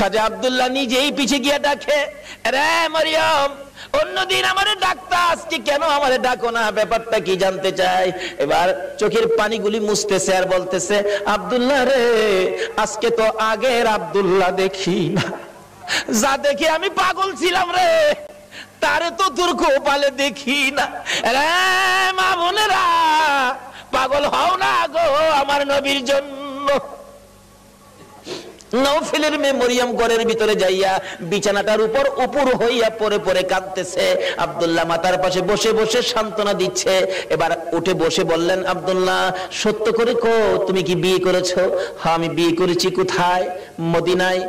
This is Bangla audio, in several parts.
খাজা আব্দুল্লাহ নিজেই পিছে গিয়ে ডাকে, রে মরিয়ম, অন্যদিন আমারে ডাকতা, আজকে কেন আমারে ডাকো না? ব্যাপারটা কি জানতে চাই। এবার চোখের পানিগুলি মুছতেছে আর বলতেছে, আব্দুল্লাহ রে, আজকে তো আগের আব্দুল্লাহ দেখি না, যা দেখে আমি পাগল ছিলাম রে, তারে তো তোর কপালে দেখি না। রে মা বোনেরা, পাগল হও না গো আমার নবীর জন্য। নওফেলের মেয়ে মরিয়ম ঘরের ভিতরে যাইয়া বিছানাটার উপর উপর হইয়া পরে পরে কাঁদতেছে। আব্দুল্লাহ মাতার পাশে বসে বসে সান্ত্বনা দিচ্ছে। এবার উঠে বসে বললেন, আব্দুল্লাহ, সত্য করে কো, তুমি কি বিয়ে করেছো? হ্যাঁ, আমি বিয়ে করেছি। কোথায়? মদিনায়।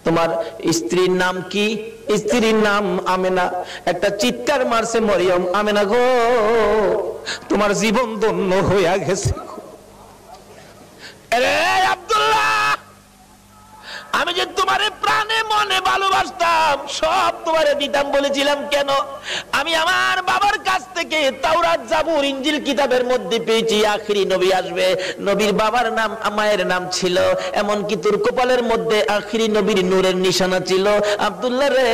তোমার স্ত্রীর নাম কি? স্ত্রীর নাম আমেনা। একটা চিৎকার মারছে মরিয়ম, আমেনা গো, তোমার জীবন ধন্য হইয়া গেছে। আরে আব্দুল্লাহ, আমি যে তোমারে প্রাণে মনে ভালোবাসতাম, সব তোমারে দিতাম বলেছিলাম কেন? আমি আমার বাবার কাছ থেকে তাওরাত, জাবুর, ইনজিল কিতাবের মধ্যে পেয়েছি আখিরি নবী আসবে। নবীর বাবার নাম, মায়ের নাম ছিল, এমনকি তোর কপালের মধ্যে আখিরি নবীর নূরের নিশানা ছিল। আব্দুল্লাহ রে,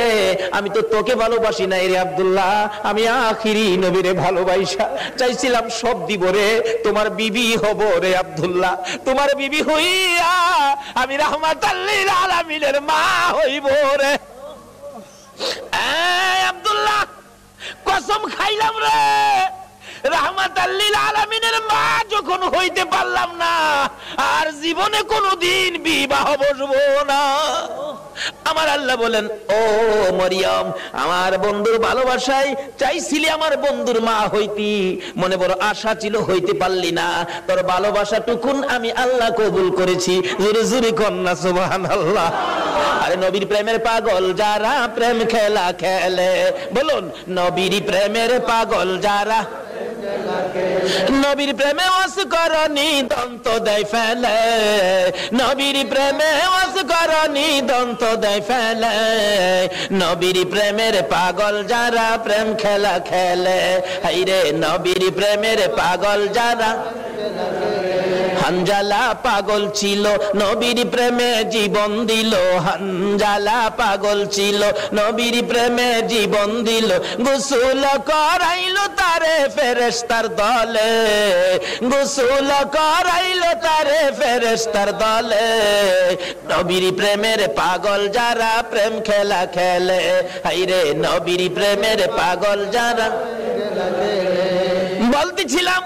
আমি তো তোকে ভালোবাসি না রে আব্দুল্লাহ, আমি আখিরি নবীরে ভালোবাসা চাইছিলাম, সব দিব রে, তোমার বিবি হব রে আব্দুল্লাহ, তোমার বিবি হইয়া আমি রাহমাতাল লিল আলামিনের মা হইব রে। আব্দুল্লাহ, কসম খাইলাম রে, রাহমাতাল লিল আলামিনের মা যখন হইতে পারলাম না, আর জীবনে কোনোদিন বিবাহ বসবো না। আমার আল্লাহ বলেন, ও মরিয়ম, আমার বন্ধুর ভালোবাসায় চাইছিলি আমার বন্ধুর মা হইতি, মনে বড় আশা ছিল, হইতে পারলি না, তোর ভালোবাসাটুকুন আমি আল্লাহ কবুল করেছি। জোরে জোরে কন্যা সুবহানাল্লাহ। আরে নবীর প্রেমের পাগল যারা প্রেম খেলা খেলে, বলুন, নবীর প্রেমের পাগল যারা, নবীর প্রেমে অসকরণী দন্ত দেয় ফেলে, নবীর প্রেমে অসকরণী দন্ত দেয় ফেলে, নবীর প্রেমের পাগল যারা প্রেম খেলা খেলে, হাইরে নবীর প্রেমের পাগল যারা। হানজালা পাগল ছিল, নবীর প্রেমে জীবন দিল, হানজালা পাগল ছিল, নবীর প্রেমে জীবন দিল, গোসল করাইলো তারে ফেরেশতার দলে, গোসল করাইলো তারে ফেরেশতার দলে, নবীর প্রেমের পাগল যারা প্রেম খেলা খেলে, হাইরে নবীর প্রেমের পাগল যারা। বলতেছিলাম,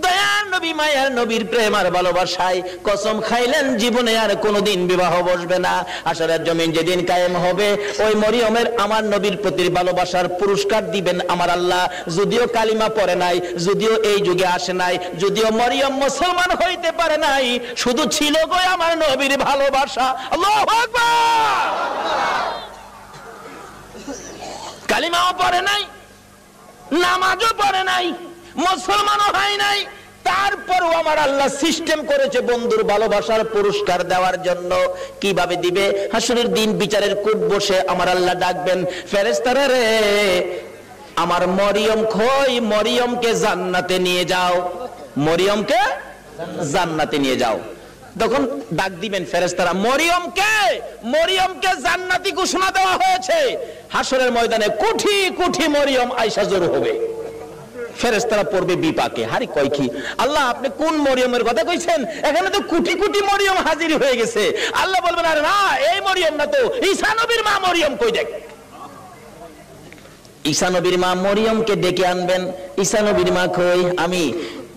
দয়ার নবী, মায়ার নবীর প্রেম আর ভালোবাসায় কসম খাইলেন জীবনে আর কোনোদিন বিবাহ বসবে না। আসরের জমিন যেদিন কায়েম হবে, ওই মরিয়মের আমার নবীর প্রতি ভালোবাসার পুরস্কার দিবেন আমার আল্লাহ। যদিও কালিমা পড়ে নাই, যদিও এই যুগে আসে নাই, যদিও মরিয়ম মুসলমান হইতে পারে নাই, শুধু ছিল গো আমার নবীর ভালোবাসা। আল্লাহু আকবার। কালিমাও পড়ে নাই, নামাজও পড়ে নাই, মুসলমানও হয় নাই, তারপরও আমার আল্লাহ সিস্টেম করেছে বন্ধুর ভালোবাসার পুরস্কার দেওয়ার জন্য। কিভাবে দিবে? হাসরের দিন বিচারের কোর্ট বসে আমার আল্লাহ ডাকবেন, ফেরেশতারা রে, আমার মরিয়ম কই, মরিয়মকে জান্নাতে নিয়ে যাও, মরিয়মকে জান্নাতে নিয়ে যাও। তখন ডাক দিবেন ফেরেশতারা, মরিয়মকে, মরিয়মকে জান্নাতি ঘোষণা দেওয়া হয়েছে। হাসরের ময়দানে কোটি কোটি মরিয়ম আয়েশা জড়ো হবে। ফেরেশতারা পড়বে বিপাকে, হারি কয় কি আল্লাহ, আপনি কোন মরিয়মের কথা কইছেন? এখানে তো কোটি কোটি মরিয়ম হাজির হয়ে গেছে। আল্লাহ বলবেন, আরে না, এই মরিয়ম না তো, ঈসা নবীর মা মরিয়ম কই দেখ। ঈসা নবীর মা মরিয়মকে ডেকে আনবেন। ঈসা নবীর মা কই, আমি।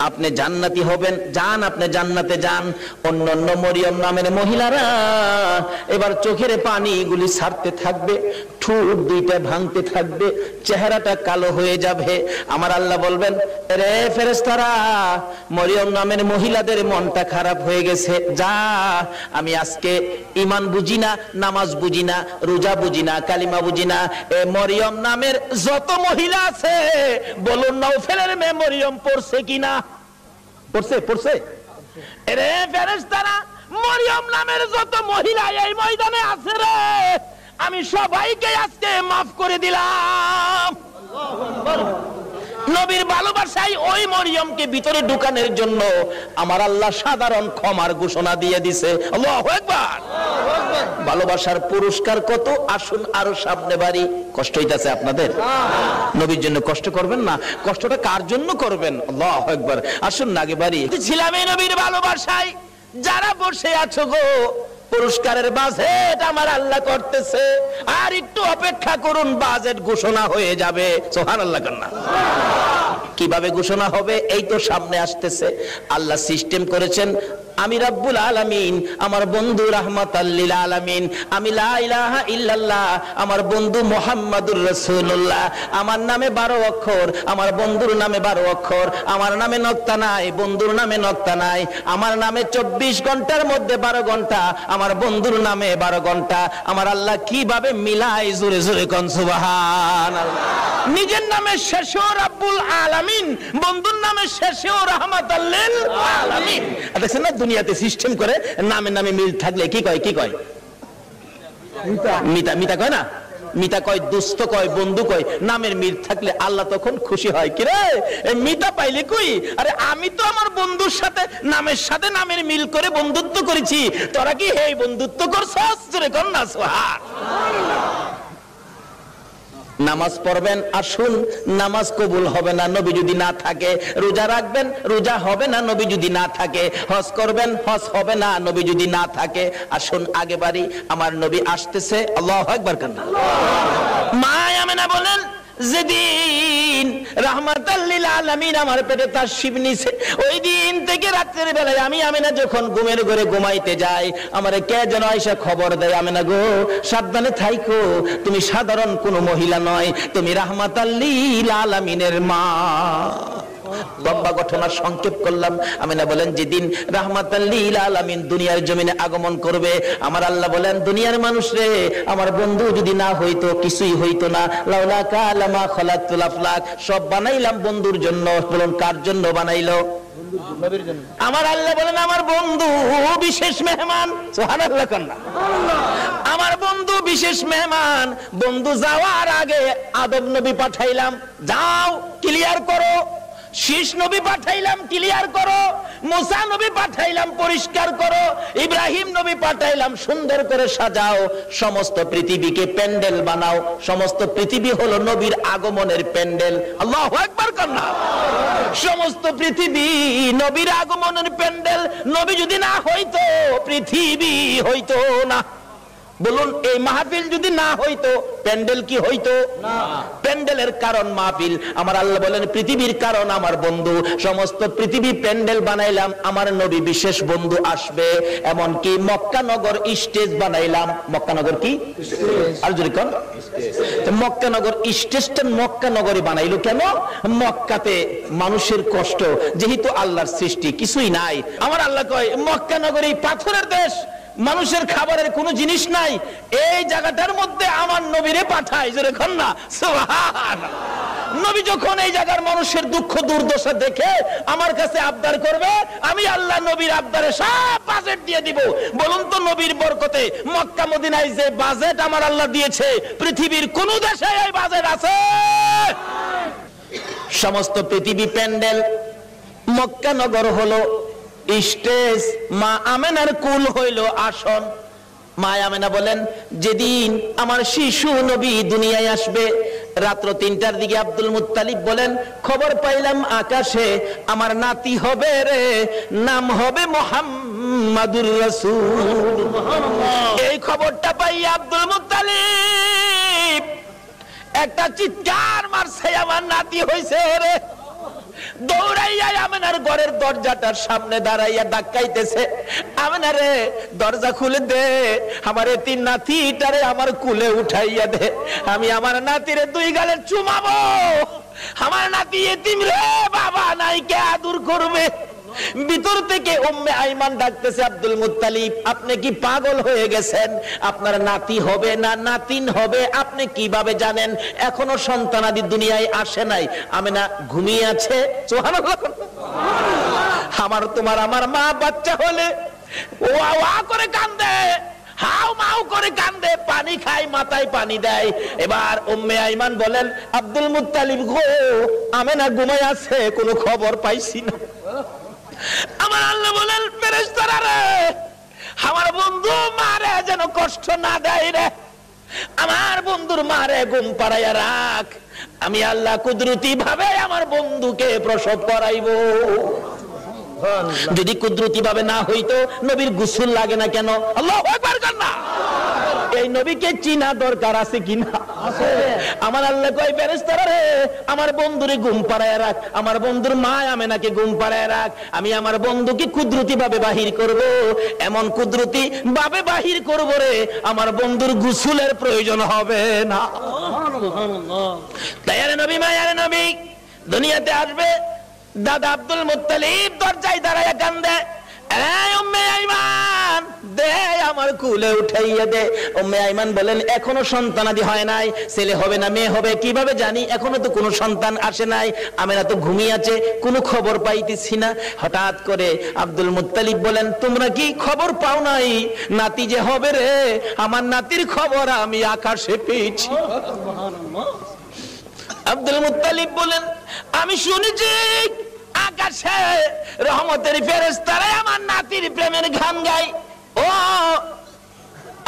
আপনি জান্নাতি হবেন, যান, আপনি জান্নাতে যান। অন্যান্য মরিয়ম নামের মহিলারা এবার চোখের পানিগুলি ছাড়তে থাকবে, ঠোঁট দুইটা ভাঙতে থাকবে, চেহারাটা কালো হয়ে যাবে। আমার আল্লাহ বলবেন, রে ফেরেশতারা, মরিয়ম নামের মহিলাদের মনটা খারাপ হয়ে গেছে, যা, আমি আজকে ঈমান বুঝি না, নামাজ বুঝি না, রোজা বুঝি না, কালিমা বুঝি না, এ মরিয়ম নামের যত মহিলা আছে, বলুন নওফেলের মেয়ে মরিয়ম পড়ছে কিনা? পড়ছে, পড়ছে। রে ফেরেশতারা, মরিয়ম নামের যত মহিলা এই ময়দানে আছে রে, আমি সবাইকে আজকে মাফ করে দিলাম। নবীর ভালোবাসায় ওই মরিয়মকে ভিতরে ঢুকানোর জন্য আমার আল্লাহ সাধারণ ক্ষমার ঘোষণা দিয়ে দিছে। আল্লাহু আকবার। ভালোবাসার পুরস্কার কত, আসুন আরো সামনে বাড়ি। কষ্ট হইতাছে আপনাদের? নবীর জন্য কষ্ট করবেন না, কষ্টটা কার জন্য করবেন? আল্লাহু আকবার। আসুন না আগে বাড়ি। ছিলাম এই নবীর ভালোবাসায়। যারা বসে আছো গো, পুরস্কারের বাজেট আমার আল্লাহ করতেছে, আর একটু অপেক্ষা করুন, বাজেট ঘোষণা হয়ে যাবে। সুবহানাল্লাহ কান্না। কিভাবে ঘোষণা হবে? এই তো সামনে আসতেছে। আল্লাহ সিস্টেম করেছেন, আমি রব্বুল আলামিন, আমার বন্ধু রাহমাতাল লিল আলামিন, আমি লা ইলাহা ইল্লাল্লাহ, আমার বন্ধু মুহাম্মাদুর রাসূলুল্লাহ, আমার নামে 12 অক্ষর, আমার বন্ধুর নামে 12 অক্ষর, আমার নামে নক্তা নাই, বন্ধুর নামে নক্তা নাই, আমার নামে 24 ঘন্টার মধ্যে 12 ঘন্টা, আমার বন্ধুর নামে 12 ঘন্টা। আমার আল্লাহ কিভাবে মিলাই, জোরে জোরে কোন সুবহানাল্লাহ। নিজের নামে শেষেও রব্বুল আলামিন, বন্ধুর নামে শেষেও রাহমাতাল লিল আলামিন। দেখছেন না, দুনিয়াতে সিস্টেম করে নামে নামে মিল থাকলে কি কয়? কি কয়? মিতা। মিতা কয় না? মিতা কয়, দুস্থ কয়, বন্ধু কয়। নামের মিল থাকলে আল্লাহ তখন খুশি হয়। কি রে মিতা পাইলে কই? আরে আমি তো আমার বন্ধুর সাথে নামের সাথে নামের মিল করে বন্ধুত্ব করেছি, তোরা কি এই বন্ধুত্ব করছস? জোরে কর না সুবহানাল্লাহ। নামাজ পড়বেন, আসুন, নামাজ কবুল হবে না নবী যদি না থাকে। রোজা রাখবেন, রোজা হবে না নবী যদি না থাকে। হজ করবেন, হজ হবে না নবী যদি না থাকে। আসুন আগে বাড়ি, আমার নবী আসতেছে। আল্লাহু আকবার কান্না। মা আমেনা বলেন, যেদিন রাহমাতাল লিল আলামিন আমার পেটে তাশরীফ নিছে, ওই দিন থেকে রাতের বেলায় আমি আমেনা যখন ঘুমের ঘরে ঘুমাইতে যাই, আমারে কে যেন আয়েশা খবর দেয়, আমেনা গো সাবধানে থাইকো, তুমি সাধারণ কোনো মহিলা নয়, তুমি রাহমাতাল লিল আলামিনের মা। লম্বা ঘটনা সংক্ষেপ করলাম। আমিনা বলেন, যেদিন রাহমাতাল লিল আলামিন দুনিয়ার জমিনে আগমন করবে, আমার আল্লাহ বলেন, দুনিয়ার মানুষ রে, আমার বন্ধু যদি না হইতো কিছুই হইতো না। লাউলা কালামা খালাকতুল আফলাক, সব বানাইলাম বন্ধুর জন্য। বলুন কার জন্য বানাইলো? নবীর জন্য। আমার আল্লাহ বলেন, আমার বন্ধু বিশেষ মেহমান। সুবহানাল্লাহ কান্না। আমার বন্ধু বিশেষ মেহমান। বন্ধু যাওয়ার আগে আদম নবী পাঠাইলাম, যাও ক্লিয়ার করো। শীষ নবী পাঠাইলাম, ক্লিয়ার করো। মুসা নবী পাঠাইলাম, পরিষ্কার করো। ইব্রাহিম নবী পাঠাইলাম, সুন্দর করে সাজাও। সমস্ত পৃথিবীকে প্যান্ডেল বানাও। সমস্ত পৃথিবী হলো নবীর আগমনের প্যান্ডেল। আল্লাহু আকবার কান্না। সমস্ত পৃথিবী নবীর আগমনের প্যান্ডেল। নবী যদি না হইতো, পৃথিবী হইতো না। বলুন, এই মাহফিল যদি না হইতো, প্যান্ডেল কি হইতো? না। প্যান্ডেলের কারণ মাহফিল। আমার আল্লাহ বলেন, পৃথিবীর কারণ আমার বন্ধু। সমস্ত পৃথিবী প্যান্ডেল বানাইলাম, আমার নবী বিশেষ বন্ধু আসবে। এমনকি মক্কা নগর স্টেজ বানাইলাম। মক্কা নগর কি? আর যদি কোন মক্কা নগর স্টেজটা মক্কা নগরে বানাইলো কেন? মক্কাতে মানুষের কষ্ট, যেহেতু আল্লাহর সৃষ্টি কিছুই নাই। আমার আল্লাহ কয়, মক্কা নগরী পাথরের দেশ, মানুষের খাবারের কোনো জিনিস নাই, এই জায়গাটার মধ্যে আমার নবীরে পাঠায়। জোরে কোন না সুবহানাল্লাহ। নবী যখন এই জায়গার মানুষের দুঃখ দুর্দশা দেখে আমার কাছে আবদার করবে, আমি আল্লাহ নবীর আবদারে সব বাজেট দিয়ে দিব। বলুন তো, নবীর বরকতে মক্কা মদিনায় যে বাজেট আমার আল্লাহ দিয়েছে, পৃথিবীর কোন দেশে এই বাজেট আছে? সমস্ত পৃথিবী প্যান্ডেল, মক্কা নগর হলো স্টেজ, মা আমেনার কুল হইল আসন। মা আমেনা বলেন, যেদিন আমার শিশু নবী দুনিয়ায় আসবে, রাত্র 3টার দিকে আব্দুল মুত্তালিব বলেন, খবর পাইলাম আকাশে আমার নাতি হবে রে, নাম হবে মুহাম্মাদুর রাসূল। এই খবরটা পাই আব্দুল মুত্তালিব একটা চিৎকার মারছে, আমার নাতি হইছে রে। দৌড়াইয়া আমেনার ঘরের দরজাটার সামনে দাঁড়াইয়া ডাকাইতেছে, আমেনা রে দরজা খুলে দে, আমার এতিম নাতিটারে আমার কুলে উঠাইয়া দে, আমি আমার নাতিরে 2 গালে চুমাবো। আমার নাতি এতিম রে, বাবা নাই, কে আদর করবে? ভিতর থেকে উম্মে আইমান ডাকতেছে, আব্দুল মুত্তালিব আপনি কি পাগল হয়ে গেছেন? আপনার নাতি হবে না নাতিন হবে আপনি কিভাবে জানেন? এখনো সন্তানাদি দুনিয়ায় আসে নাই। আমেনা ঘুমিয়ে আছে। সুবহানাল্লাহ। আমার তোমার আমার মা বাচ্চা হলে ওয়া ওয়া করে কান্দে, হাউ মাউ করে কান্দে, পানি খায়, মাথায় পানি দেয়। এবার উম্মে আইমান বলেন, আব্দুল মুত্তালিব গো, আমেনা ঘুমায় আছে, কোনো খবর পাইছি না। আমার আল্লাহ বলেন, ফেরেশতারা রে, আমার বন্ধু মারে যেন কষ্ট না দেয় রে, আমার বন্ধুর মারে ঘুম পাড়াইয়া রাখ, আমি আল্লাহ কুদরতি ভাবে আমার বন্ধুকে প্রসব করাইব। যদি কুদরতি ভাবে না হইতো নবীর গোসল লাগে না কেন? আল্লাহু আকবার কর না। এই নবীকে চিনা দরকার আছে কিনা? আছে। আমার আল্লাহ কয়, ফেরেশতারা রে, আমার বন্ধুরে ঘুম পাড়ায় রাখ, আমার বন্ধুর মা আমেনাকে ঘুম পাড়ায় রাখ, আমি আমার বন্ধুকে কুদরতি ভাবে বাহির করব, এমন কুদরতি ভাবে বাহির করব রে, আমার বন্ধুর গোসলের প্রয়োজন হবে না। সুবহানাল্লাহ। তাই আরে নবী, মায়ারে নবী দুনিয়াতে আসবে। দাদা আব্দুল মুত্তালিব দরজায় দাঁড়ায় কান্দে, এই উম্মে আইমান দে আমার কুলে উঠাইয়া দে। উম্মে আইমান বলেন, এখনো সন্তানাদি হয় নাই, ছেলে হবে না মেয়ে হবে কিভাবে জানি, এখনো তো কোনো সন্তান আসে নাই, আমেনা তো ঘুমিয়ে আছে, কোনো খবর পাইতেছি না। হঠাৎ করে আব্দুল মুত্তালিব বলেন, তোমরা কি খবর পাও নাই নাতি যে হবে রে? আমার নাতির খবর আমি আকাশে পেয়েছি। আব্দুল মুত্তালিব বলেন, আমি শুনেছি আকাশে রহমতের ফেরেশতারা আমার নাতির প্রেমের গান গায়। ও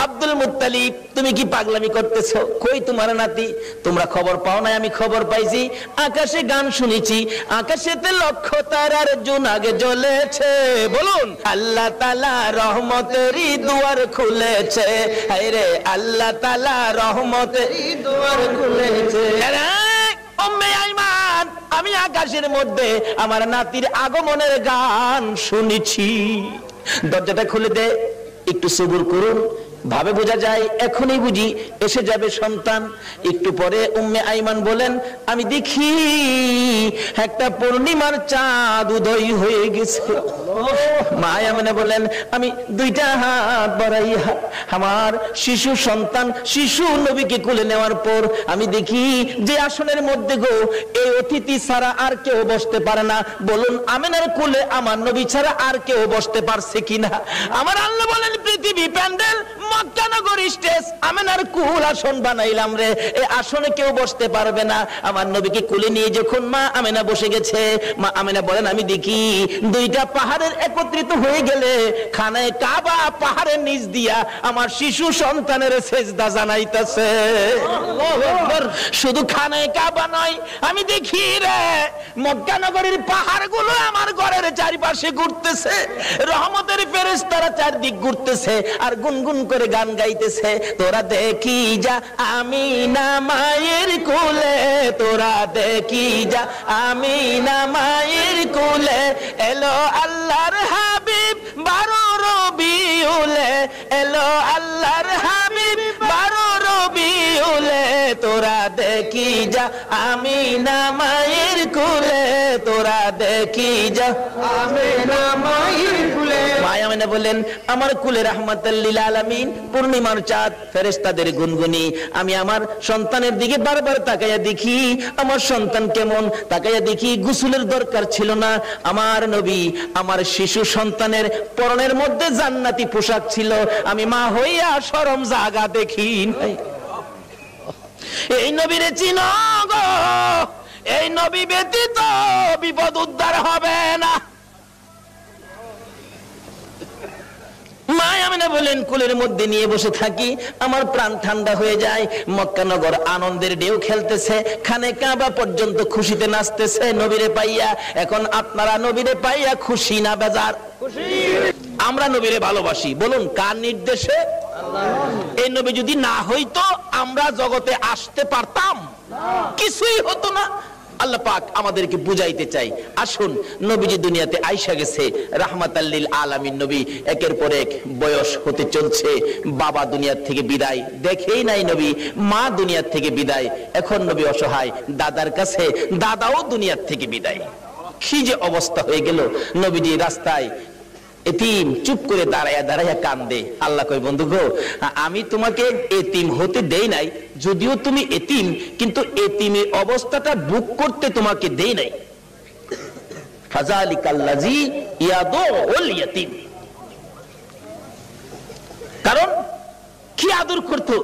আব্দুল মুত্তালিব, তুমি কি পাগলামি করতেছো? কই তোমার নাতি? তোমরা খবর পাও নাই? আমি খবর পাইছি, আকাশে গান শুনেছি, আকাশেতে লক্ষ তারার জোনাগে জ্বলেছে। বলুন, আল্লাহ তাআলা রহমতেরই দুয়ার খুলেছে, হায়রে আল্লাহ তাআলা রহমতেরই দুয়ার খুলেছে। উম্মে আইমান, আমি আকাশের মধ্যে আমার নাতির আগমনের গান শুনেছি। দরজাটা খুলে দে, একটু সবুর করুন, ভাবে বোঝা যায় এখনই বুঝি এসে যাবে সন্তান। একটু পরে উম্মে আইমান বলেন, আমি দেখি একটা পূর্ণিমার চাঁদ উদয় হয়ে গেছে। মা আমেনা বলেন, আমি দুইটা হাত বাড়াইয়া আমার শিশু সন্তান শিশু নবীকে কোলে নেওয়ার পর আমি দেখি যে আসনের মধ্যে গো এই অতিথি ছাড়া আর কেউ বসতে পারে না। বলুন, আমেনার কোলে আমার নবী ছাড়া আর কেউ বসতে পারছে কিনা? আমার আল্লাহ বলেন, পৃথিবী প্যান্ডেল, মক্কা নগর স্টেজ, আমেনার কুল আসন বানাইলাম রে, এই আসনে কেউ বসতে পারবে না। আমার নবীকে কোলে নিয়ে যখন মা আমেনা বসে গেছে, মা আমেনা বলেন, আমি দেখি দুইটা পাহাড়ের একত্রিত হয়ে গেলে খানায় কাবা পাহাড়ের নিচ দিয়া আমার শিশু সন্তানের সেজদা জানাইতেছে। শুধু খানায় কাবা নয়, আমি দেখি রে মক্কা নগরীর পাহাড়গুলো আমার ঘরের চারিপাশে ঘুরতেছে, রহমতের ফেরেশতারা চারদিক ঘুরতেছে আর গুনগুন করে গান গাইতেছে। তোরা দেখি যা আমিনা মায়ের কোলে, তোরা দেখি যা আমিনা মায়ের কোলে, এলো আল্লাহর হাবিব 12 রবিউলে, এলো আল্লাহর হাবিব 12 রবিউলে, তোরা দেখি যা আমিনা মায়ের কোলে, তোরা দেখি যা আমিনা মায়ের কোলে। মা আমিনা বলেন, আমার কুলে রাহমাতুল লিল আলামিন পূর্ণিমার চাঁদ, ফেরেশতাদের গুনগুনি। আমি আমার সন্তানের দিকে বারবার তাকাইয়া দেখি আমার সন্তান কেমন, তাকাইয়া দেখি গোসলের দরকার ছিল না। আমার নবী আমার শিশু সন্তানের পরনের মধ্যে জান্নাতি পোশাক ছিল, আমি মা হইয়া শরম জাগা দেখি নাই। এই নবীরে চিনো গো, এই নবী ব্যতীত বিপদ উদ্ধার হবে না। মা আমিনা বলেন, কুলের মধ্যে নিয়ে বসে থাকি, আমার প্রাণ ঠান্ডা হয়ে যায়। মক্কা নগর আনন্দের ঢেউ খেলতেছে, খানে কাবা পর্যন্ত খুশিতে নাচতেছে নবীরে পাইয়া। এখন আপনারা নবীরে পাইয়া খুশি না বেজার? আমরা নবীরে ভালোবাসি, বলুন কার নির্দেশে? এই নবী যদি না হইতো আমরা জগতে আসতে পারতাম? কিছুই হতো না। আল্লাহ পাক আমাদেরকে বুঝাইতে চাই, আসুন নবীজি দুনিয়াতে আইসা গেছে রাহমাতাল লিল আলামিন নবী, একের পর এক বয়স হতে চলছে। বাবা দুনিয়ার থেকে বিদায়, দেখেই নাই নবী মা দুনিয়ার থেকে বিদায়। এখন নবী অসহায়, দাদার কাছে, দাদাও দুনিয়ার থেকে বিদায়। কি যে অবস্থা হয়ে গেল। নবীজি রাস্তায় এতিম চুপ করে দাঁড়ায়া দাঁড়ায়া কান্দে। আল্লাহ কই, বন্ধু গো, আমি তোমাকে এতিম হতে দেই নাই, যদিও তুমি এতিম, কিন্তু এতিমের অবস্থাটা বুক করতে তোমাকে দেই নাই। ফাযালিকাল্লাযী ইয়াদুল ইয়াতীম, কারণ কি আদর করতো?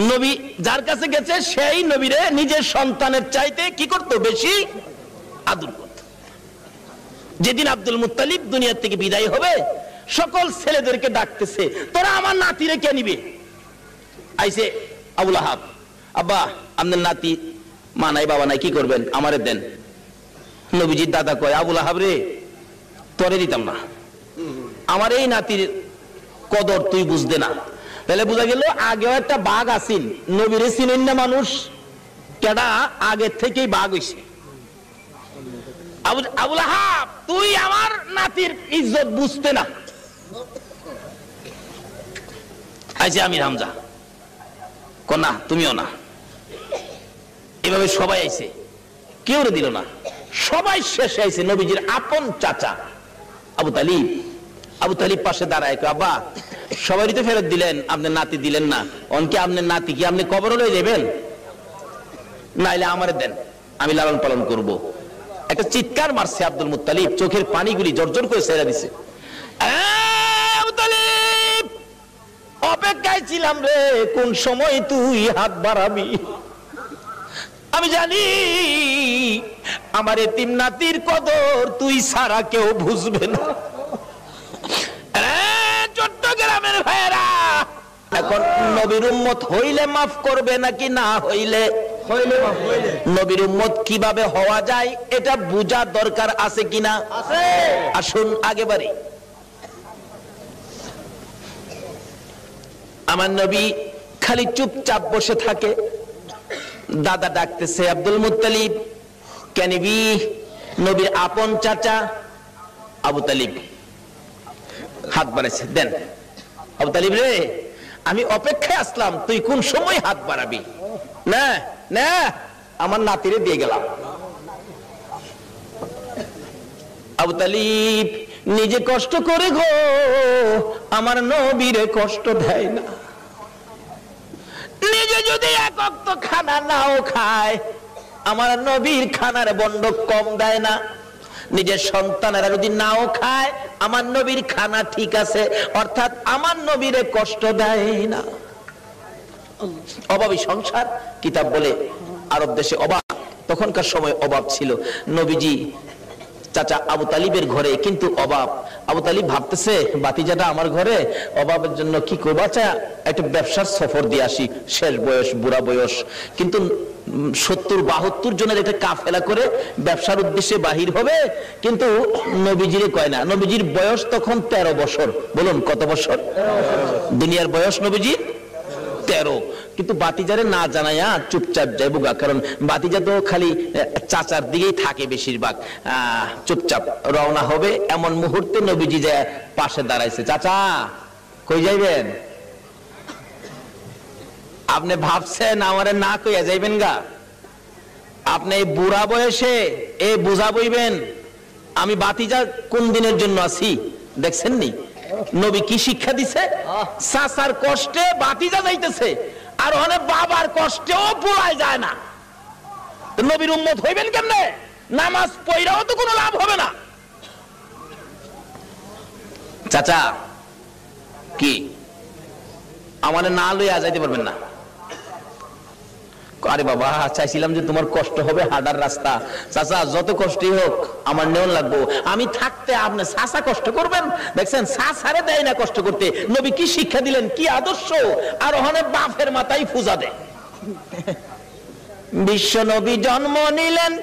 নবী যার কাছে গেছে সেই নবীরে নিজের সন্তানের চাইতে কি করতো, বেশি আদর করত। যেদিন আব্দুল মুত্তালিব দুনিয়া থেকে বিদায় হবে, সকল ছেলেদেরকে ডাকতেছে, তোরা আমার নাতিরে কে নিবে? আইসে আবুল আহাব, আব্বা আপনার নাতি মা নাই বাবা নাই, কি করবেন, আমারে দেন। নবীজির দাদা কয়, আবুল আহাব রে, তোরে দিতাম না, আমার এই নাতির কদর তুই বুঝতে না। তাহলে বোঝা গেল আগেও একটা বাঘ আসিল, নবীরে চিনেন না মানুষ, কেডা আগের থেকেই বাঘ হইছে। আবুল আহাব, তুই আমার নাতির ইজ্জত বুঝতে না। আইছে আমির হামজা, কনা তুমিও না। এভাবে সবাই আইছে, কেউ দিল না, সবাই শেষে আইছে নবীজির আপন চাচা আবু তালিব। আবু তালিব পাশে দাঁড়ায়, আব্বা সবারই তো ফেরত দিলেন, আপনার নাতি দিলেন না, অনকে আপনার নাতি কি আপনি কবরে লয়ে যাবেন? নাইলে আমারে দেন, আমি লালন পালন করব। একটা চিৎকার মারছে আব্দুল মুত্তালিব, চোখের পানিগুলি জর্জর করে ছেড়ে দিছে। আবু তালিব, অপেক্ষায় ছিলাম রে, কোন সময় তুই হাত বাড়াবি। আমি জানি আমার এতিম নাতির কদর তুই ছাড়া কেউ বুঝবে না। চট্টগ্রামের ভাইয়েরা, এখন নবীর উম্মত হইলে মাফ করবে নাকি না হইলে? নবীর উম্মত কিভাবে হওয়া যায় এটা বুঝা দরকার আছে কিনা? আসুন আগে বাড়ি। আমার নবী খালি চুপচাপ বসে থাকে। দাদা ডাকতেছে, আব্দুল মুত্তালিব কেনিবি? নবীর আপন চাচা আবু তালিব হাত বাড়াইছে, দেন। আবু তালিব রে, আমি অপেক্ষায় আসলাম, তুই কোন সময় হাত বাড়াবি? না না, আমার নাতিরে দিয়ে গেলাম। আবু তালিব নিজে কষ্ট করে গো, আমার নবীরে কষ্ট দেয় না। নিজে যদি এক ওয়াক্ত খানা নাও খায়, আমার নবীর খানার বন্ড কম দেয় না। নিজের সন্তানেরা যদি নাও খায়, আমার নবীর খানা ঠিক আছে, অর্থাৎ আমার নবীরে কষ্ট দেয় না। অভাবী সংসার, কিতাব বলে আরব দেশে অভাব, তখনকার সময় অভাব ছিল। নবীজি চাচা আবু তালিবের ঘরে কিন্তু অভাব। আবু তালিব ভাবতেছে, বাতিজাটা আমার ঘরে, অভাবের জন্য কি করবো, আচ্ছা একটা ব্যবসার সফর দিয়ে আসি, শেষ বয়স, বুড়া বয়স, কিন্তু 70-72 জনের একটা কাফেলা করে ব্যবসার উদ্দেশ্যে বাহির হবে। কিন্তু নবীজিরে কয় না, নবীজির বয়স তখন 13 বছর। বলুন কত বছর? দুনিয়ার বয়স নবীজির 13। কিন্তু বাতিজারে না জানাইয়া চুপচাপ যাইব গা, কারণ বাতিজা তো খালি চাচার দিকেই থাকে বেশিরভাগ। চুপচাপ রওনা হবে, এমন মুহূর্তে নবীজি যায় পাশে দাঁড়াইছে। চাচা কই যাইবেন? আপনি ভাবছেন আমারে না কইয়া যাইবেন গা? আপনি এই বুড়া বয়সে এই বোঝা বইবেন আমি বাতিজা কোন দিনের জন্য আছি? দেখছেন নি নবী কি শিক্ষা দিছে? চাচার কষ্টে বাতিজা যাইতেছে, আর অনেক বাবার কষ্টেও পোড়ায় যায় না। নবীর উম্মত হইবেন কেমনে? নামাজ পড়াও তো কোনো লাভ হবে না। চাচা কি আমারে না লইয়া যাইতে পারবেন না? আরে বাবা, চাইছিলাম যে তোমার কষ্ট হবে, হাঁটার রাস্তা। চাচা যত কষ্টই হোক আমার নেওয়ান লাগবো, আমি থাকতে আপনি চাচা কষ্ট করবেন? দেখছেন চাচারে দেয় না কষ্ট করতে। নবী কি শিক্ষা দিলেন, কি আদর্শ! আর ওখানে বাপের মাথায় পূজা দেয়। বিশ্ব নবী জন্ম নিলেন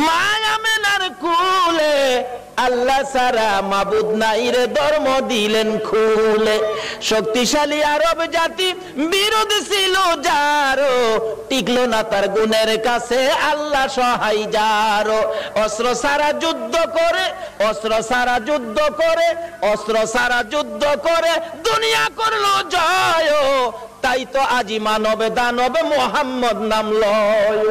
মায়া মেনার কুলে, আল্লাহ সারা মাবুদ নাই রে ধর্ম দিলেন খুলে। শক্তিশালী আরব জাতি বিরোধ ছিল যারো, টিকলো না তার গুণের কাছে আল্লাহ সহায় যারো। অস্ত্র সারা যুদ্ধ করে, অস্ত্র সারা যুদ্ধ করে, অস্ত্র সারা যুদ্ধ করে দুনিয়া করলো জয়। তাই তো আজি মানবে দানবে মোহাম্মদ নাম লয়।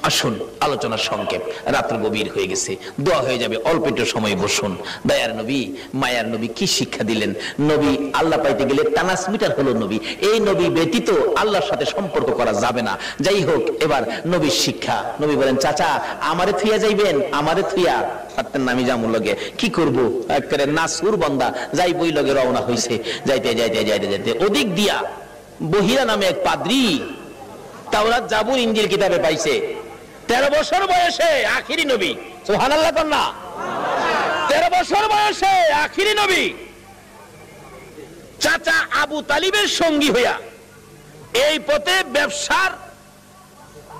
আসুন আলোচনার সংক্ষেপ, রাত্র গভীর হয়ে গেছে, দোয়া হয়ে যাবে, অল্প একটু সময় বসুন। দয়ার নবী মায়ার নবী কি শিক্ষা দিলেন? নবী আল্লাহ পাইতে গেলে ট্রান্সমিটার হলো নবী। এই নবী ব্যতীত আল্লাহর সাথে সম্পর্ক করা যাবে না। যাই হোক, এবার নবীর শিক্ষা। নবী বলেন, চাচা আমারে থুইয়া যাইবেন? আমারে থুইয়া পারতেন না, আমি যামুর লগে কি করবো? একেবারে নাসুর বান্দা যাই বই লগে রওনা হইছে। যাইতে যাইতে যাইতে যাইতে ওদিক দিয়া বহিরা নামে এক পাদ্রী তাওরাত জাবুর ইনজিল কিতাবে পাইছে। 13 বছর বয়সে আখিরি নবী, সুবহানাল্লাহ কন্যা। 13 বছর বয়সে আখিরি নবী চাচা আবু তালিবের সঙ্গী হইয়া এই পথে ব্যবসার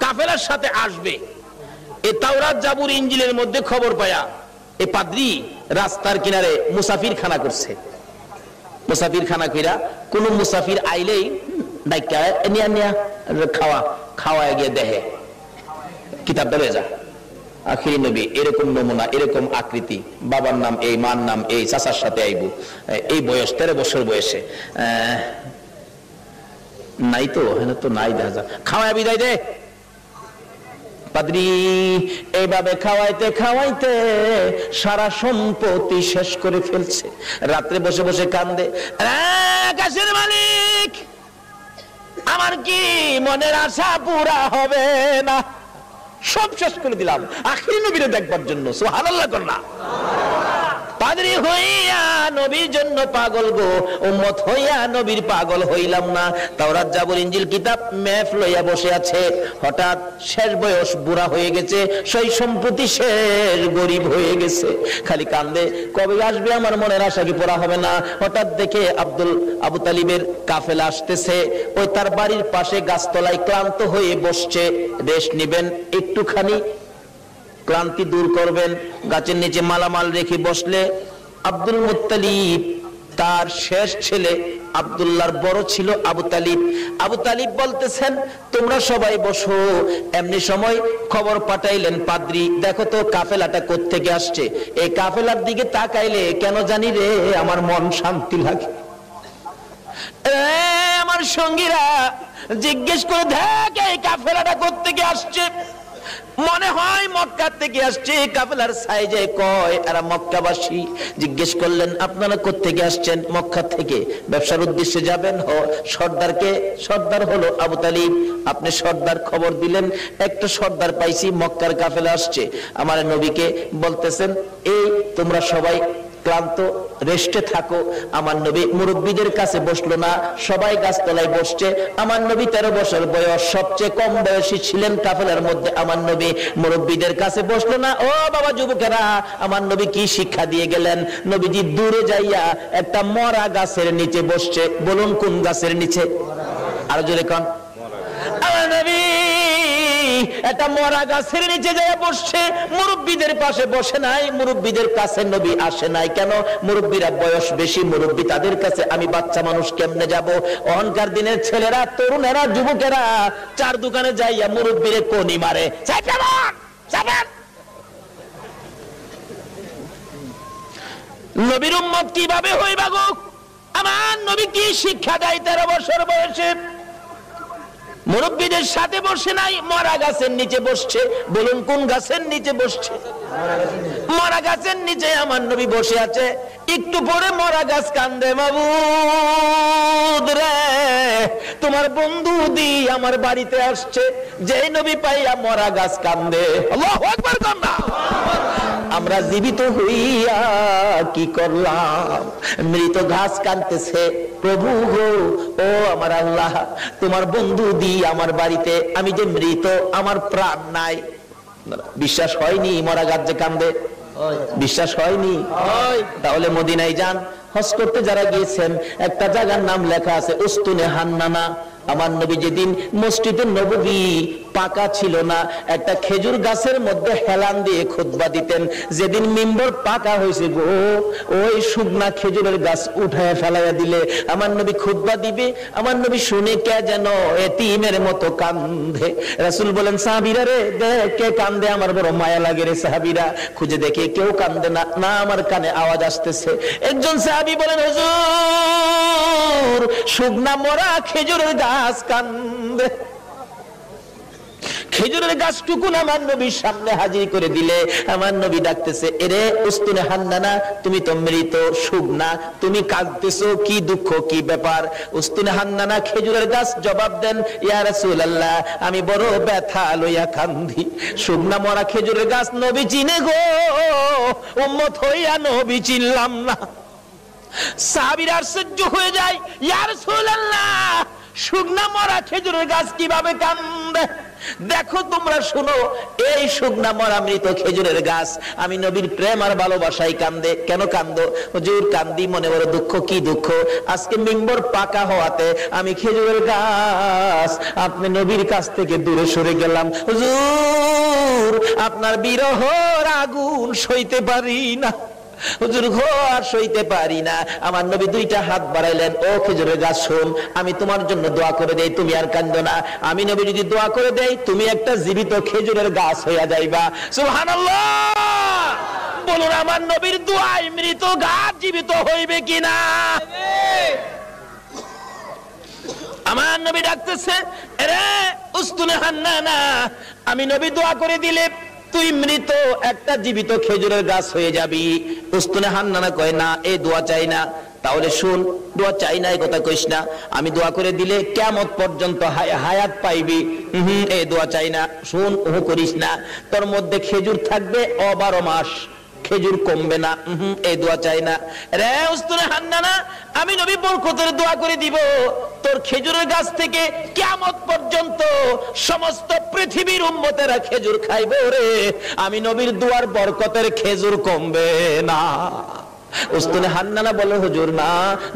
কাফেলার সাথে আসবে। এই তাওরাত জাবুর ইনজিলের মধ্যে খবর পায়া এই পাদ্রী রাস্তার কিনারে মুসাফির খানা করছে। মুসাফির খানা কইরা কোন মুসাফির আইলেই ডাইকা নিয়া নিয়া খাওয়া গিয়ে দেহে কিতাবটা লয়ে যা। আখিরি নবী এরকম নমুনা, এরকম আকৃতি, বাবার নাম এই, মার নাম এই, চাচার সাথে আইবো, এই বয়স 13 বছর বয়সে নাই তো, হ্যাঁ তো নাই, দেখা যা খাওয়ায় বিদায় দে। পাদ্রী এইভাবে খাওয়াইতে খাওয়াইতে সারা সম্পত্তি শেষ করে ফেলছে। রাত্রে বসে বসে কান্দে, আকাশের মালিক, আমার কি মনের আশা পুরা হবে না? সব শেষ করে দিলাম আখিরি নবীরে দেখবার জন্য। সুবহানাল্লাহ কন্যা। পাদ্রী হইয়া নবীর জন্য পাগল গো, উম্মত হইয়া নবীর পাগল হইলাম না। তাওরাত জাবুর ইনজিল কিতাব মেফ লইয়া বসে আছে। হঠাৎ শেষ বয়স, বুড়া হয়ে গেছে, সেই সম্পত্তি শেষ, গরিব হয়ে গেছে, খালি কান্দে, কবে আসবে আমার মনের আশা কি পুরা হবে না? হঠাৎ দেখে আবু তালিবের কাফেলা আসতেছে। ওই তার বাড়ির পাশে গাছতলায় ক্লান্ত হয়ে বসছে। রেস্ট নিবেন, একটুখানি ক্লান্তি দূর করবেন, গাছের নিচে মালামাল রেখে বসলে আব্দুল মুত্তালিব, তার শেষ ছেলে আব্দুল্লাহর বড় ছিল আবু তালিব। আবু তালিব বলতেছেন, তোমরা সবাই বসো। এমনি সময় খবর পাঠাইলেন, পাদ্রী দেখো তো কাফেলাটা কোত্থেকে আসছে। এই কাফেলার দিকে তাকাইলে কেন জানি রে আমার মন শান্তি লাগে। আমার সঙ্গীরা জিজ্ঞেস করে দেখ এই কাফেলাটা কোত্থেকে আসছে। মনে হয় মক্কা থেকে আসছে। কাফেলার সাইজে কয় এরা মক্কাবাসী। জিজ্ঞেস করলেন, আপনারা কোত্থেকে আসছেন? মক্কা থেকে। ব্যবসার উদ্দেশ্যে যাবেন? সর্দারকে? সর্দার হলো আবু তালিব। আপনি সর্দার খবর দিলেন, একটা সর্দার পাইছি, মক্কার কাফেলা আসছে। আমার নবীকে বলতেছেন, এই তোমরা সবাই ক্লান্ত, রেস্টে থাকো। আমার নবী মুরব্বীদের কাছে বসলো না, সবাই গাছতলায় বসছে। আমার নবী 13 বছর বয়স, সবচেয়ে কম বয়সী ছিলেন কাফেলার মধ্যে। আমার নবী মুরব্বীদের কাছে বসলো না। ও বাবা যুবকেরা, আমার নবী কি শিক্ষা দিয়ে গেলেন? নবীজি দূরে যাইয়া একটা মরা গাছের নিচে বসছে। বলুন কোন গাছের নিচে? আর জোরে কোন? আমার নবী একটা মরা গাছের নিচে যায় বসছে। মুরব্বীদের পাশে বসে নাই, মুরব্বীদের কাছে নবী আসে নাই। কেন? মুরব্বীরা বয়স বেশি, মুরব্বী তাদের কাছে, আমি বাচ্চা মানুষ কেমনে যাব? অহংকার দিনের ছেলেরা, তরুণেরা, যুবকেরা চার দোকানে যাইয়া মুরব্বীরে কোনি মারে। নবীর উম্মত কিভাবে হইবা গো? আমার নবী কি শিক্ষা দেয় 13 বছর বয়সে? মুরব্বীদের সাথে বসে নাই, মরা গাছের নিচে বসছে। বলুন কোন গাছের নিচে বসছে? মরা গাছের নিচে আমার নবী বসে আছে। একটু পরে মরা গাছ কান্দে, মাবুদ রে তোমার বন্ধু দি আমার বাড়িতে আসছে। যে নবী পাইয়া মরা গাছ কান্দে। আল্লাহু আকবার কান্না। আমরা জীবিত হইয়া কি করলাম? মৃত ঘাস কাঁদতেছে, প্রভু গো, ও আমার আল্লাহ, তোমার বন্ধু দি আমার বাড়িতে, আমি যে মৃত, আমার প্রাণ নাই। বিশ্বাস হয়নি মরা গাছ যে কান্দে? বিশ্বাস হয়নি? তাহলে মদিনায় যান, হজ করতে যারা গিয়েছেন, একটা জায়গার নাম লেখা আছে উস্তুনে হান্নানা। আমার নবী যেদিন মসজিদে নববী পাকা ছিল না, একটা খেজুর গাছের মধ্যে হেলান দিয়ে খুতবা দিতেন। যেদিন মিম্বর পাকা হয়েছে গো, ওই শুকনা খেজুরের গাছ উঠায় ফেলাইয়া দিলে আমার নবী খুতবা দিবে। আমার নবী শুনে কে যেন এতিমের মতো কান্দে। রাসূল বলেন, সাহাবীরা রে দেখ কে কান্দে, আমার বড় মায়া লাগে রে। সাহাবীরা খুঁজে দেখে কেউ কান্দে না, না আমার কানে আওয়াজ আসতেছে। একজন সাহাবী বলেন, হুজুর শুকনা মরা খেজুরের গাছ কান্দে। খেজুরের গাছটুকু আমার নবীর সামনে হাজির করে দিলে আমার নবী ডাকতেছে, এরে উস্তুনে হান্নানা, তুমি তো মৃত, শুকনা, তুমি কাঁদতেছো, কি দুঃখ, কি ব্যাপার? উস্তুনে হান্নানা খেজুরের গাছ জবাব দেন, ইয়া রাসূলুল্লাহ আমি বড় ব্যথা লইয়া কান্দি। শুকনা মরা খেজুরের গাছ নবী চিনে গো, উম্মত হইয়া নবী চিনলাম না। সাহাবীরা আশ্চর্য হয়ে যায়, ইয়া রাসূলুল্লাহ শুকনা মরা খেজুরের গাছ কিভাবে কান্দে দেখো তোমরা শুনো। এই শুকনা মরা মৃত খেজুরের গাছ আমি নবীর প্রেম আর ভালোবাসায় কান্দে। কেন কান্দো? হুজুর কান্দি মনে বড় দুঃখ। কি দুঃখ? আজকে মিম্বর পাকা হওয়াতে আমি খেজুরের গাছ আপনি নবীর কাছ থেকে দূরে সরে গেলাম। হুজুর আপনার বিরহর আগুন সইতে পারি না, হুজুর ঘর সইতে পারি না। আমার নবী দুইটা হাত বাড়াইলেন, ও খেজুরের গাছ শোন, আমি তোমার জন্য দোয়া করে দেই, তুমি আর কান্দো না। আমি নবী যদি দোয়া করে দেই, তুমি একটা জীবিত খেজুরের গাছ হইয়া যাইবা। সুবহানাল্লাহ। বলুন আমার নবীর দোয়ায় মৃত গাছ জীবিত হইবে কিনা? আমার নবী ডাকতেছে, রে উস্তুনে হান্নানা, আমি নবী দোয়া করে দিলে তুই মৃত একটা জীবিত খেজুরের গাছ হয়ে যাবি। উস্তুনে হান্নানা কয়, না এই দোয়া চাই না। তাহলে শুন, দোয়া চাই না এই কথা কইস না, আমি দোয়া করে দিলে কিয়ামত পর্যন্ত হায়াত পাইবি। এই দোয়া চাই না। শুন, ওহ করিস না, তোর মধ্যে খেজুর থাকবে 12 মাস, খেজুর কমবে না। এই দোয়া চাই না। রে উস্তুনে হান্নানা, আমি নবী বরকতের দোয়া করে দিব, তোর খেজুরের গাছ থেকে কিয়ামত পর্যন্ত সমস্ত পৃথিবীর উম্মতেরা খেজুর খাইবে রে। আমি নবীর দোয়ার বরকতের খেজুর কমবে না। উস্তুনে হান্নানা বলে, হুজুর না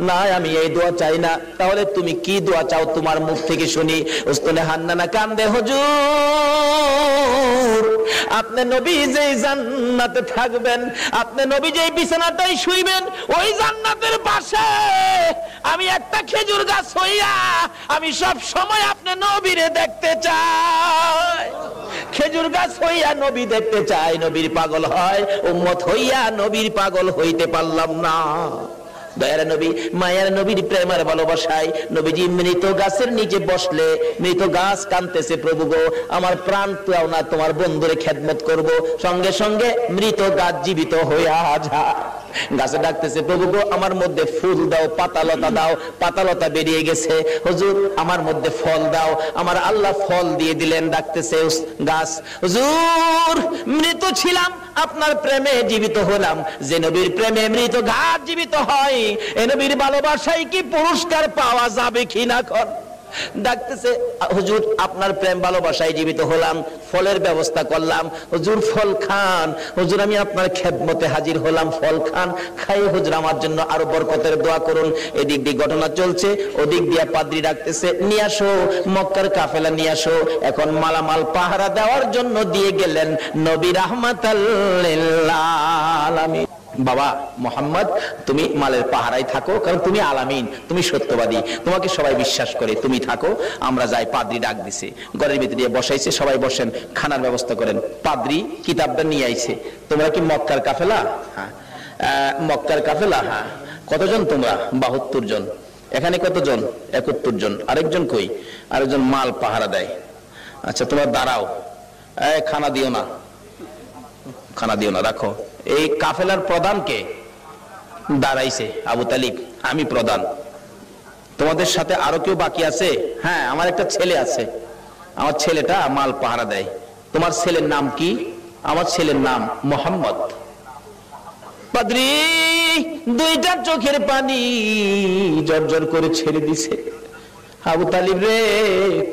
না, আমি এই দোয়া চাই না। তাহলে তুমি কি দোয়া চাও তোমার মুখ থেকে শুনি। উস্তুনে হান্নানা কান্দে, হুজুর আপনি নবী যেই জান্নাতে থাকবেন, আপনি নবী যেই বিছানাটাই শুইবেন, ওই জান্নাতের পাশে আমি একটা খেজুর গাছ হইয়া আমি সব সময় আপনি নবীরে দেখতে চাই। খেজুর গাছ হইয়া নবী দেখতে চাই। নবীর পাগল হয়, উম্মত হইয়া নবীর পাগল হইতে পারলাম না। দয়ার নবী, মায়ার নবীর প্রেমের ভালোবাসায় নবীজি মৃত গাছের নিচে বসলে মৃত গাছ কাঁদতেছে, প্রভু গো আমার প্রাণ পাও না, তোমার বন্ধুরে খেদমত করব। সঙ্গে সঙ্গে মৃত গাছ জীবিত হইয়া যায়। গাছে ডাকতেছে, প্রভু গো আমার মধ্যে ফুল দাও, পাতালতা দাও। পাতালতা বেরিয়ে গেছে, হুজুর আমার মধ্যে ফল দাও। আমার আল্লাহ ফল দিয়ে দিলেন। ডাকতেছে গাছ, হুজুর মৃত ছিলাম, আপনার প্রেমে জীবিত হলাম। যে নবীর প্রেমে মৃত গাছ জীবিত হয়, এ নবীর ভালোবাসায় কি পুরস্কার পাওয়া যাবে কিনা? ডাকতেছে, হুজুর আপনার প্রেম ভালোবাসায় জীবিত হলাম, ফলের ব্যবস্থা করলাম, হুজুর ফল খান। হুজুর আমি আপনার খেদমতে হাজির হলাম, ফল খান। খাই হুজুর আমার জন্য আরো বরকতের দোয়া করুন। এদিক দিয়ে ঘটনা চলছে, ওদিক দিয়ে পাদ্রী ডাকতেছে, নিয়ে আসো মক্কার কাফেলা নিয়ে আসো। এখন মালামাল পাহারা দেওয়ার জন্য দিয়ে গেলেন নবী রাহমাতাল লিল আলামিন। বাবা মোহাম্মদ তুমি মালের পাহারায় থাকো, কারণ তুমি আলামিন, তুমি সত্যবাদী, তোমাকে সবাই বিশ্বাস করে, তুমি থাকো, আমরা যাই। পাদ্রী ডাক দিছে, ঘরের ভিতরে বসাইছে, সবাই বসেন, খানার ব্যবস্থা করেন। পাদ্রী কিতাবটা নিয়ে আইছে, তোমরা কি মক্কার কাফেলা? হ্যাঁ। মক্কার কাফেলা? হ্যাঁ। কতজন তোমরা? 72 জন। এখানে কতজন? 71 জন। আরেকজন কই? আরেকজন মাল পাহারা দেয়। আচ্ছা তোমরা দাঁড়াও, খানা দিও না, খানা দিও না, রাখো। এই কাফেলার প্রধানকে? দাঁড়াইছে আবু তালিব, আমি প্রধান। তোমাদের সাথে আরো কেউ বাকি আছে? হ্যাঁ আমার একটা ছেলে আছে, আমার ছেলেটা মাল পাহারা দেয়। তোমার ছেলের নাম কি? আমার ছেলের নাম মোহাম্মদ। পাদ্রী দুইটা চোখের পানি জর্জর করে ছেড়ে দিছে। আবু তালিব রে,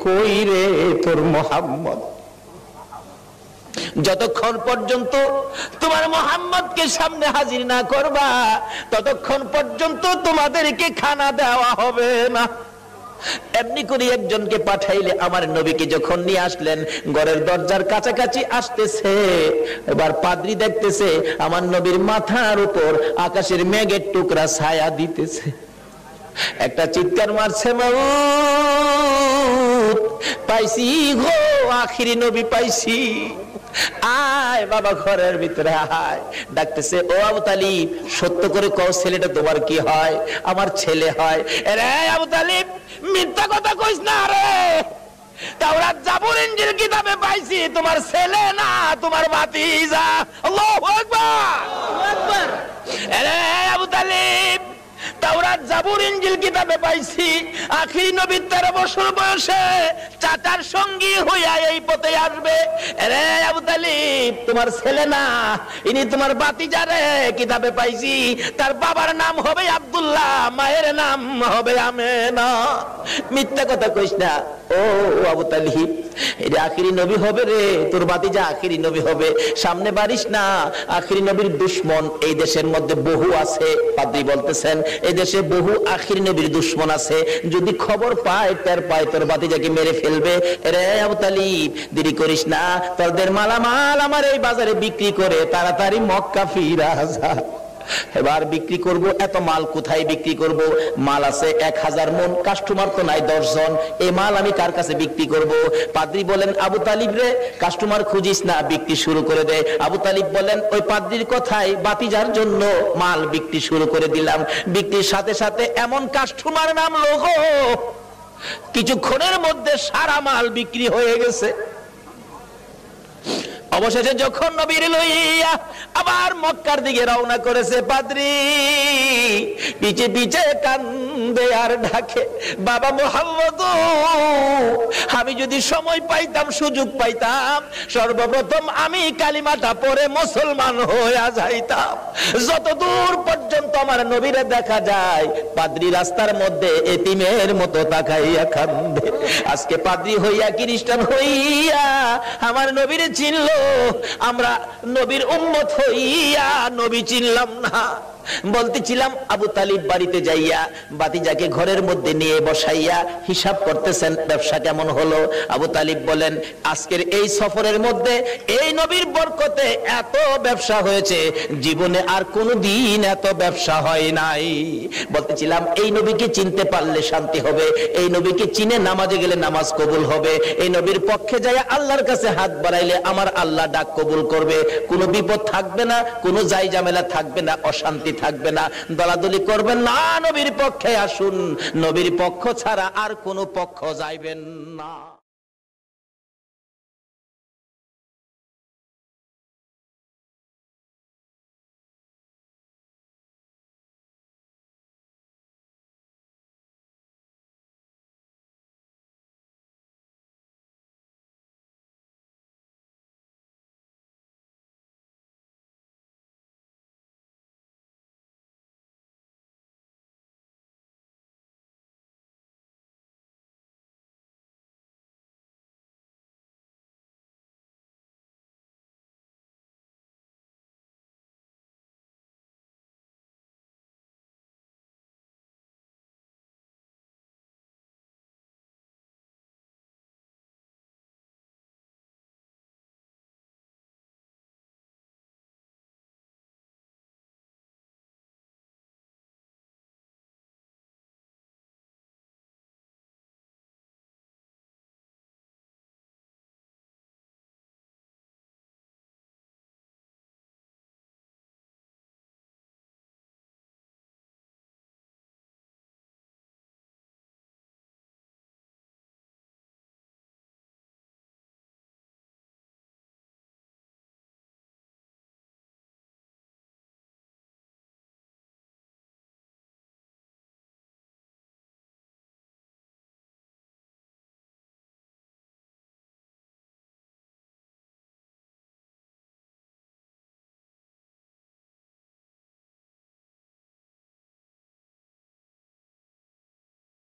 কই রে তোর মোহাম্মদ? যতক্ষণ পর্যন্ত তোমার মোহাম্মদকে সামনে হাজির না করবা, ততক্ষণ পর্যন্ত তোমাদেরকে খানা দেওয়া হবে না। এমনি করে একজনকে পাঠাইলে আমার নবীকে যখন নিয়ে আসলেন, ঘরের দরজার কাছাকাছি আসতেছে, এবার পাদ্রী দেখতেছে আমার নবীর মাথার উপর আকাশের মেঘের টুকরা ছায়া দিতেছে। একটা চিৎকার মারছে, মাউত পাইছি গো, আখিরি নবী পাইছি। আয় বাবা ঘরের ভিতরে আয়। ডাকতেছে, ও আবু তালিব সত্য করে কও ছেলেটা তোমার কি হয়? আমার ছেলে হয়। রে আবু তালিব মিথ্যা কথা কইস না রে, তাওরাত জাবুর ইনজিল কিতাবে পাইছি তোমার ছেলে না, তোমার ভাতিজা। আল্লাহু আকবার, আল্লাহু আকবার। রে আবু তালিব তাওরাত জাবুর ইনজিল কিতাবে পাইছি আখিরি নবী 13 বছর বয়সে চাচার সঙ্গী হইয়া এই পথে আসবে। আরে আবু তালিব তোমার ছেলে না, ইনি তোমার ভাতিজা রে। কিতাবে পাইছি তার বাবার নাম হবে আব্দুল্লাহ, মায়ের নাম হবে আমেনা। মিথ্যা কথা কইস না ও আবু তালিব, এটা আখিরি নবী হবে রে, তোর ভাতিজা আখিরি নবী হবে। সামনে বাড়িস না, আখিরি নবীর দুশমন এই দেশের মধ্যে বহু আছে। পাদ্রী বলতেছেন এই দেশে বহু আখিরি নবীর দুশমন আছে, যদি খবর পায় টের পায় তোর ভাতিজাকে মেরে ফেলবে। রে আবু তালিব দেরি করিস না, তোদের মালামাল আমার এই বাজারে বিক্রি করে তাড়াতাড়ি মক্কা ফিরা যা। এবার বিক্রি করব, এত মাল কোথায় বিক্রি করব? মাল আছে 1000 মন, কাস্টমার তো নাই 10 জন, এই মাল আমি কার কাছে বিক্রি করব? পাদ্রী বলেন আবু তালিব রে কাস্টমার খুঁজিস না, বিক্রি শুরু করে দে। আবু তালিব বলেন ওই পাদ্রীর কথায় ভাতিজার জন্য মাল বিক্রি শুরু করে দিলাম। বিক্রির সাথে সাথে এমন কাস্টমার নামলো গো, কিছুক্ষণের মধ্যে সারা মাল বিক্রি হয়ে গেছে। অবশেষে যখন নবীর লইয়া আবার মক্কার দিকে রওনা করেছে, পাদ্রী পিছে পিছে কান্দে আর ডাকে, বাবা মুহাম্মদ আমি যদি সময় পাইতাম, সুযোগ পাইতাম, সর্বপ্রথম আমি কালিমাটা পড়ে মুসলমান হইয়া যাইতাম। যত দূর পর্যন্ত আমার নবীরে দেখা যায়, পাদ্রী রাস্তার মধ্যে এতিমের মতো তাকাইয়া কান্দে। আজকে পাদ্রী হইয়া খ্রিস্টান হইয়া আমার নবীরে চিনল, আমরা নবীর উম্মত হইয়া নবী চিনলাম না। বলতেছিলাম আবু তালিব বাড়িতে যাইয়া ভাতিজাকে ঘরের মধ্যে নিয়ে বসাইয়া হিসাব করতেছেন ব্যবসা কেমন হলো। আবু তালিব বলেন আজকের এই সফরের মধ্যে এই নবীর বরকতে এত ব্যবসা হয়েছে, জীবনে আর কোনোদিন এত ব্যবসা হয় নাই। বলতেছিলাম এই নবীকে চিনতে পারলে শান্তি হবে, এই নবীকে চিনে নামাজে গেলে নামাজ কবুল হবে, এই নবীর পক্ষে যাইয়া আল্লাহর কাছে হাত বাড়াইলে আমার আল্লাহ ডাক কবুল করবে, কোনো বিপদ থাকবে না, কোনো জাই ঝামেলা থাকবে না, অশান্তি থাকবে না, দলাদলি করবেন না, নবীর পক্ষে আসুন, নবীর পক্ষ ছাড়া আর কোনো পক্ষ যাইবেন না।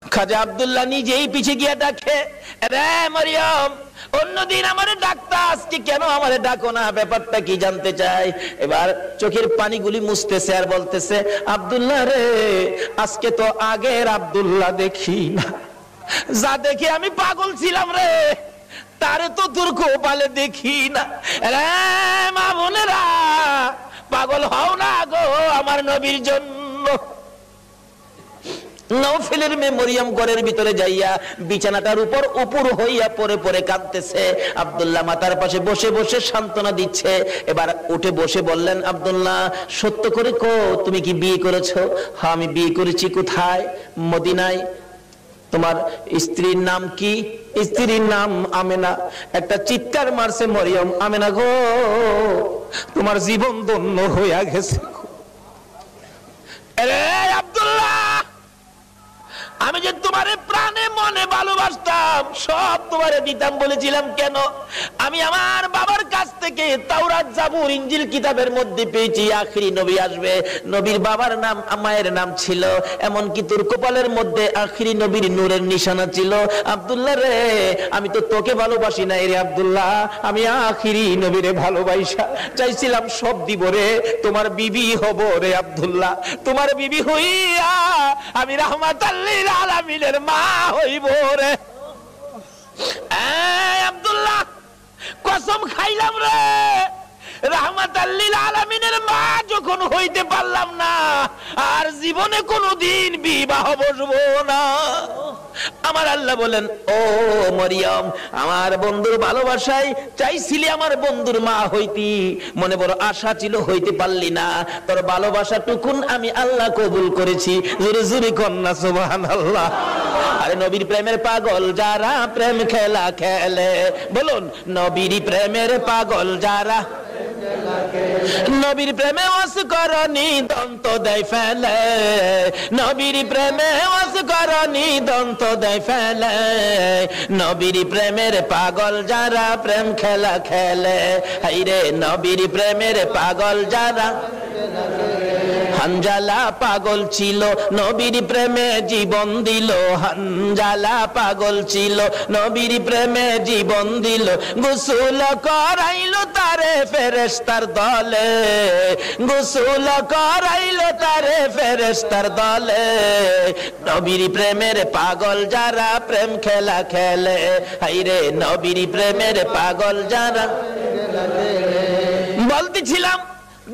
খাজা আব্দুল্লাহ নিজেই পিছে গিয়ে ডাকে, রে মরিয়ম অন্যদিন আমারে ডাকতা, আজকে কেন আমারে ডাকো না, ব্যাপারটা কি জানতে চাই। এবার চোখের পানিগুলি মুছতেছে আর বলতেছে আব্দুল্লাহ রে আজকে তো আগের আব্দুল্লাহ দেখি না, যা দেখে আমি পাগল ছিলাম রে, তারে তো তোর কপালে দেখি না। রে মা বোনেরা পাগল হও না গো আমার নবীর জন্য। নওফেলের মেয়ে মরিয়ম ঘরের ভিতরে যাইয়া বিছানাটার উপর উপর হইয়া পরে পরে কাঁদতেছে। আব্দুল্লাহ মাতার পাশে বসে বসে সান্ত্বনা দিচ্ছে। এবার উঠে বসে বললেন, আব্দুল্লাহ সত্য করে কো তুমি কি বিয়ে করেছো? হ্যাঁ আমি বিয়ে করেছি। কোথায়? মদিনায়। তোমার স্ত্রীর নাম কি? স্ত্রীর নাম আমেনা। একটা চিৎকার মারছে মরিয়ম, আমেনা গো তোমার জীবন ধন্য হইয়া গেছে। আরে আব্দুল্লাহ আমি যে তোমারে প্রাণে মনে ভালোবাসতাম, সব তোমারে দিতাম বলেছিলাম। কেন? আমি আমার বাবার কাছ থেকে তাওরাত, জাবুর, ইনজিল কিতাবের মধ্যে পেয়েছি আখিরি নবী আসবে। নবীর বাবার নাম, মায়ের নাম ছিল, এমনকি তোর কপালের মধ্যে আখিরি নবীর নূরের নিশানা ছিল। আব্দুল্লাহ রে, আমি তো তোকে ভালোবাসি না রে আব্দুল্লাহ, আমি আখিরি নবীরে ভালোবাসা চাইছিলাম। সব দিব রে, তোমার বিবি হব রে আব্দুল্লাহ, তোমার বিবি হইয়া আমি রাহমাতাল লিল আলামিনের মা হইব রে। আব্দুল্লাহ, কসম খাইলাম রে, রাহমাতাল লিল আলামিনের মা যখন হইতে পারলাম না, আর জীবনে কোনোদিন বিবাহ বসবো না। আমার আল্লাহ বলেন, ও মরিয়ম, আমার বন্ধুর ভালোবাসায় চাইছিলি আমার বন্ধুর মা হইতি, মনে বড় আশা ছিল, হইতে পারলি না। তোর ভালোবাসা টুকুন আমি আল্লাহ কবুল করেছি। জোরে জোরে কন্যা সুবহানাল্লাহ। আরে নবীর প্রেমের পাগল যারা প্রেম খেলা খেলে, বলুন নবীর প্রেমের পাগল যারা, নবীর প্রেমে অসকরণী দন্ত দেয় ফেলে, নবীর প্রেমে অসকরণী দন্ত দেয় ফেলে, নবীর প্রেমের পাগল যারা প্রেম খেলা খেলে। হাইরে নবীর প্রেমের পাগল যারা। হানজালা পাগল ছিল, নবীর প্রেমে জীবন দিল। হানজালা পাগল ছিল, নবীর প্রেমে জীবন দিল। গোসল করাইলো তারে ফেরেশতার দলে, গোসল করাইলো তারে ফেরেশতার দলে। নবীর প্রেমের পাগল যারা প্রেম খেলা খেলে, হাইরে নবীর প্রেমের পাগল যারা। বলতেছিলাম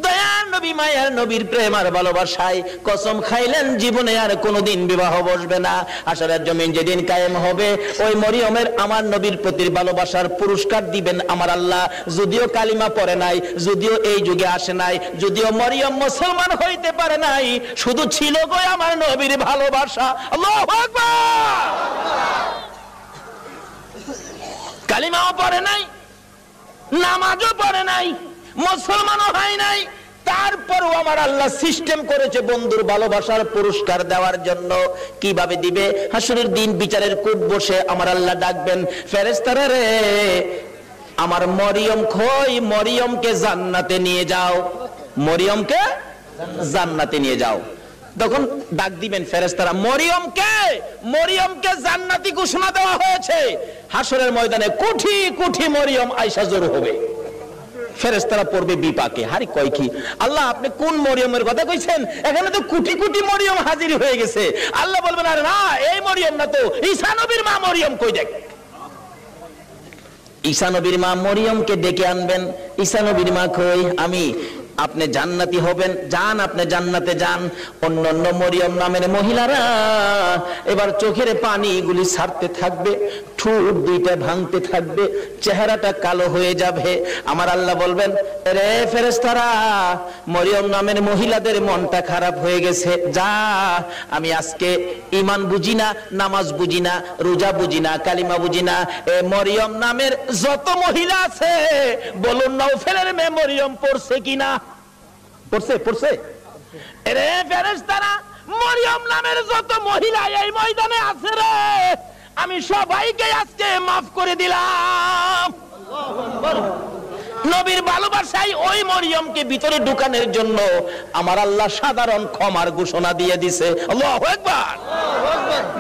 দয়ার নবী, মায়ার নবীর প্রেম আর ভালোবাসায় কসম খাইলেন জীবনে আর কোনোদিন বিবাহ বসবে না। হাশরের জমিন যেদিন কায়েম হবে, ওই মরিয়মের আমার নবীর প্রতি ভালোবাসার পুরস্কার দিবেন আমার আল্লাহ। যদিও কালিমা পড়ে নাই, যদিও এই যুগে আসে নাই, যদিও মরিয়ম মুসলমান হইতে পারে নাই, শুধু ছিল গো আমার নবীর ভালোবাসা। আল্লাহু আকবার। কালিমাও পড়ে নাই, নামাজও পড়ে নাই, মুসলমানও হয় নাই, তারপরও আমার আল্লাহ সিস্টেম করেছে বন্ধুর ভালোবাসার পুরস্কার দেওয়ার জন্য। কিভাবে দিবে? হাসরের দিন বিচারের কোর্ট বসে আমার আল্লাহ ডাকবেন, ফেরেশতারা রে, আমার মরিয়ম কই, মরিয়মকে জান্নাতে নিয়ে যাও, মরিয়মকে জান্নাতে নিয়ে যাও। তখন ডাক দিবেন ফেরেশতারা, মরিয়মকে, মরিয়মকে জান্নাতি ঘোষণা দেওয়া হয়েছে। হাসরের ময়দানে কোটি কোটি মরিয়ম আয়েশা জড়ো হবে। ফেরেশতারা পড়বে বিপাকে, হারি কয় কি আল্লাহ, আপনি কোন মরিয়মের কথা কইছেন? এখানে তো কোটি কোটি মরিয়ম হাজির হয়ে গেছে। আল্লাহ বলবেন, আরে না, এই মরিয়ম না তো, ঈসা নবীর মা মরিয়ম কই দেখ। ঈসা নবীর মা মরিয়মকে ডেকে আনবেন। ঈসা নবীর মা কই, আমি। আপনি জান্নাতি হবেন, যান, আপনি জান্নাতে যান। অন্যান্য মরিয়ম নামের মহিলারা এবার চোখের পানিগুলি ছাড়তে থাকবে, ঠোঁট দুইটা ভাঙতে থাকবে, চেহারাটা কালো হয়ে যাবে। আমার আল্লাহ বলবেন, রে ফেরেশতারা, মরিয়ম নামের মহিলাদের মনটা খারাপ হয়ে গেছে, যা, আমি আজকে ঈমান বুঝি না, নামাজ বুঝি না, রোজা বুঝি না, কালিমা বুঝি না, এ মরিয়ম নামের যত মহিলা আছে, বলুন নওফেলের মেয়ে মরিয়ম পড়ছে কিনা? পড়ছে, পড়ছে। রে ফেরেশতারা, মরিয়ম নামের যত মহিলা এই ময়দানে আছে রে, আমি সবাইকে আজকে মাফ করে দিলাম। নবীর ভালোবাসায় ওই মরিয়মকে ভিতরে ঢুকানোর জন্য আমার আল্লাহ সাধারণ ক্ষমার ঘোষণা দিয়ে দিছে। আল্লাহু আকবার।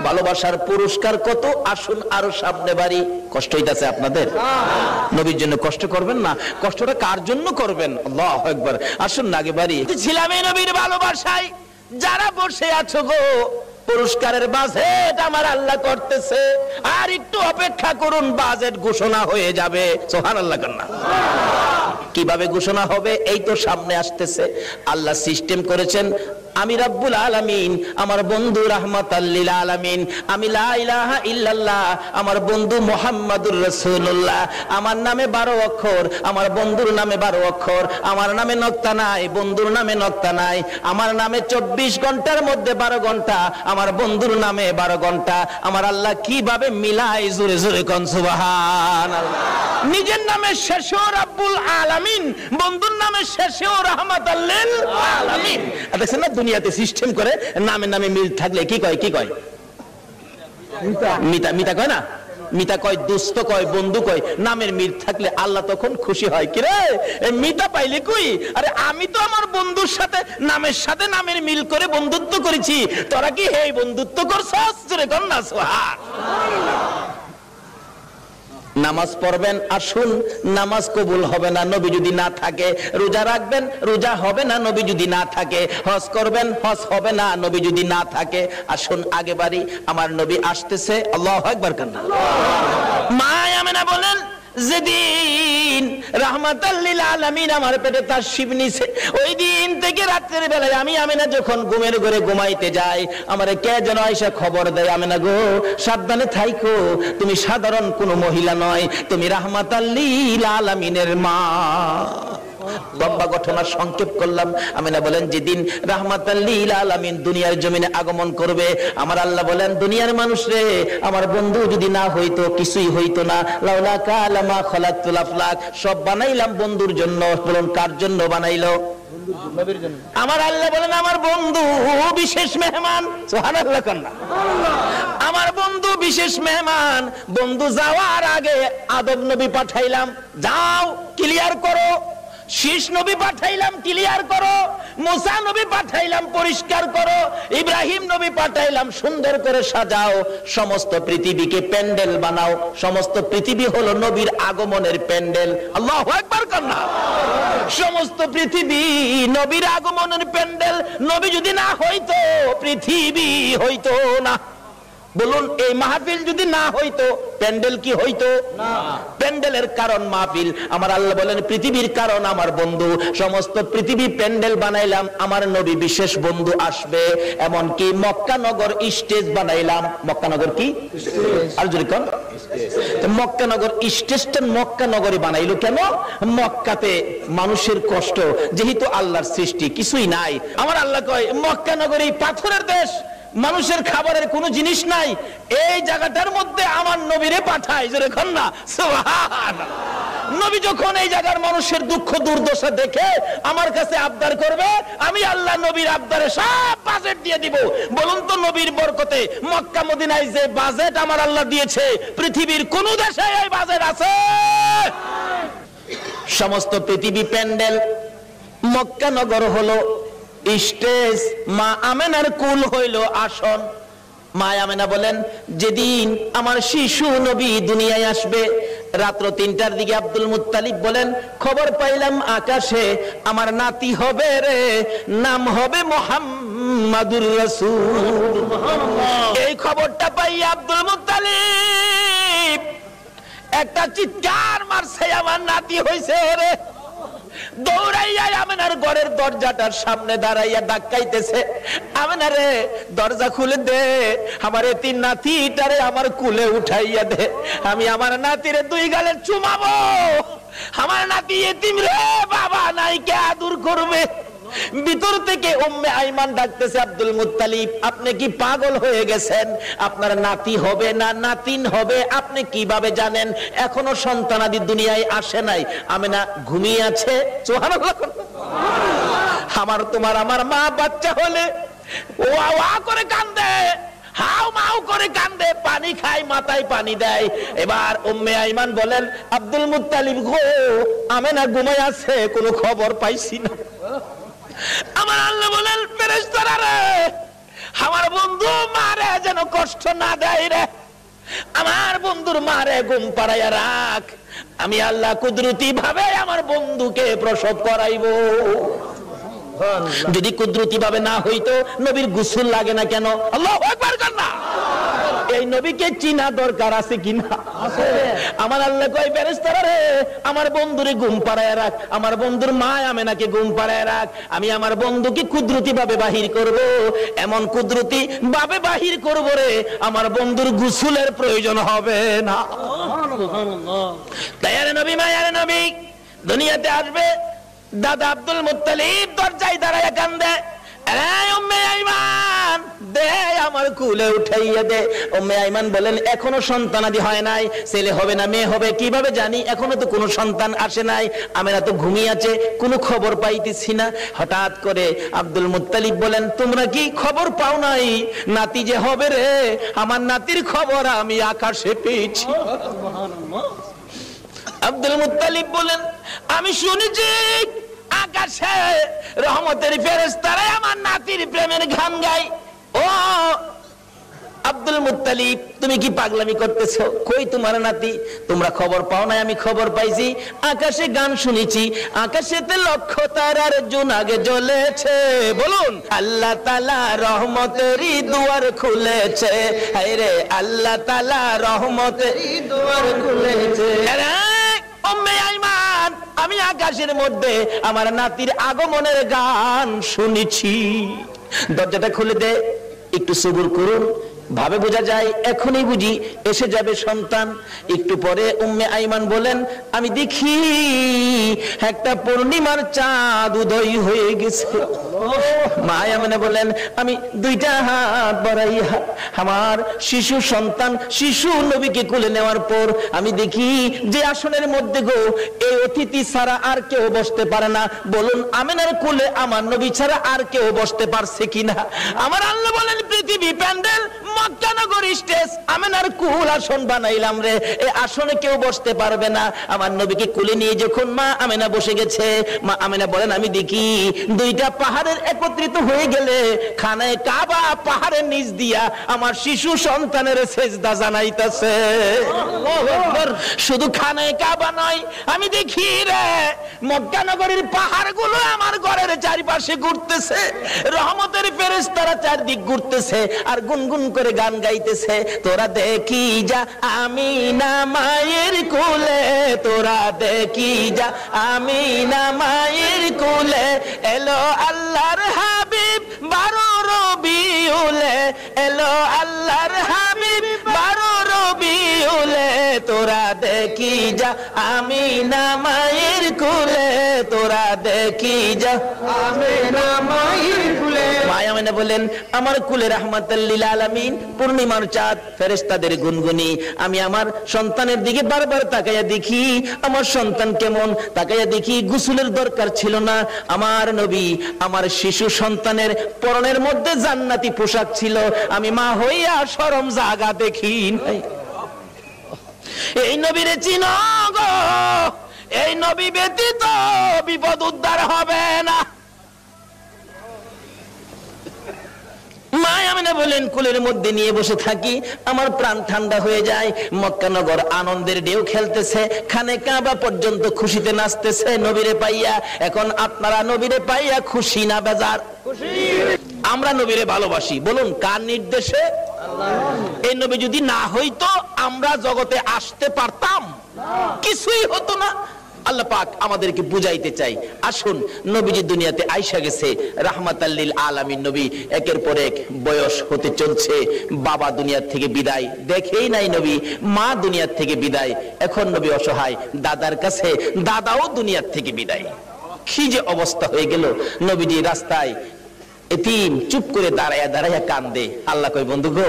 ভালোবাসার পুরস্কার কত, আসুন আরো সামনে বাড়ি। কষ্ট হইতাছে আপনাদের? নবীর জন্য কষ্ট করবেন না, কষ্টটা কার জন্য করবেন? আল্লাহু আকবার। আসুন না আগে বাড়ি। ছিলাম এই নবীর ভালোবাসায়। যারা বসে আছো গো, পুরস্কারের বাজেট আমার আল্লাহ করতেছে, আর একটু অপেক্ষা করুন, বাজেট ঘোষণা হয়ে যাবে। সুবহানাল্লাহ কন্যা। কিভাবে ঘোষণা হবে? এই তো সামনে আসতেছে। আল্লাহ সিস্টেম করেছেন, আমি রব্বুল আলামিন, আমার বন্ধু রাহমাতাল লিল আলামিন, আমি লা ইলাহা ইল্লাল্লাহ, আমার বন্ধু মুহাম্মাদুর রাসূলুল্লাহ, আমার নামে 12 অক্ষর, আমার বন্ধুর নামে 12 অক্ষর, আমার নামে নক্তা নাই, বন্ধুর নামে নক্তা নাই, আমার নামে 24 ঘন্টার মধ্যে 12 ঘন্টা, আমার বন্ধুর নামে 12 ঘন্টা। আমার আল্লাহ কিভাবে মিলাই, জোরে জোরে কোন সুবহানাল্লাহ। নিজের নামে শেষেও রব্বুল আলামিন, বন্ধুর নামে শেষেও রাহমাতাল লিল আলামিন। দেখছেন না, দুনিয়াতে সিস্টেম করে নামে নামে মিল থাকলে কি কয়, কি কয়? মিতা মিতা কয় না, মিতা কয় দোস্ত কয় বন্ধু কয়, নামের মিল থাকলে আল্লাহ তখন খুশি হয়। কি রে মিতা পাইলে কই? আরে আমি তো আমার বন্ধুর সাথে নামের সাথে নামের মিল করে বন্ধুত্ব করেছি, তোরা কি এই বন্ধুত্ব করছস? জোরে কর না সুবহানাল্লাহ। নামাজ পড়বেন, আসুন নামাজ কবুল হবে না নবী যদি না থাকে। রোজা রাখবেন, রোজা হবে না নবী যদি না থাকে। হজ করবেন, হজ হবে না নবী যদি না থাকে। আসুন আগে বাড়ি, আমার নবী আসতেছে। আল্লাহু আকবার কান্না। মা আমেনা বলেন, যেদিন রাহমাতাল লিল আলামিন আমার পেটে তার শিব নিছে, ওই দিন থেকে রাতের বেলায় আমি আমেনা যখন ঘুমের ঘরে ঘুমাইতে যাই, আমারে কে যেন আইসা খবর দেয়, আমেনা গো সাবধানে থাইকো, তুমি সাধারণ কোনো মহিলা নয়, তুমি রাহমাতাল লিল আলামিনের মা। লম্বা ঘটনা সংক্ষেপ করলাম। আমিনা বলেন, যেদিন রাহমাতাল লিল আলামিন দুনিয়ার জমিনে আগমন করবে, আমার আল্লাহ বলেন, দুনিয়ার মানুষ রে, আমার বন্ধু যদি না হইতো কিছুই হইতো না। লাউলা কালামা খালাকতুল আফলাক, সব বানাইলাম বন্ধুর জন্য। বলুন কার জন্য বানাইলো? নবীর জন্য। আমার আল্লাহ বলেন, আমার বন্ধু বিশেষ মেহমান। সুবহানাল্লাহ কান্না। আমার বন্ধু বিশেষ মেহমান। বন্ধু যাওয়ার আগে আদম নবী পাঠাইলাম, যাও ক্লিয়ার করো। শীষ নবী পাঠাইলাম, ক্লিয়ার করো। মুসা নবী পাঠাইলাম, পরিষ্কার করো। ইব্রাহিম নবী পাঠাইলাম, সুন্দর করে সাজাও। সমস্ত পৃথিবীকে প্যান্ডেল বানাও। সমস্ত পৃথিবী হলো নবীর আগমনের প্যান্ডেল। আল্লাহু আকবার কান্না। সমস্ত পৃথিবী নবীর আগমনের প্যান্ডেল। নবী যদি না হইতো পৃথিবী হইতো না। বলুন এই মাহফিল যদি না হইতো প্যান্ডেল কি হইতো না? প্যান্ডেলের কারণ মাহফিল। আমার আল্লাহ বলেন, পৃথিবীর কারণ আমার বন্ধু। সমস্ত পৃথিবী প্যান্ডেল বানাইলাম, আমার নবী বিশেষ বন্ধু আসবে। এমনকি মক্কা নগর স্টেজ বানাইলাম। মক্কা নগর কি? আর যদি কোন মক্কা নগর স্টেজটা মক্কা নগরে বানাইলো কেন? মক্কাতে মানুষের কষ্ট, যেহেতু আল্লাহর সৃষ্টি কিছুই নাই। আমার আল্লাহ কয়, মক্কা নগরী পাথরের দেশ, মানুষের খাবারের কোনো জিনিস নাই, এই জায়গাটার মধ্যে আমার নবীরে পাঠায়। যেরকম না সুবহানাল্লাহ। নবী যখন এই জায়গার মানুষের দুঃখ দুর্দশা দেখে আমার কাছে আবদার করবে, আমি আল্লাহ নবীর আবদারে সব বাজেট দিয়ে দিব। বলুন তো নবীর বরকতে মক্কা মদিনায় যে বাজেট আমার আল্লাহ দিয়েছে, পৃথিবীর কোন দেশে এই বাজেট আছে? সমস্ত পৃথিবী প্যান্ডেল, মক্কা নগর হলো স্টেজ, মা আমেনার কুল হইল আসন। মা আমেনা বলেন, যেদিন আমার শিশু নবী দুনিয়ায় আসবে, রাত্র 3টার দিকে আব্দুল মুত্তালিব বলেন, খবর পাইলাম আকাশে আমার নাতি হবে রে, নাম হবে মুহাম্মাদুর রাসূল। এই খবরটা পাই আব্দুল মুত্তালিব একটা চিৎকার মারছে, আমার নাতি হইছে রে। দৌড়াইয়া আমেনার ঘরের দরজাটার সামনে দাঁড়াইয়া ডাকাইতেছে, আমেনা রে দরজা খুলে দে, আমার এতিম নাতিটারে আমার কুলে উঠাইয়া দে, আমি আমার নাতিরে 2 গালে চুমাবো। আমার নাতি এতিম রে, বাবা নাই, কে আদর করবে? ভিতর থেকে উম্মে আইমান ডাকতেছে, আব্দুল মুত্তালিব আপনি কি পাগল হয়ে গেছেন? আপনার নাতি হবে না নাতিন হবে আপনি কিভাবে জানেন? এখনো সন্তানাদি দুনিয়ায় আসে নাই। আমেনা ঘুমিয়ে আছে। সুবহানাল্লাহ। আমার তোমার আমার মা বাচ্চা হলে ওয়া ওয়া করে কান্দে, হাউ মাউ করে কান্দে, পানি খায়, মাথায় পানি দেয়। এবার উম্মে আইমান বলেন, আব্দুল মুত্তালিব গো, আমেনা ঘুমায় আছে, কোনো খবর পাইছি না। আমার আল্লাহ বলেন, ফেরেশতারা রে, আমার বন্ধু মারে যেন কষ্ট না দেয় রে, আমার বন্ধুর মারে ঘুম পাড়াইয়া রাখ, আমি আল্লাহ কুদরতি ভাবে আমার বন্ধুকে প্রসব করাইবো। যদি কুদরতি ভাবে না হইতো নবীর গোসল লাগে না কেন? আল্লাহু আকবার কান্না। এই নবীকে চিনা দরকার আছে কিনা? আছে। আমার আল্লাহ কয়, ফেরেশতারা রে, আমার বন্ধুরে ঘুম পাড়ায় রাখ, আমার বন্ধুর মা আমেনাকে ঘুম পাড়ায় রাখ, আমি আমার বন্ধুকে কুদরতি ভাবে বাহির করব। এমন কুদরতি ভাবে বাহির করব রে, আমার বন্ধুর গোসলের প্রয়োজন হবে না। সুবহানাল্লাহ। তাইয়ার নবী মায়ার নবী দুনিয়াতে আসবে। দাদা আব্দুল মুত্তালিব দরজায় দাঁড়ায় কান্দে, আরে উম্মে আইমান দে, আমার কুলে উঠাইয়া দে। উম্মে আইমান বলেন এখনো সন্তানাদি হয় নাই, ছেলে হবে না মেয়ে হবে কিভাবে জানি, এখনো তো কোনো সন্তান আসে নাই। আমেনা তো ঘুমিয়ে আছে, কোনো খবর পাইতেছি না। হঠাৎ করে আব্দুল মুত্তালিব বলেন তোমরা কি খবর পাও নাই নাতি যে হবে রে? আমার নাতির খবর আমি আকাশে পেয়েছি। আব্দুল মুত্তালিব বলেন আমি শুনেছি আকাশে রহমতের ফেরেশতারা আমার নাতির প্রেমের গান গায়। ও আব্দুল মুত্তালিব তুমি কি পাগলামি করতেছো? কই তোমার নাতি? তোমরা খবর পাও নাই, আমি খবর পাইছি। আকাশে গান শুনেছি, আকাশেতে লক্ষ তারার জোনাগে জ্বলেছে। বলুন আল্লাহ তাআলা রহমতেরই দুয়ার খুলেছে। হায় রে আল্লাহ তাআলা রহমতেরই দুয়ার খুলেছে। উম্মে আইমান আমি আকাশের মধ্যে আমার নাতির আগমনের গান শুনেছি। দরজাটা খুলে দে, একটু সবুর করুন, ভাবে বোঝা যায় এখনই বুঝি এসে যাবে সন্তান। একটু পরে উম্মে আইমান বলেন আমি দেখি একটা পূর্ণিমার চাঁদ উদয় হয়ে গেছে। মা আমেনা বলেন আমি দুইটা হাত বাড়াইয়া আমার শিশু সন্তান শিশু নবীকে কোলে নেওয়ার পর আমি দেখি যে আসনের মধ্যে গো এই অতিথি ছাড়া আর কেউ বসতে পারে না। বলুন আমেনার কোলে আমার নবী ছাড়া আর কেউ বসতে পারছে কিনা? আমার আল্লাহ বলেন পৃথিবী প্যান্ডেল মক্কা নগর স্টেজ আমেনার কুল আসন বানাইলাম রে, এই আসনে কেউ বসতে পারবে না। আমার নবীকে কোলে নিয়ে যখন মা আমেনা বসে গেছে, মা আমেনা বলেন আমি দেখি দুইটা পাহাড়ের একত্রিত হয়ে গেলে খানায় কাবা পাহাড়ের নিচ দিয়া আমার শিশু সন্তানের সেজদা জানাইতেছে। শুধু খানায় কাবা নয়, আমি দেখি রে মক্কা নগরীর পাহাড়গুলো আমার ঘরের চারিপাশে ঘুরতেছে, রহমতের ফেরেশতারা চারদিক ঘুরতেছে আর গুনগুন করে গান গাইতেছে। তোরা দেখি যা আমিনা মায়ের কোলে, তোরা দেখি যা আমিনা মায়ের কোলে, এলো আল্লাহর হাবিব 12 রবিউলে, এলো আল্লাহর হাবিব 12 রবিউলে, তোরা দেখি যা আমিনা মায়ের কোলে, তোরা দেখি যা আমিনা মায়ের কোলে। মা আমিনা বলেন আমার কুলে রাহমাতুল লিল আলামিন পূর্ণিমার চাঁদ ফেরেশতাদের গুনগুনি। আমি আমার সন্তানের দিকে বারবার তাকাইয়া দেখি আমার সন্তান কেমন, তাকাইয়া দেখি গোসলের দরকার ছিল না। আমার নবী আমার শিশু সন্তানের পরনের মধ্যে জান্নাতি পোশাক ছিল। আমি মা হইয়া শরম জাগা দেখি নাই। এই নবীরে চিনো গো, এই নবী ব্যতীত বিপদ উদ্ধার হবে না। মা আমিনা বলেন কুলের মধ্যে নিয়ে বসে থাকি, আমার প্রাণ ঠান্ডা হয়ে যায়। মক্কা নগর আনন্দের ঢেউ খেলতেছে, খানে কাবা পর্যন্ত খুশিতে নাচতেছে নবীরে পাইয়া। এখন আপনারা নবীরে পাইয়া খুশি না বেজার? আমরা নবীরে ভালোবাসি, বলুন কার নির্দেশে? এই নবী যদি না হইতো আমরা জগতে আসতে পারতাম? কিছুই হতো না। আল্লাহ পাক আমাদেরকে বুঝাইতে চাই, আসুন নবীজি দুনিয়াতে আইসা গেছে রাহমাতাল লিল আলামিন নবী, একের পর এক বয়স হতে চলছে। বাবা দুনিয়ার থেকে বিদায়, দেখেই নাই নবী। মা দুনিয়ার থেকে বিদায়, এখন নবী অসহায়, দাদার কাছে, দাদাও দুনিয়ার থেকে বিদায়। কি যে অবস্থা হয়ে গেল। নবীজি রাস্তায় এতিম চুপ করে দাঁড়ায়া দাঁড়ায়া কান্দে। আল্লাহ কয় বন্ধু গো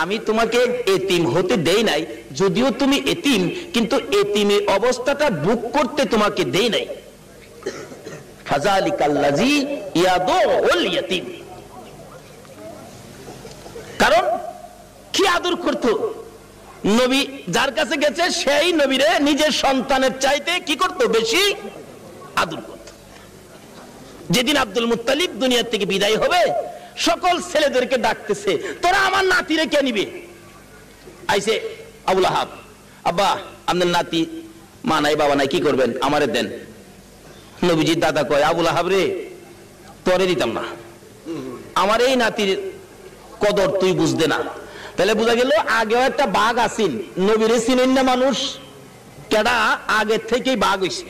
আমি তোমাকে এতিম হতে দেই নাই, যদিও তুমি এতিম, কিন্তু এতিমের অবস্থাটা বুক করতে তোমাকে দেই নাই। ফাযালিকাল্লাযী ইয়াদুল ইয়াতীম, কারণ কি আদর করত নবী, যার কাছে গেছে সেই নবীরে নিজের সন্তানের চাইতে কি করত? বেশি আদর করত। যেদিন আব্দুল মুত্তালিব দুনিয়া থেকে বিদায় হবে সকল ছেলেদেরকে ডাকতেছে, তোরা আমার নাতিরে কে নিবে? আইসে আবুল আহাব, আব্বা আপনার নাতি, মা নাই বাবা নাই, কি করবেন? আমারে দেন। নবীজির দাদা কয় আবুল আহাব রে তোরে দিতাম না, আমার এই নাতির কদর তুই বুঝতে না। তাহলে বোঝা গেল আগেও একটা বাঘ আসিন, নবীরে চিনেন না মানুষ, কেডা আগের থেকেই বাঘ হইছে।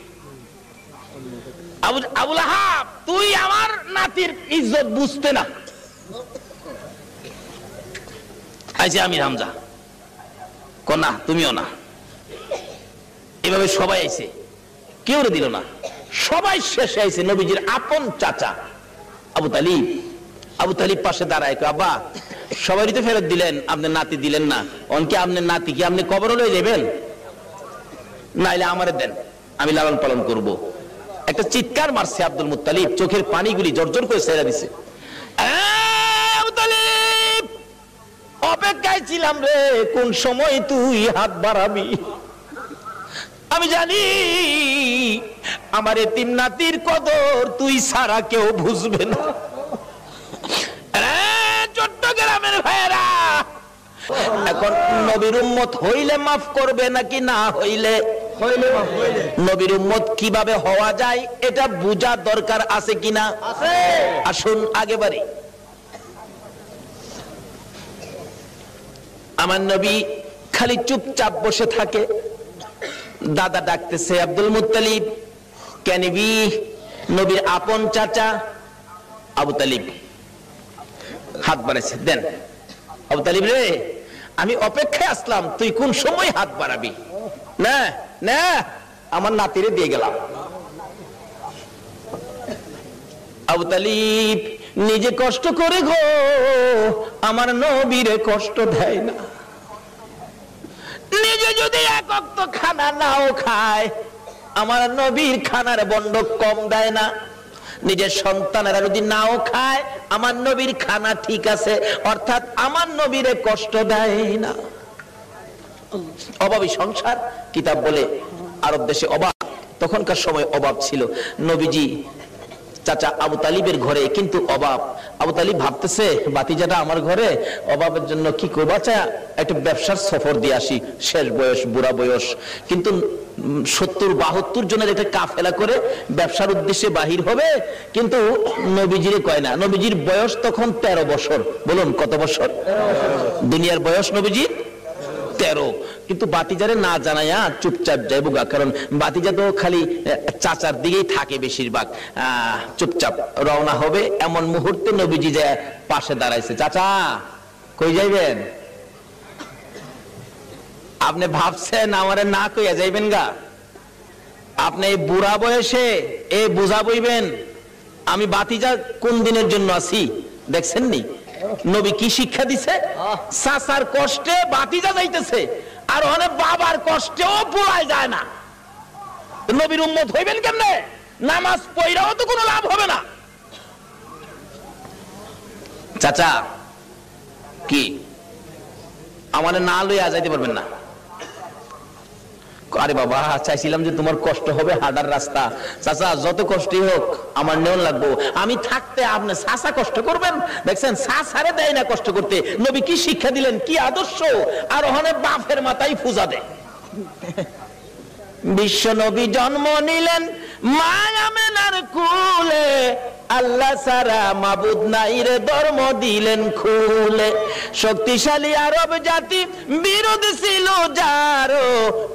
আবুল আহাব তুই আমার নাতির ইজ্জত বুঝতে না। আইছে আমি হামজা, কনা তুমিও না। এভাবে সবাই আইছে, কেউ দিল না, সবাই শেষে আইছে নবীজির আপন চাচা আবু তালিব। আবু তালিব পাশে দাঁড়ায়, আব্বা সবারই তো ফেরত দিলেন, আপনার নাতি দিলেন না। অনকে আপনার নাতি কি আপনি কবরে লয়ে যাবেন? নাইলে আমারে দেন, আমি লালন পালন করব। একটা চিৎকার মারছে আব্দুল মুত্তালিব, চোখের পানিগুলি জর্জর করে ছেড়ে দিছে। অপেক্ষায় ছিলাম রে, কোন সময় তুই হাত বাড়াবি। আমি জানি আমার এতিম নাতির কদর তুই ছাড়া কেউ বুঝবে না। চট্টগ্রামের ভাইয়েরা, এখন নবীর উম্মত হইলে মাফ করবে নাকি না হইলে? নবীর উম্মত কিভাবে হওয়া যায় এটা বোঝা দরকার আছে কিনা? আসুন আগে বাড়ি। আমার নবী খালি চুপচাপ বসে থাকে। দাদা ডাকতেছে, আব্দুল মুত্তালিব কেনিবি, নবীর আপন চাচা আবু তালিব হাত বাড়াইছে, দেন। আবু তালিব রে, আমি অপেক্ষায় আসলাম, তুই কোন সময় হাত বাড়াবি? না না, আমার নাতিরে দিয়ে গেলাম। আবু তালিব নিজে কষ্ট করে গো, আমার নবীরে কষ্ট দেয় না। নিজে যদি এক ওয়াক্ত খানা নাও খায়, আমার নবীর খানার বন্ড কম দেয় না। নিজের সন্তানেরা যদি নাও খায়, আমার নবীর খানা ঠিক আছে, অর্থাৎ আমার নবীরে কষ্ট দেয় না। অভাবী সংসার, কিতাব বলে আরব দেশে অভাব, তখনকার সময় অভাব ছিল। নবীজি চাচা আবু তালিবের ঘরে কিন্তু অভাব। আবু তালিব ভাবতেছে, বাতিজাটা আমার ঘরে, অভাবের জন্য কি করবো, আচ্ছা একটা ব্যবসার সফর দিয়ে আসি, শেষ বয়স, বুড়া বয়স, কিন্তু 70-72 জনের একটা কাফেলা করে ব্যবসার উদ্দেশ্যে বাহির হবে। কিন্তু নবীজিরে কয় না, নবীজির বয়স তখন 13 বছর। বলুন কত বছর? দুনিয়ার বয়স নবীজির 13। কিন্তু বাতিজারে না জানাইয়া চুপচাপ যাইব গা, কারণ বাতিজা তো খালি চাচার দিকেই থাকে বেশিরভাগ। চুপচাপ রওনা হবে, এমন মুহূর্তে নবীজি যায় পাশে দাঁড়াইছে। চাচা কই যাইবেন? আপনি ভাবছেন আমারে না কইয়া যাইবেন গা? আপনি এই বুড়া বয়সে এই বুঝা বইবেন আমি বাতিজা কোন দিনের জন্য আছি? দেখছেন নি নবী কি শিক্ষা দিছে? চাচার কষ্টে বাতিজা যাইতেছে, আর অনেক বাবার কষ্টেও পোড়ায় যায় না। নবীর উম্মত হইবেন কেমনে? নামাজ পড়াও তো কোনো লাভ হবে না। চাচা কি আমারে না লইয়া যাইতে পারবেন না? আরে বাবা, চাইছিলাম যে তোমার কষ্ট হবে হাঁটার রাস্তা। চাচা যত কষ্টই হোক আমার নেওয়া লাগবো, আমি থাকতে আপনি চাচা কষ্ট করবেন? দেখছেন চাচারে দেয় না কষ্ট করতে। নবী কি শিক্ষা দিলেন, কি আদর্শ! আর ওখানে বাপের মাথায় পূজা দেয়। বিশ্ব নবী জন্ম নিলেন মায়া মেনার কুলে, আল্লাহ সারা মাবুদ নাই রে ধর্ম দিলেন খুলে। শক্তিশালী আরব জাতি বিরোধ ছিল যারো,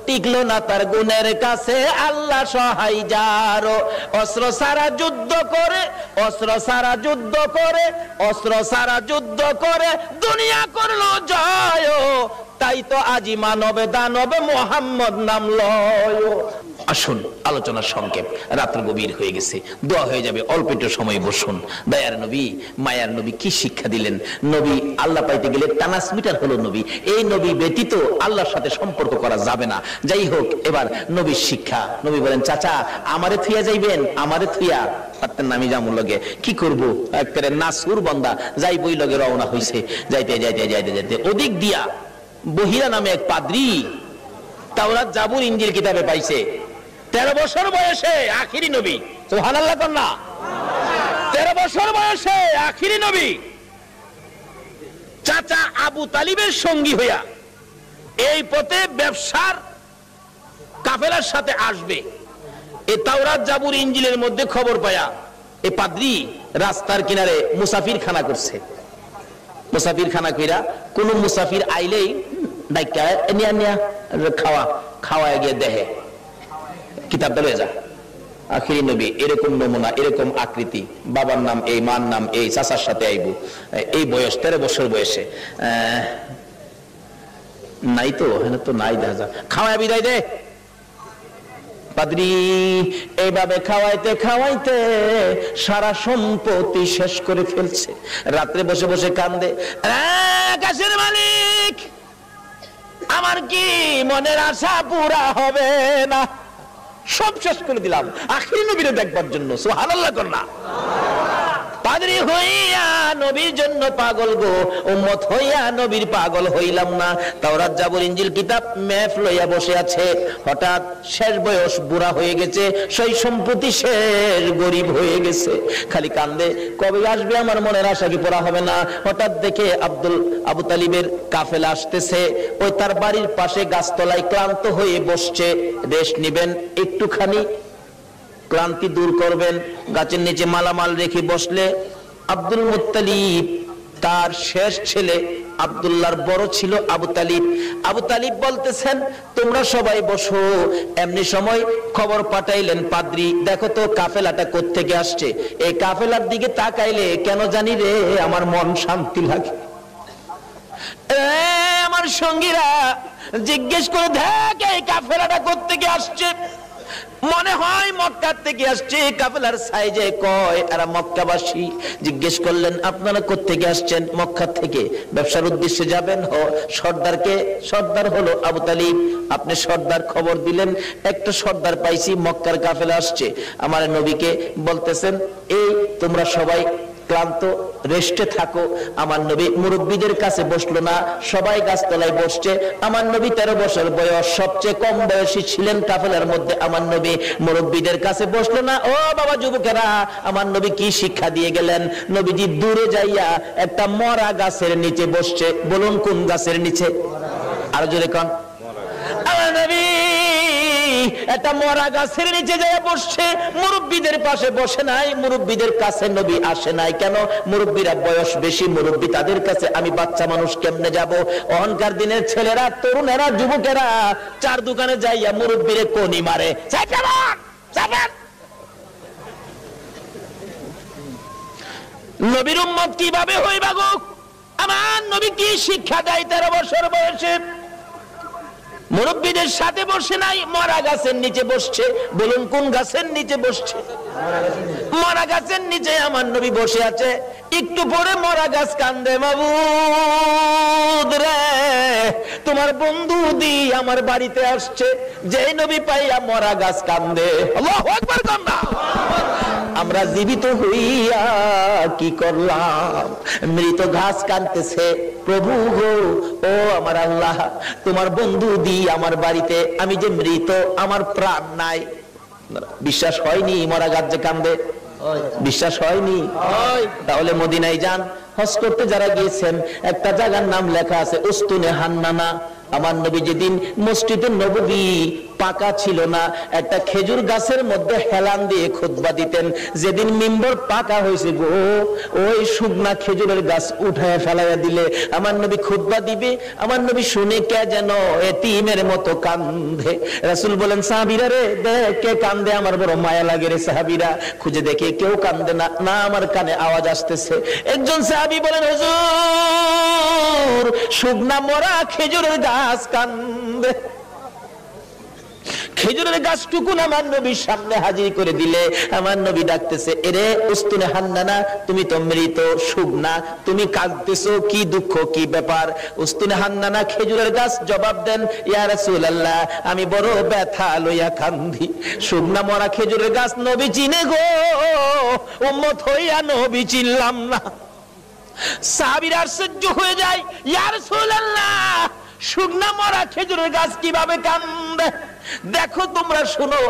টিকলো না তার গুণের কাছে আল্লাহ সহায় যারো। অস্ত্র সারা যুদ্ধ করে, অস্ত্র সারা যুদ্ধ করে, অস্ত্র সারা যুদ্ধ করে দুনিয়া করলো জয়। তাই তো আজি মানবে দানবে মোহাম্মদ নাম লয়। আসুন আলোচনার সংক্ষেপ, রাত্র গভীর হয়ে গেছে, দোয়া হয়ে যাবে, অল্প একটু সময় বসুন। দয়ার নবী মায়ার নবী কি শিক্ষা দিলেন! নবী আল্লাহ পাইতে গেলে ট্রান্সমিটার হলো নবী। এই নবী ব্যতীত আল্লাহর সাথে সম্পর্ক করা যাবে না। যাই হোক, এবার নবীর শিক্ষা। নবী বলেন, চাচা আমারে থুইয়া যাইবেন? আমারে থুইয়া পারতেন না, আমি যামুর লগে কি করবো, একেবারে নাসুর বান্দা যাই বই লগে রওনা হইছে। যাইতে যাইতে যাইতে যাইতে ওদিক দিয়া বহিরা নামে এক পাদ্রী তাওরাত জাবুর ইনজিল কিতাবে পাইছে। 13 বছর বয়সে আখিরি নবী। সুবহানাল্লাহ কন্যা, 13 বছর বয়সে আখিরি নবী চাচা আবু তালিবের সঙ্গী হইয়া এই পথে ব্যবসার কাফেলার সাথে আসবে। এই তাওরাত জাবুর ইনজিলের মধ্যে খবর পায়া এই পাদ্রী রাস্তার কিনারে মুসাফির খানা করছে। মুসাফির খানা কইরা কোন মুসাফির আইলেই ডাইকা নিয়া নিয়া খাওয়া খাওয়া গিয়ে দেহে কিতাবটা লয়ে যা। আখিরি নবী এরকম নমুনা, এরকম আকৃতি, বাবার নাম এই, মার নাম এই, চাচার সাথে আইব, এই বয়স 13 বছর বয়সে। নাই তো, হ্যাঁ তো নাই, দেখা যা খাওয়া বিদায় দে। পাদ্রী এইভাবে খাওয়াইতে খাওয়াইতে সারা সম্পত্তি শেষ করে ফেলছে। রাত্রে বসে বসে কান্দে, আকাশের মালিক, আমার কি মনের আশা পুরা হবে না? সব শেষ করে দিলাম আখিরি নবীরে দেখবার জন্য। সুবহানাল্লাহ করনা। পাদ্রী হইয়া নবীর জন্য পাগল গো, উম্মত হইয়া নবীর পাগল হইলাম না। তাওরাত জাবুর ইনজিল কিতাব মেফ লইয়া বসে আছে, হঠাৎ শেষ বয়স, বুড়া হয়ে গেছে, সেই সম্পত্তি শেষ, গরিব হয়ে গেছে, খালি কান্দে, কবে আসবে আমার মনের আশা কি পুরা হবে না? হঠাৎ দেখে আবু তালিবের কাফেলা আসতেছে, ওই তার বাড়ির পাশে গাছতলায় ক্লান্ত হয়ে বসছে, রেস্ট নিবেন, একটুখানি ক্লান্তি দূর করবেন, গাছের নিচে মালামাল রেখে বসলে আব্দুল মুত্তালিব, তার শেষ ছেলে আব্দুল্লাহর বড় ছিল আবু তালিব। আবু তালিব বলতেছেন, তোমরা সবাই বসো। এমনি সময় খবর পাঠাইলেন, পাদ্রী দেখো তো কাফেলাটা কোত্থেকে আসছে। এই কাফেলার দিকে তাকাইলে কেন জানি রে আমার মন শান্তি লাগে। আমার সঙ্গীরা জিজ্ঞেস করে দেখ এই কাফেলাটা কোত্থেকে আসছে। মনে হয় মক্কা থেকে আসছে। কাফেলার সাইজে কয় এরা মক্কাবাসী। জিজ্ঞেস করলেন, আপনারা কোত্থেকে আসছেন? মক্কা থেকে। ব্যবসার উদ্দেশ্যে যাবেন? সর্দারকে? সর্দার হলো আবু তালিব। আপনি সর্দার খবর দিলেন, একটা সর্দার পাইছি, মক্কার কাফেলা আসছে। আমার নবীকে বলতেছেন, এই তোমরা সবাই ক্লান্ত, রেস্টে থাকো। আমার নবী মুরব্বীদের কাছে বসলো না, সবাই গাছতলায় বসছে। আমার নবী 13 বছর বয়স, সবচেয়ে কম বয়সী ছিলেন কাফেলার মধ্যে। আমার নবী মুরব্বীদের কাছে বসলো না। ও বাবা যুবকেরা, আমার নবী কি শিক্ষা দিয়ে গেলেন? নবীজি দূরে যাইয়া একটা মরা গাছের নিচে বসছে। বলুন কোন গাছের নিচে? আর জোরে কোন? আমার নবী একটা মরা গাছের নিচে যায় বসছে। মুরব্বীদের পাশে বসে নাই, মুরব্বীদের কাছে নবী আসে নাই। কেন? মুরব্বীরা বয়স বেশি, মুরব্বী তাদের কাছে, আমি বাচ্চা মানুষ কেমনে যাব? অহংকার দিনের ছেলেরা, তরুণেরা, যুবকেরা চার দোকানে যাইয়া মুরব্বীরে কোনি মারে। নবীর উম্মত কিভাবে হইবা গো? আমার নবী কি শিক্ষা দেয় 13 বছর বয়সে? মুরব্বীদের সাথে বসে নাই, মরা গাছের নিচে বসছে। বলুন কোন গাছের নিচে বসছে? মরা গাছের নিচে আমার নবী বসে আছে। একটু পরে মরা গাছ কান্দে, মাবুদ রে তোমার বন্ধু দি আমার বাড়িতে আসছে। যে নবী পাইয়া মরা গাছ কান্দে। আল্লাহু আকবার কান্দা। আমরা জীবিত হইয়া কি করলাম? মৃত ঘাস কাঁদতেছে, প্রভু গো, ও আমার আল্লাহ, তোমার বন্ধু দি আমার বাড়িতে, আমি যে মৃত, আমার প্রাণ নাই। বিশ্বাস হয়নি মরা গাছ যে কান্দে? বিশ্বাস হয়নি? তাহলে মদিনায় যান, হজ করতে যারা গিয়েছেন, একটা জায়গার নাম লেখা আছে উস্তুনে হান্নানা। আমার নবী যেদিন মসজিদে নববী পাকা ছিল না, একটা খেজুর গাছের মধ্যে হেলান দিয়ে খুতবা দিতেন। যেদিন মিম্বর পাকা হয়েছে গো, ওই শুকনা খেজুরের গাছ উঠায় ফেলাইয়া দিলে আমার নবী খুতবা দিবে। আমার নবী শুনে কে যেন এতিমের মতো কান্দে। রাসূল বলেন, সাহাবীরা রে দেখ কে কান্দে, আমার বড় মায়া লাগে রে। সাহাবীরা খুঁজে দেখে কেউ কান্দে না, না আমার কানে আওয়াজ আসতেছে। একজন সাহাবী বলেন, হুজুর শুকনা মরা খেজুরের গাছ কান্দে। খেজুরের গাছটুকু আমার নবীর সামনে হাজির করে দিলে আমার নবী ডাকতেছে, এরে উস্তুনে হান্নানা, তুমি তো মৃত, শুকনা, তুমি কাঁদতেছো, কি দুঃখ, কি ব্যাপার? উস্তুনে হান্নানা খেজুরের গাছ জবাব দেন, ইয়া রাসূলুল্লাহ আমি বড় ব্যথা লইয়া কান্দি। শুকনা মরা খেজুরের গাছ নবী চিনে গো, উম্মত হইয়া নবী চিনলাম না। সাহাবীরা আশ্চর্য হয়ে যায়, ইয়া রাসূলুল্লাহ শুকনা মরা খেজুরের গাছ কিভাবে কান্দে? দেখো তোমরা শুনো,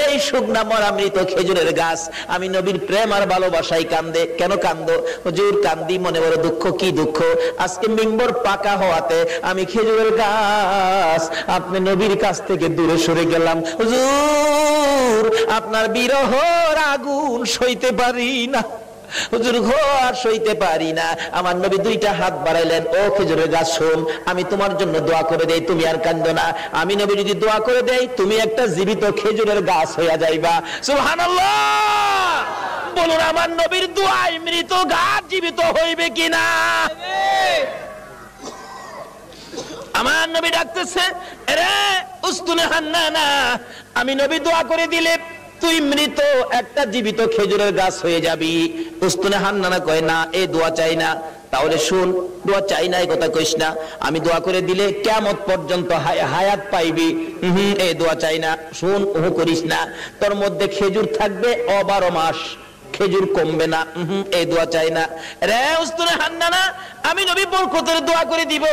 এই শুকনা মরা মৃত খেজুরের গাছ আমি নবীর প্রেম আর ভালোবাসায় কান্দে। কেন কান্দো? হুজুর কান্দি মনে বড় দুঃখ। কি দুঃখ? আজকে মিম্বর পাকা হওয়াতে আমি খেজুরের গাছ আপনি নবীর কাছ থেকে দূরে সরে গেলাম। হুজুর আপনার বিরহর আগুন সইতে পারি না, হুজুর ঘর সইতে পারি না। আমার নবী দুইটা হাত বাড়াইলেন, ও খেজুরের গাছ শোন, আমি তোমার জন্য দোয়া করে দেই, তুমি আর কান্দো না। আমি নবী যদি দোয়া করে দেই, তুমি একটা জীবিত খেজুরের গাছ হইয়া যাইবা। সুবহানাল্লাহ। বলুন আমার নবীর দোয়ায় মৃত গাছ জীবিত হইবে কিনা? আমার নবী ডাকতেছে, রে উস্তুনে হান্নানা, আমি নবী দোয়া করে দিলে তুই মৃত একটা জীবিত খেজুরের গাছ হয়ে যাবি। উস্তুনে হান্নানা কয়, না এই দোয়া চাই না। তাহলে শুন, দোয়া চাই না এই কথা কইস না, আমি দোয়া করে দিলে কিয়ামত পর্যন্ত হায়াত পাইবি, এই দোয়া চাই না। শুন, ওহ করিস না, তোর মধ্যে খেজুর থাকবে 12 মাস, খেজুর কমবে না, এই দোয়া চাই না। রে উস্তুনে হান্নানা, আমি নবী বরকতের দোয়া করে দিব,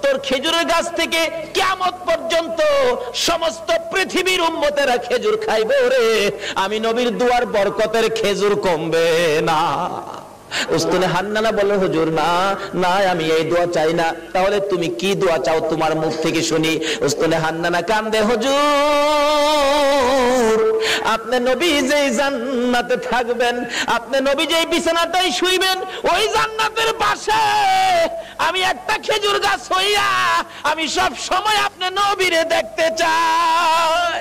তোর খেজুরের গাছ থেকে কিয়ামত পর্যন্ত সমস্ত পৃথিবীর উম্মতেরা খেজুর খাইবে রে, আমি নবীর দোয়ার বরকতের খেজুর কমবে না। উস্তুনে হান্নানা বলে, হুজুর না না, আমি এই দোয়া চাই না। তাহলে তুমি কি দোয়া চাও, তোমার মুখ থেকে শুনি। উস্তুনে হান্নানা কান্দে, হুজুর আপনি নবী যেই জান্নাতে থাকবেন, আপনি নবী যেই বিছানাটাই শুইবেন, ওই জান্নাতের পাশে আমি একটা খেজুর গাছ হইয়া আমি সব সময় আপনি নবীরে দেখতে চাই।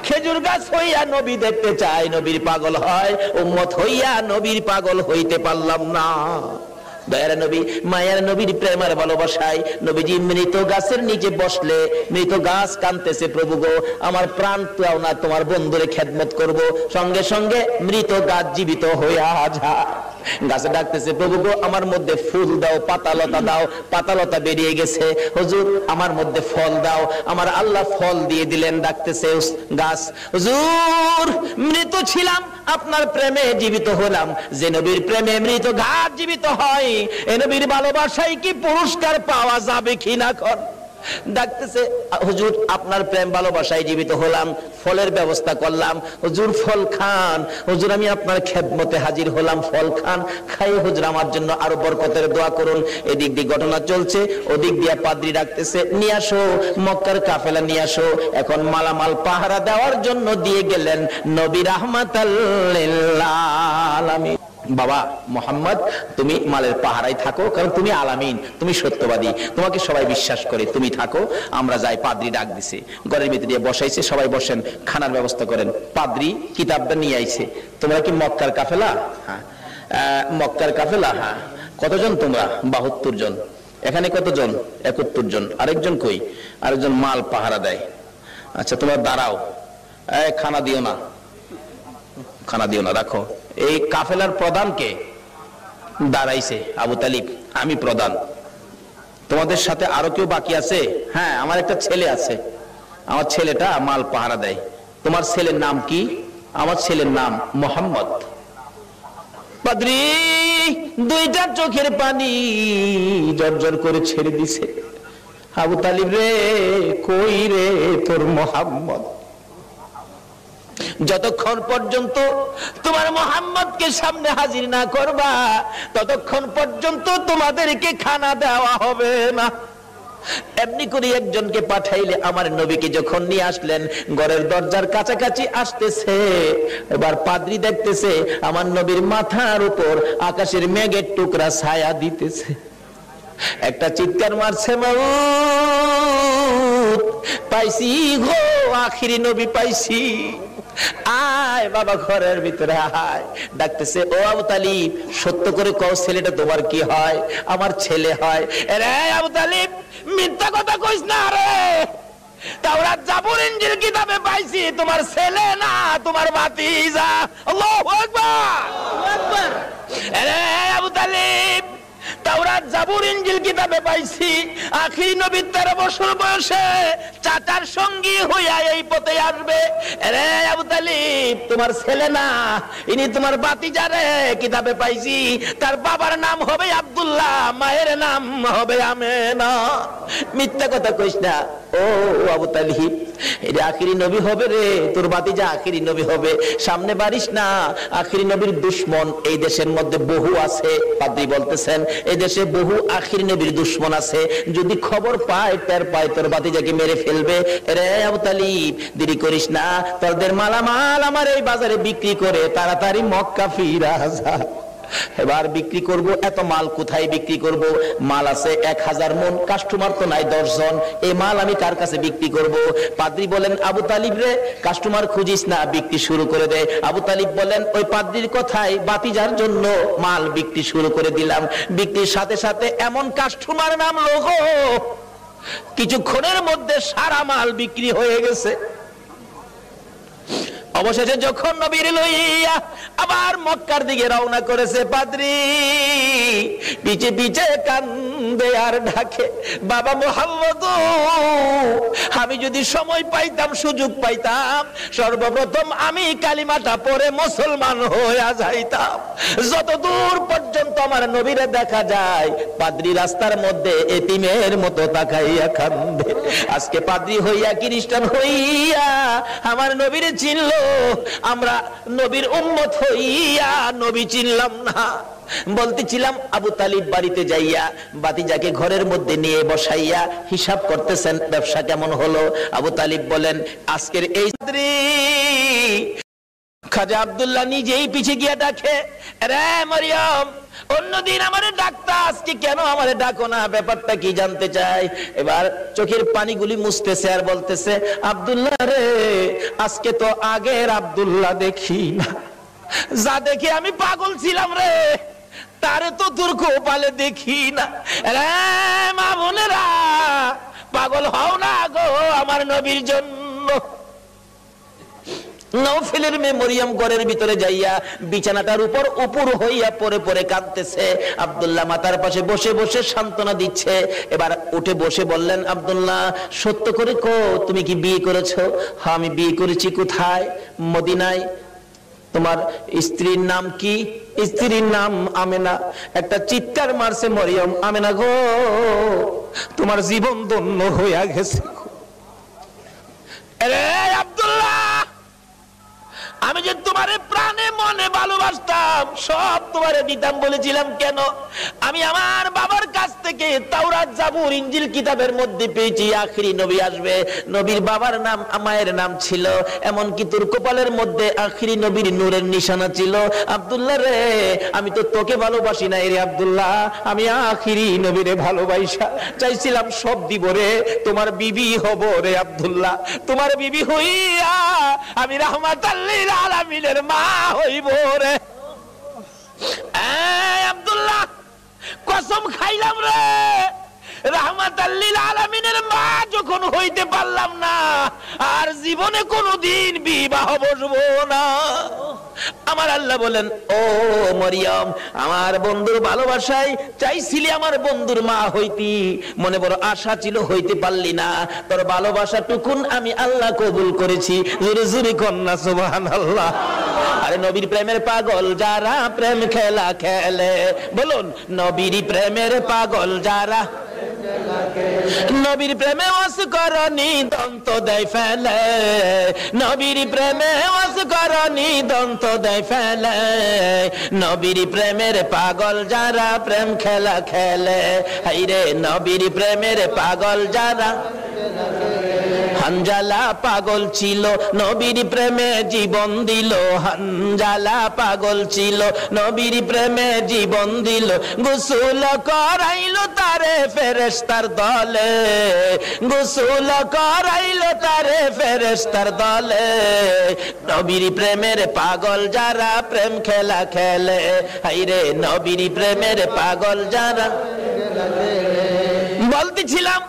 খেজুর গাছ হইয়া নবী দেখতে চাই, নবীর পাগল হয়, উম্মত হইয়া নবীর পাগল হইতে পারলাম না। দয়ার নবী, মায়ের নবীর প্রেমের ভালোবাসায় নবীজি মৃত গাছের নিচে বসলে মৃত গাছ কাঁদতেছে, প্রভু গো আমার প্রাণ পাও না, তোমার বন্ধুরে খেদমত করব। সঙ্গে সঙ্গে মৃত গাছ জীবিত হইয়া যায়। গাছে ডাকতেছে, প্রভু গো আমার মধ্যে ফুল দাও, পাতালতা দাও। পাতালতা বেরিয়ে গেছে, হুজুর আমার মধ্যে ফল দাও। আমার আল্লাহ ফল দিয়ে দিলেন। ডাকতেছে গাছ, হুজুর মৃত ছিলাম, আপনার প্রেমে জীবিত হলাম। যে নবীর প্রেমে মৃত গাছ জীবিত হয়, এ নবীর ভালোবাসায় কি পুরস্কার পাওয়া যাবে কিনা কর। ডাকতেছে, হুজুর আপনার প্রেম ভালোবাসায় জীবিত হলাম, ফলের ব্যবস্থা করলাম, হুজুর ফল খান। হুজুর আমি আপনার খেদমতে হাজির হলাম, ফল খান। খাই হুজুর আমার জন্য আরো বরকতের দোয়া করুন। এদিক দিয়ে ঘটনা চলছে, ওদিক দিয়ে পাদ্রী ডাকতেছে, নিয়ে আসো মক্কার কাফেলা নিয়ে আসো। এখন মালামাল পাহারা দেওয়ার জন্য দিয়ে গেলেন নবী রাহমাতাল লিল আলামিন। বাবা মোহাম্মদ তুমি মালের পাহারায় থাকো, কারণ তুমি আলামিন, তুমি সত্যবাদী, তোমাকে সবাই বিশ্বাস করে, তুমি থাকো, আমরা যাই। পাদ্রী ডাক দিছে, ঘরের ভিতরে বসাইছে, সবাই বসেন, খানার ব্যবস্থা করেন। পাদ্রী কিতাবটা নিয়ে আইছে, তোমরা কি মক্কার কাফেলা? হ্যাঁ। মক্কার কাফেলা? হ্যাঁ। কতজন তোমরা? 72 জন। এখানে কতজন? 71 জন। আরেকজন কই? আরেকজন মাল পাহারা দেয়। আচ্ছা তোমরা দাঁড়াও, খানা দিও না, খানা দিও না, রাখো। এই কাফেলার প্রধানকে দাঁড়াইছে আবু তালিব, আমি প্রধান। তোমাদের সাথে আরো কেউ বাকি আছে? হ্যাঁ আমার একটা ছেলে আছে, আমার ছেলেটা মাল পাহারা দেয়। তোমার ছেলের নাম কি? আমার ছেলের নাম মোহাম্মদ। পাদ্রী দুইটা চোখের পানি জর্জর করে ছেড়ে দিছে। আবু তালিব রে, কই রে তোর মোহাম্মদ? যতক্ষণ পর্যন্ত তোমার মোহাম্মদকে সামনে হাজির না করবা, ততক্ষণ পর্যন্ত তোমাদেরকে খানা দেওয়া হবে না। এমনি করে একজনকে পাঠাইলে, আমার নবীকে যখন নিয়ে আসলেন, ঘরের দরজার কাছাকাছি আসতেছে, এবার পাদ্রী দেখতেছে আমার নবীর মাথার উপর আকাশের মেঘের টুকরা ছায়া দিতেছে। একটা চিৎকার মারছে, মাউত পাইছি গো, আখিরি নবী পাইছি। আয় বাবা ঘরের ভিতরে আয়। ডাকতেছে, ও আবু তালিব সত্য করে কও, ছেলেটা তোমার কি হয়? আমার ছেলে হয়। রে আবু তালিব মিথ্যা কথা কইস না রে, তাওরাত জাবুর ইনজিল কিতাবে পাইছি তোমার ছেলে না, তোমার ভাতিজা। আল্লাহু আকবার, আল্লাহু আকবার। রে আবু তালিব তাওরাত জাবুর ইনজিল কিতাবে পাইছি আখিরি নবী 13 বছর বয়সে চাচার সঙ্গী হইয়া এই পথে আসবে। রে আবু তালিব তোমার ছেলে না, ইনি তোমার ভাতিজা রে। কিতাবে পাইছি তার বাবার নাম হবে আব্দুল্লাহ, মায়ের নাম হবে আমেনা। মিথ্যা কথা কইস না ও আবু তালিব, এটা আখিরি নবী হবে রে, তোর ভাতিজা আখিরি নবী হবে। সামনে বাড়িস না, আখিরি নবীর দুশমন এই দেশের মধ্যে বহু আছে। পাদ্রী বলতেছেন এই দেশে বহু আখিরি নবীর দুশমন আছে, যদি খবর পায় টের পায় তোর ভাতিজাকে মেরে ফেলবে। রে আবু তালিব দেরি করিস না, তোদের মালামাল আমার এই বাজারে বিক্রি করে তাড়াতাড়ি মক্কা ফিরা যা। এবার বিক্রি করব, এত মাল কোথায় বিক্রি করব? মাল আছে 1000 মন, কাস্টমার তো নাই 10 জন, এই মাল আমি কার কাছে বিক্রি করব? পাদ্রী বলেন, আবু তালিব রে কাস্টমার খুঁজিস না, বিক্রি শুরু করে দে। আবু তালিব বলেন, ওই পাদ্রীর কথায় ভাতিজার জন্য মাল বিক্রি শুরু করে দিলাম। বিক্রির সাথে সাথে এমন কাস্টমার নামলো গো, কিছুক্ষণের মধ্যে সারা মাল বিক্রি হয়ে গেছে। অবশেষে যখন নবীর লইয়া আবার মক্কার দিকে রওনা করেছে, পাদ্রী পিছে পিছে কান্দে আর ডাকে, বাবা মুহাম্মদ, আমি যদি সময় পাইতাম, সুযোগ পাইতাম, সর্বপ্রথম আমি কালিমাটা পড়ে মুসলমান হয়ে যাইতাম। যতদূর পর্যন্ত আমার নবীরে দেখা যায়, পাদ্রী রাস্তার মধ্যে এতিমের মতো তাকাইয়া কান্দে। আজকে পাদ্রী হইয়া, খ্রিস্টান হইয়া আমার নবীরে চিনল, আমরা নবীর উম্মত হইয়া নবী চিনলাম না। বলতেছিলাম আবু তালিব বাড়িতে যাইয়া বাতিজাকে ঘরের মধ্যে নিয়ে বসাইয়া হিসাব করতেছেন, ব্যবসা কেমন হলো। আবু তালিব বলেন, আজকের এই খাজা আব্দুল্লাহ নিজেই পিছে গিয়ে ডাকে, রে মরিয়ম, অন্যদিন আমারে ডাকতা, আজকে কেন আমারে ডাকো না? ব্যাপারটা কি জানতে চাই। এবার চোখের পানিগুলি মুছতেছে আর বলতেছে, আব্দুল্লাহ রে, আজকে তো আগের আব্দুল্লাহ দেখি না, যা দেখে আমি পাগল ছিলাম রে, তারে তো তোর কপালে দেখি না। রে মা বোনেরা, পাগল হও না গো আমার নবীর জন্য। নওফেলের মেয়ে মরিয়ম ঘরের ভিতরে যাইয়া বিছানাটার উপর উপর হইয়া পরে পরে কাঁদতেছে। আব্দুল্লাহ মাতার পাশে বসে বসে সান্ত্বনা দিচ্ছে। এবার উঠে বসে বললেন, আব্দুল্লাহ, সত্য করে কো, তুমি কি বিয়ে করেছো? হ্যাঁ, আমি বিয়ে করেছি। কোথায়? মদিনায়। তোমার স্ত্রীর নাম কি? স্ত্রীর নাম আমেনা। একটা চিৎকার মারছে মরিয়ম, আমেনা গো, তোমার জীবন ধন্য হইয়া গেছে। আরে আব্দুল্লাহ, আমি যে তোমারে প্রাণে মনে ভালোবাসতাম, সব তোমারে দিতাম বলেছিলাম কেন? আমি আমার বাবার কাছ থেকে তাওরাত, জাবুর, ইনজিল কিতাবের মধ্যে পেয়েছি আখিরি নবী আসবে। নবীর বাবার নাম, মায়ের নাম ছিল, এমনকি তোর কপালের মধ্যে আখিরি নবীর নূরের নিশানা ছিল। আব্দুল্লাহ রে, আমি তো তোকে ভালোবাসি না রে আব্দুল্লাহ, আমি আখিরি নবীরে ভালোবাসা চাইছিলাম, সব দিব রে, তোমার বিবি হব রে আব্দুল্লাহ, তোমার বিবি হইয়া আমি রাহমাতাল লিল আলামিনের মা হইব রে। আব্দুল্লাহ, কসম খাইলাম রে, রাহমাতাল লিল আলামিনের মা যখন হইতে পারলাম না, আর জীবনে কোনোদিন বিবাহ বসবো না। আমার আল্লাহ বলেন, ও মরিয়ম, আমার বন্ধুর ভালোবাসায় চাইছিলি আমার বন্ধুর মা হইতি, মনে বড় আশা ছিল, হইতে পারলি না, তোর ভালোবাসা টুকুন আমি আল্লাহ কবুল করেছি। জোরে জোরে কন্যা সুবহানাল্লাহ। আরে নবীর প্রেমের পাগল যারা প্রেম খেলা খেলে, বলুন, নবীর প্রেমের পাগল যারা, নবীর প্রেমে অসকরণী দন্ত দেয় ফেলে, নবীর প্রেমে অসকরণী দন্ত দেয় ফেলে, নবীর প্রেমের পাগল যারা প্রেম খেলা খেলে, হাইরে নবীর প্রেমের পাগল যারা। হানজালা পাগল ছিল, নবীর প্রেমে জীবন দিল, হানজালা পাগল ছিল, নবীর প্রেমে জীবন দিল, গোসল করাইলো তারে ফেরেশতার দলে, গোসল করাইলো তারে ফেরেশতার দলে, নবীর প্রেমের পাগল যারা প্রেম খেলা খেলে, হাইরে নবীর প্রেমের পাগল যারা। বলতেছিলাম,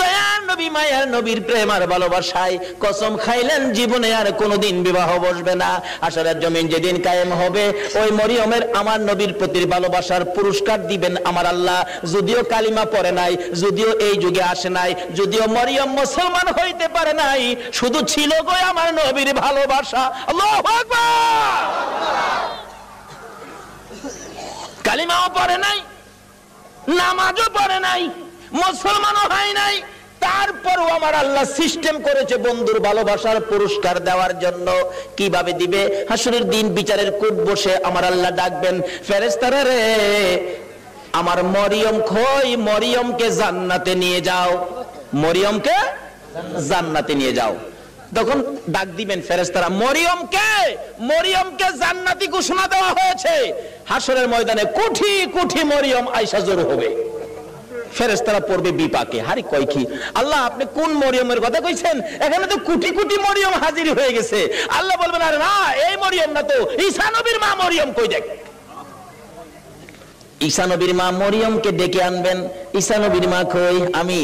দয়ার নবী, মায়ার নবীর প্রেম আর ভালোবাসায় কসম খাইলেন জীবনে আর কোনোদিন বিবাহ বসবে না। আসরের জমিন যেদিন কায়েম হবে, ওই মরিয়মের আমার নবীর প্রতি ভালোবাসার পুরস্কার দিবেন আমার আল্লাহ। যদিও কালিমা পড়ে নাই, যদিও এই যুগে আসে নাই, যদিও মরিয়ম মুসলমান হইতে পারে নাই, শুধু ছিল গো আমার নবীর ভালোবাসা। আল্লাহু আকবার। কালিমাও পড়ে নাই, নামাজও পড়ে নাই, মুসলমানও হয় নাই, তারপরও আমার আল্লাহ সিস্টেম করেছে বন্ধুর ভালোবাসার পুরস্কার দেওয়ার জন্য। কিভাবে দিবে? হাসরের দিন বিচারের কোর্ট বসে আমার আল্লাহ ডাকবেন, ফেরেশতারা রে, আমার মরিয়ম কই, মরিয়মকে জান্নাতে নিয়ে যাও, মরিয়মকে জান্নাতে নিয়ে যাও। তখন ডাক দিবেন ফেরেশতারা, মরিয়মকে, মরিয়মকে জান্নাতি ঘোষণা দেওয়া হয়েছে। হাসরের ময়দানে কোটি কোটি মরিয়ম আয়েশা জড়ো হবে। ফেরেশতারা পড়বে বিপাকে, হারি কয় কি আল্লাহ, আপনি কোন মরিয়মের কথা কইছেন? এখানে তো কোটি কোটি মরিয়ম হাজির হয়ে গেছে। আল্লাহ বলবেন, আরে না, এই মরিয়ম না তো, ঈসা নবীর মা মরিয়ম কই দেখ। ঈসা নবীর মা মরিয়মকে ডেকে আনবেন। ঈসা নবীর মা কই? আমি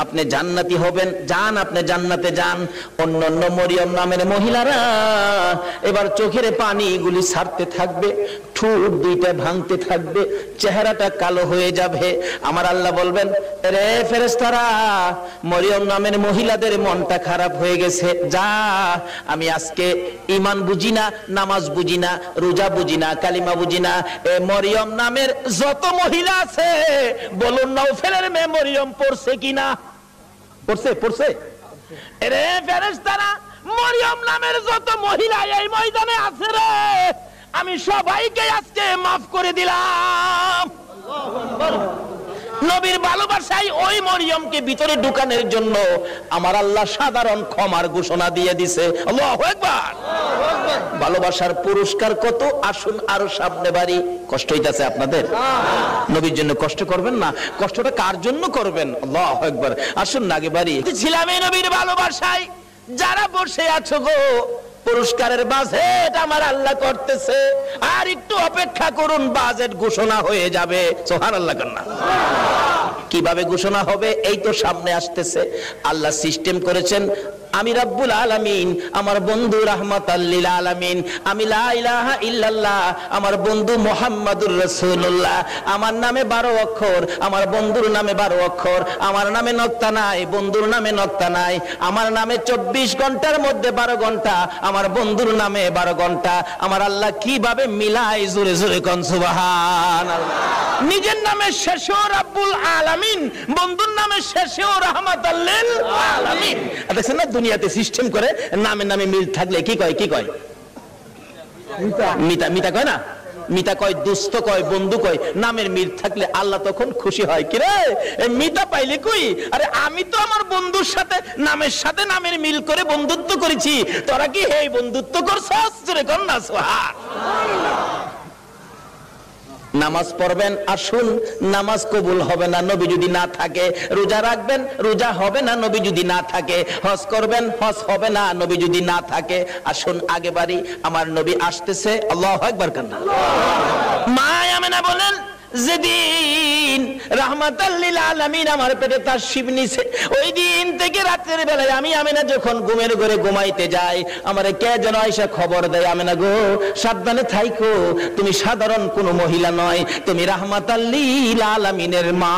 আপনি জান্নাতি হবেন, যান আপনি জান্নাতে যান। অন্যান্য মরিয়ম নামের মহিলারা এবার চোখের পানিগুলি ছাড়তে থাকবে, ঠোঁট দুইটা ভাঙতে থাকবে, চেহারাটা কালো হয়ে যাবে। আমার আল্লাহ বলবেন, রে ফেরেশতারা, মরিয়ম নামের মহিলাদের মনটা খারাপ হয়ে গেছে, যা আমি আজকে ঈমান বুঝি না, নামাজ বুঝি না, রোজা বুঝি না, কালিমা বুঝি না, এ মরিয়ম নামের যত মহিলা আছে বলুন নওফেলের মেয়ে মরিয়ম পড়ছে কিনা? পড়ছে। রে ফেরেশতারা, মরিয়ম নামের যত মহিলা এই ময়দানে আছে রে, আমি সবাইকে আজকে মাফ করে দিলাম। নবীর ভালোবাসায় ওই মরিয়মকে ভিতরে ঢুকানোর জন্য আমার আল্লাহ সাধারণ ক্ষমার ঘোষণা দিয়ে দিছে। আল্লাহু আকবার। ভালোবাসার পুরস্কার কত, আসুন আরো সামনে বাড়ি। কষ্ট হইতাছে আপনাদের? নবীর জন্য কষ্ট করবেন না, কষ্টটা কার জন্য করবেন? আল্লাহু আকবার। আসুন না আগে বাড়ি। ছিলাম এই নবীর ভালোবাসায়। যারা বসে আছো গো, পুরস্কারের বাজেট আমার আল্লাহ করতেছে, আর একটু অপেক্ষা করুন, বাজেট ঘোষণা হয়ে যাবে। সুবহানাল্লাহ কান্না। কিভাবে ঘোষণা হবে? এই তো সামনে আসতেছে। আল্লাহ সিস্টেম করেছেন, আমি রব্বুল আলামিন, আমার বন্ধু রাহমাতাল লিল আলামিন, আমি লা ইলাহা ইল্লাল্লাহ, আমার বন্ধু মুহাম্মাদুর রাসূলুল্লাহ, আমার নামে 12 অক্ষর, আমার বন্ধুর নামে 12 অক্ষর, আমার নামে নক্তা নাই, বন্ধুর নামে নক্তা নাই, আমার নামে 24 ঘন্টার মধ্যে 12 ঘন্টা, আমার বন্ধুর নামে 12 ঘন্টা। আমার আল্লাহ কিভাবে মিলাই, জোরে জোরে কোন সুবহানাল্লাহ। নিজের নামে শেষেও রব্বুল আলামিন, বন্ধুর নামে শেষেও রাহমাতাল লিল আলামিন। দেখছেন না, দুনিয়াতে সিস্টেম করে নামে নামে মিল থাকলে কি কয়? মিতা। মিতা কয় না? মিতা কয়, দুস্থ কয়, বন্ধু কয়। নামের মিল থাকলে আল্লাহ তখন খুশি হয়। কি রে মিতা পাইলে কই? আরে আমি তো আমার বন্ধুর সাথে নামের সাথে নামের মিল করে বন্ধুত্ব করেছি, তোরা কি হে বন্ধুত্ব করছস? জোরে কর না সুবহানাল্লাহ। নামাজ পড়বেন, আসুন, নামাজ কবুল হবে না নবী যদি না থাকে। রোজা রাখবেন, রোজা হবে না নবী যদি না থাকে। হজ করবেন, হজ হবে না নবী যদি না থাকে। আসুন আগে বাড়ি, আমার নবী আসতেছে। আল্লাহু আকবার কান্না। মা আমেনা বলেন, যেদিন রাহমাতাল লিল আলামিন আমার পেটে তাশরীফ নিছে, ওই দিন থেকে রাতের বেলায় আমি আমেনা যখন ঘুমের ঘরে ঘুমাইতে যাই, আমারে কে যেন আয়েশা খবর দেয়, আমেনা গো সাবধানে থাইকো, তুমি সাধারণ কোনো মহিলা নয়, তুমি রাহমাতাল লিল আলামিনের মা।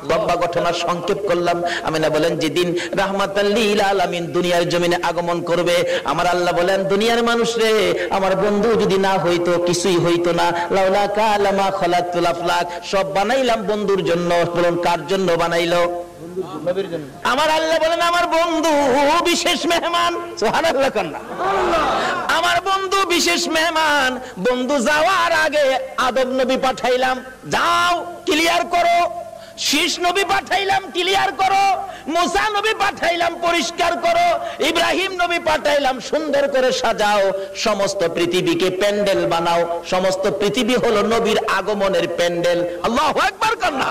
লম্বা ঘটনা সংক্ষেপ করলাম। আমিনা বলেন, যেদিন রাহমাতাল লিল আলামিন দুনিয়ার জমিনে আগমন করবে, আমার আল্লাহ বলেন, দুনিয়ার মানুষ রে, আমার বন্ধু যদি না হইতো কিছুই হইতো না। লাউলা কালামা খালাকতুল আফলাক, সব বানাইলাম বন্ধুর জন্য। বলুন কার জন্য বানাইলো? নবীর জন্য। আমার আল্লাহ বলেন, আমার বন্ধু বিশেষ মেহমান। সুবহানাল্লাহ কান্না। আমার বন্ধু বিশেষ মেহমান। বন্ধু যাওয়ার আগে আদম নবী পাঠাইলাম, যাও ক্লিয়ার করো। শীষ নবী পাঠাইলাম, ক্লিয়ার করো। মুসা নবী পাঠাইলাম, পরিষ্কার করো। ইব্রাহিম নবী পাঠাইলাম, সুন্দর করে সাজাও। সমস্ত পৃথিবীকে প্যান্ডেল বানাও। সমস্ত পৃথিবী হলো নবীর আগমনের প্যান্ডেল। আল্লাহু আকবার কান্না।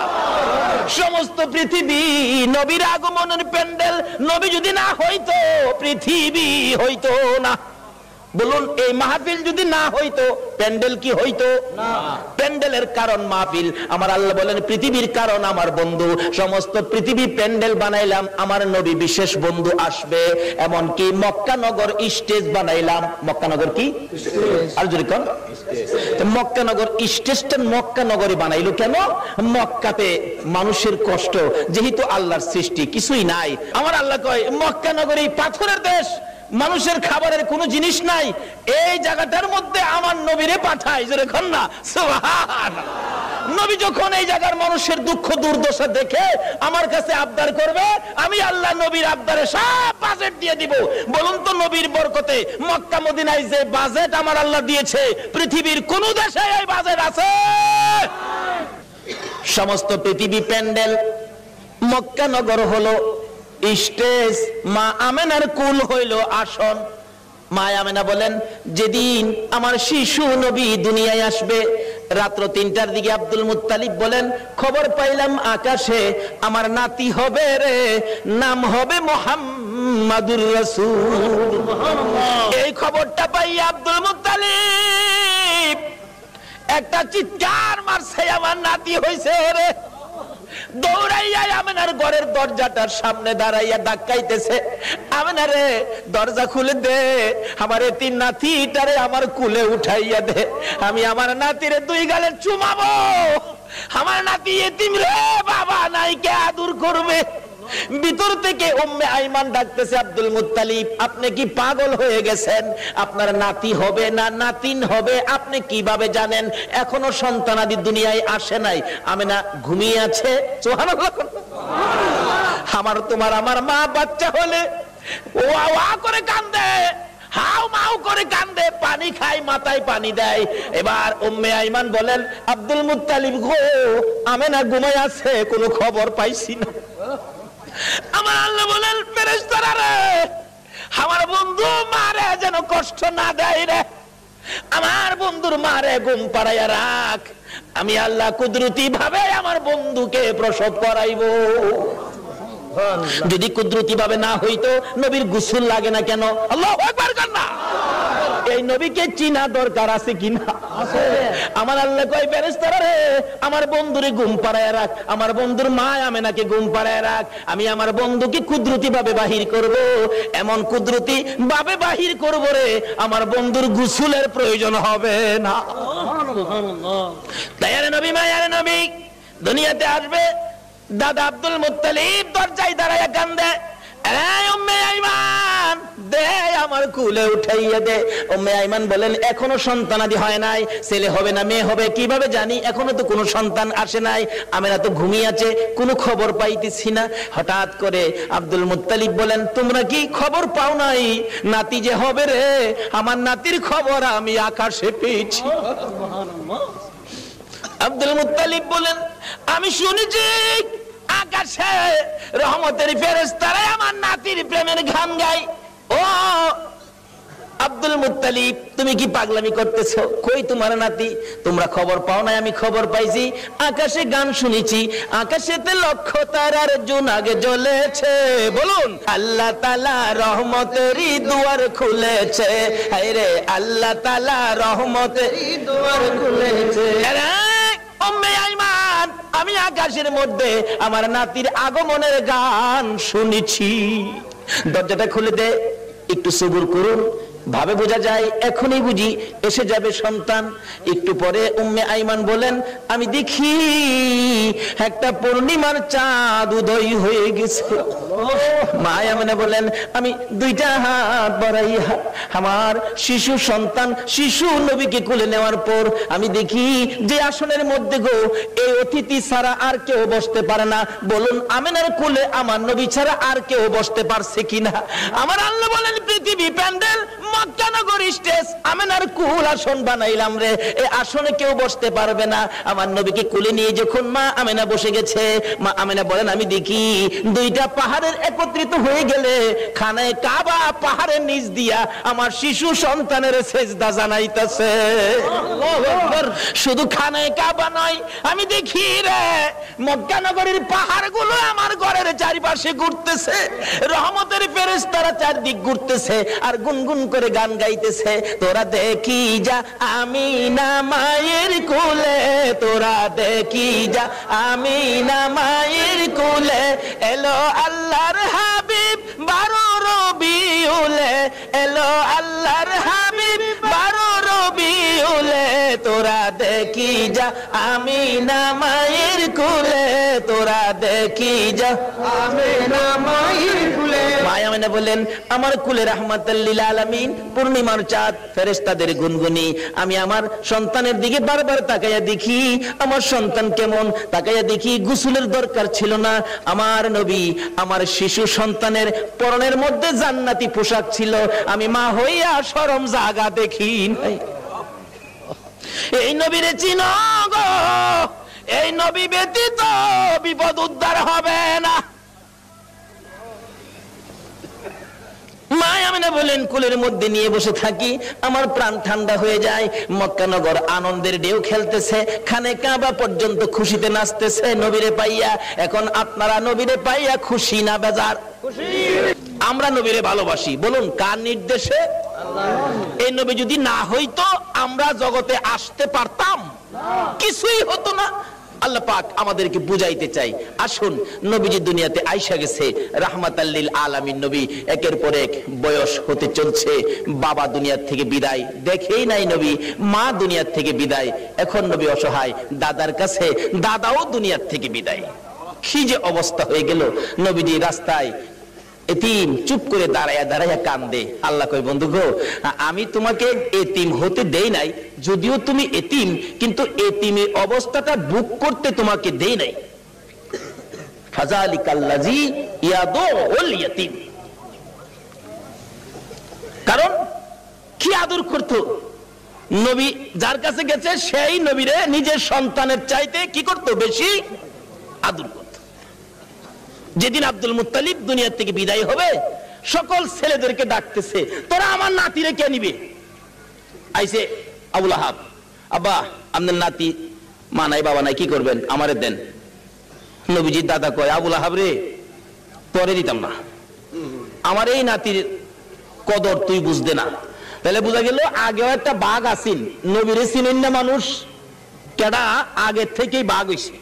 সমস্ত পৃথিবী নবীর আগমনের প্যান্ডেল। নবী যদি না হইতো, পৃথিবী হইতো না। বলুন, এই মাহফিল যদি না হইতো, প্যান্ডেল কি হইতো? না। প্যান্ডেলের কারণ মাহফিল। আমার আল্লাহ বলেন, পৃথিবীর কারণ আমার বন্ধু। সমস্ত পৃথিবী প্যান্ডেল বানাইলাম, আমার নবী বিশেষ বন্ধু আসবে। এমনকি মক্কা নগর স্টেজ বানাইলাম। মক্কা নগর কি? আর যদি কোন মক্কা নগর স্টেজটা মক্কা নগরে বানাইলো কেন? মক্কাতে মানুষের কষ্ট, যেহেতু আল্লাহর সৃষ্টি কিছুই নাই। আমার আল্লাহ কয়, মক্কা নগরী পাথরের দেশ, মানুষের খাবারের কোনো জিনিস নাই, এই জায়গাটার মধ্যে আমার নবীরে পাঠায়। জোরে কর না সুবহানাল্লাহ। নবী যখন এই জায়গার মানুষের দুঃখ দুর্দশা দেখে আমার কাছে আবদার করবে, আমি আল্লাহ নবীর আবদারে সব বাজেট দিয়ে দিব। বলুন তো, নবীর বরকতে মক্কা মদিনায় যে বাজেট আমার আল্লাহ দিয়েছে, পৃথিবীর কোন দেশে এই বাজেট আছে? সমস্ত পৃথিবী প্যান্ডেল, মক্কা নগর হলো স্টেজ, মা আমেনার কুল হইল আসন। মা আমেনা বলেন, যেদিন আমার শিশু নবী দুনিয়ায় আসবে, রাত্র 3টার দিকে আব্দুল মুত্তালিব বলেন, খবর পাইলাম আকাশে আমার নাতি হবে রে, নাম হবে মুহাম্মাদুর রাসূল। এই খবরটা পাই আব্দুল মুত্তালিব একটা চিৎকার মারছে, আমার নাতি হইছে রে। দৌড়াইয়া আমেনার ঘরের দরজাটার সামনে দাঁড়াইয়া ধাক্কাইতেছে, আমেনা রে দরজা খুলে দে, আমার এতিম নাতিটারে আমার কুলে উঠাইয়া দে, আমি আমার নাতিরে 2 গালে চুমাবো, আমার নাতি এতিম রে, বাবা নাই, কে আদর করবে। ভিতর থেকে উম্মে আইমান ডাকতেছে, আব্দুল মুত্তালিব আপনি কি পাগল হয়ে গেছেন? আপনার নাতি হবে না নাতিন হবে আপনি কিভাবে জানেন? এখনো সন্তানাদি দুনিয়ায় আসে নাই। আমেনা ঘুমিয়ে আছে। সুবহানাল্লাহ। আমার তোমার আমার মা বাচ্চা হলে ওয়া ওয়া করে কান্দে, হাউ মাউ করে কান্দে, পানি খায়, মাথায় পানি দেয়। এবার উম্মে আইমান বলেন, আব্দুল মুত্তালিব গো, আমেনা ঘুমায় আছে, কোনো খবর পাইছি না। আমার আল্লাহ বলেন, ফেরেশতারা রে, আমার বন্ধু মারে যেন কষ্ট না দেয় রে, আমার বন্ধুর মারে ঘুম পাড়াইয়া রাখ, আমি আল্লাহ কুদরতি ভাবে আমার বন্ধুকে প্রসব করাইবো। যদি কুদরতি ভাবে না হইতো নবীর গোসল লাগে না কেন? আল্লাহু আকবার কান্না। এই নবীকে চিনা দরকার আছে কিনা? আছে। আমার আল্লাহ কয়, ফেরেশতারা রে, আমার বন্ধুরে ঘুম পাড়ায় রাখ, আমার বন্ধুর মা আমেনাকে ঘুম পাড়ায় রাখ, আমি আমার বন্ধুকে কুদরতি ভাবে বাহির করব, এমন কুদরতি ভাবে বাহির করব রে, আমার বন্ধুর গোসলের প্রয়োজন হবে না। সুবহানাল্লাহ। তাইরে নবী, মায়ারে নবী দুনিয়াতে আসবে, দাদা আব্দুল মুত্তালিব দরজায় দাঁড়ায় কান্দে, এই উম্মে আইমান দে, আমার কুলে উঠাইয়া দে। উম্মে আইমান বলেন, এখনো সন্তানাদি হয় নাই, ছেলে হবে না মেয়ে হবে কিভাবে জানি, এখনো তো কোনো সন্তান আসে নাই, আমেনা তো ঘুমিয়ে আছে, কোনো খবর পাইতেছি না। হঠাৎ করে আব্দুল মুত্তালিব বলেন, তোমরা কি খবর পাও নাই নাতি যে হবে রে? আমার নাতির খবর আমি আকাশে পেয়েছি। আব্দুল মুত্তালিব বলেন, আমি শুনেছি আকাশে রহমতের ফেরেশতারা আমার নাতির প্রেমের গান গায়। ও আব্দুল মুত্তালিব, তুমি কি পাগলামি করতেছো? কই তোমার নাতি? তোমরা খবর পাও না? আমি খবর পাইছি, আকাশে গান শুনেছি, আকাশেতে লক্ষ তারার জোনাক জ্বলেছে। বলুন, আল্লাহ তাআলা রহমতেরই দুয়ার খুলেছে, হায় রে আল্লাহ তাআলা রহমতেরই দুয়ার খুলেছে। উম্মে আইমান, আমি আকাশের মধ্যে আমার নাতির আগমনের গান শুনেছি। দরজাটা খুলে দে, একটু সবুর করুন, ভাবে বোঝা যায় এখনই বুঝি এসে যাবে সন্তান। একটু পরে উম্মে আইমান বলেন, আমি দেখি একটা পূর্ণিমার চাঁদ উদয় হয়ে গেছে। মা আমেনা বলেন, আমি 2টা হাত বাড়াইয়া আমার শিশু সন্তান শিশু নবীকে কোলে নেওয়ার পর আমি দেখি যে আসনের মধ্যে গো এই অতিথি ছাড়া আর কেউ বসতে পারে না। বলুন, আমেনার কোলে আমার নবী ছাড়া আর কেউ বসতে পারছে কিনা? আমার আল্লাহ বলেন, পৃথিবী প্যান্ডেল, মক্কা নগর স্টেজ, আমেনার কুল আসন বানাইলাম রে, এই আসনে কেউ বসতে পারবে না। আমার নবীকে কোলে নিয়ে যখন মা আমেনা বসে গেছে, মা আমেনা বলেন, আমি দেখি 2টা পাহাড়ের একত্রিত হয়ে গেলে খানায়ে কাবা পাহাড়ের নিচ দিয়া আমার শিশু সন্তানের সেজদা জানাইতেছে। আল্লাহু আকবার। শুধু খানায়ে কাবা নয়, আমি দেখি রে মক্কা নগরীর পাহাড়গুলো আমার ঘরের চারিপাশে ঘুরতেছে, রহমতের ফেরেশতারা চারদিক ঘুরতেছে আর গুনগুন করে গান গাইতেছে। তোরা দেখি যা আমিনা মায়ের কোলে, তোরা দেখি যা আমিনা মায়ের কোলে, এলো আল্লাহর হাবিব 12 রবিউলে, এলো আল্লাহর হাবিব 12 রবিউলে, তোরা দেখি যা আমিনা মায়ের কোলে, তোরা দেখি যা আমিনা মায়ের কোলে। মা আমিনা বলেন, আমার কোলে রাহমাতুল লিল আলামিন পূর্ণিমার চাঁদ, ফেরেশতাদের গুনগুনি। আমি আমার সন্তানের দিকে বারবার তাকাইয়া দেখি আমার সন্তান কেমন, তাকাইয়া দেখি গোসলের দরকার ছিল না। আমার নবী আমার শিশু সন্তানের পরনের মধ্যে জান্নাতি পোশাক ছিল, আমি মা হইয়া শরম জাগা দেখি নাই। এই নবীরে চিনো গো, এই নবী ব্যতীত বিপদ উদ্ধার হবে না। মা আমিনা বলেন, কোলের মধ্যে নিয়ে বসে থাকি, আমার প্রাণ ঠান্ডা হয়ে যায়। মক্কা নগর আনন্দের ঢেউ খেলতেছে, খানে কাবা পর্যন্ত খুশিতে নাচতেছে নবীরে পাইয়া। এখন আপনারা নবীরে পাইয়া খুশি না বেজার? খুশি। আমরা নবীরে ভালোবাসি, বলুন কার নির্দেশে? আল্লাহ। এই নবী যদি না হইতো আমরা জগতে আসতে পারতাম? কিছুই হতো না। আল্লাহ পাক আমাদেরকে বুঝাইতে চাই। আসুন, নবীজি দুনিয়াতে আইসা গেছে রাহমাতাল লিল আলামিন নবী, একের পর এক বয়স হতে চলছে। বাবা দুনিয়ার থেকে বিদায়, দেখেই নাই নবী, মা দুনিয়ার থেকে বিদায়, এখন নবী অসহায়, দাদার কাছে, দাদাও দুনিয়ার থেকে বিদায়। কি যে অবস্থা হয়ে গেল, নবীজি রাস্তায় এতিম চুপ করে দাঁড়ায়া দাঁড়ায়া কান্দে। আল্লাহ কয়, বন্ধু গো, আমি তোমাকে এতিম হতে দেই নাই, যদিও তুমি এতিম, কিন্তু এতিমের অবস্থাটা বুক করতে তোমাকে দেই নাই। ফাযালিকাল্লাযী ইয়াদুল ইয়াতীম, কারণ কি আদর করতো নবী, যার কাছে গেছে সেই নবীরে নিজের সন্তানের চাইতে কি করতো, বেশি আদর করতো। যেদিন আব্দুল মুত্তালিব দুনিয়া থেকে বিদায় হবে, সকল ছেলেদেরকে ডাকতেছে, তোরা আমার নাতিরে কে নিবে? আইসে আবু লাহাব, আব্বা আপনার নাতি মা নাই বাবা নাই, কি করবেন, আমারে দেন। নবীজির দাদা কয়, আবু লাহাব রে, পরে দিতাম না, আমার এই নাতির কদর তুই বুঝতে না। তাহলে বোঝা গেল আগেও একটা বাঘ আসিল, নবীরে চিনেন না মানুষ, কেডা আগে থেকেই বাঘ হইছে।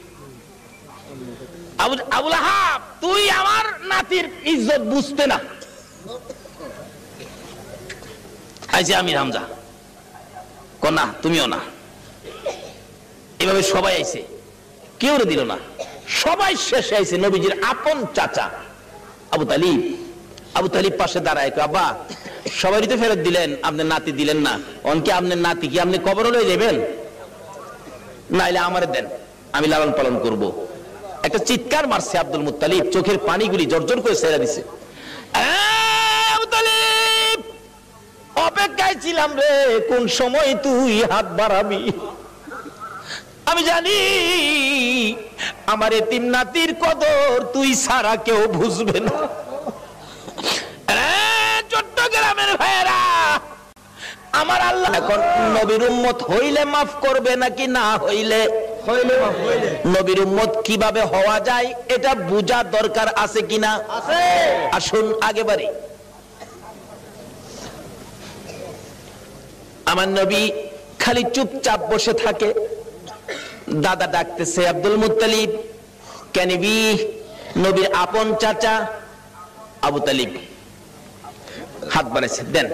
আবু লাহাব, তুই আমার নাতির ইজ্জত বুঝতে না। আইছে আমির হামজা, কনা তুমিও না। এভাবে সবাই আইছে, কেউ দিল না, সবাই শেষে আইছে নবীজির আপন চাচা আবু তালিব। আবু তালিব পাশে দাঁড়ায়, আব্বা সবাই তো ফেরত দিলেন, আপনার নাতি দিলেন না, অনকে আপনার নাতি কি আপনি কবর লয়ে যাবেন? নাইলে আমারে দেন, আমি লালন পালন করব। একটা চিৎকার মারছে আব্দুল মুত্তালিব, চোখের পানিগুলি জর্জর করে ছেড়ে দিছে। আবু তালিব, অপেক্ষায় ছিলাম রে, কোন সময় তুই হাত বাড়াবি। আমি জানি আমার এতিম নাতির কদর তুই ছাড়া কেউ বুঝবে না। চট্টগ্রামের ভাইয়েরা, আমার আল্লাহ এখন নবীর উম্মত হইলে মাফ করবে নাকি না হইলে? নবীর উম্মত কিভাবে হওয়া যায় এটা বুঝা দরকার আছে কিনা? আসুন আগে বাড়ি। আমার নবী খালি চুপচাপ বসে থাকে। দাদা ডাকতেছে, আব্দুল মুত্তালিব কেনিবি, নবীর আপন চাচা আবু তালিব হাত বাড়াইছে, দেন।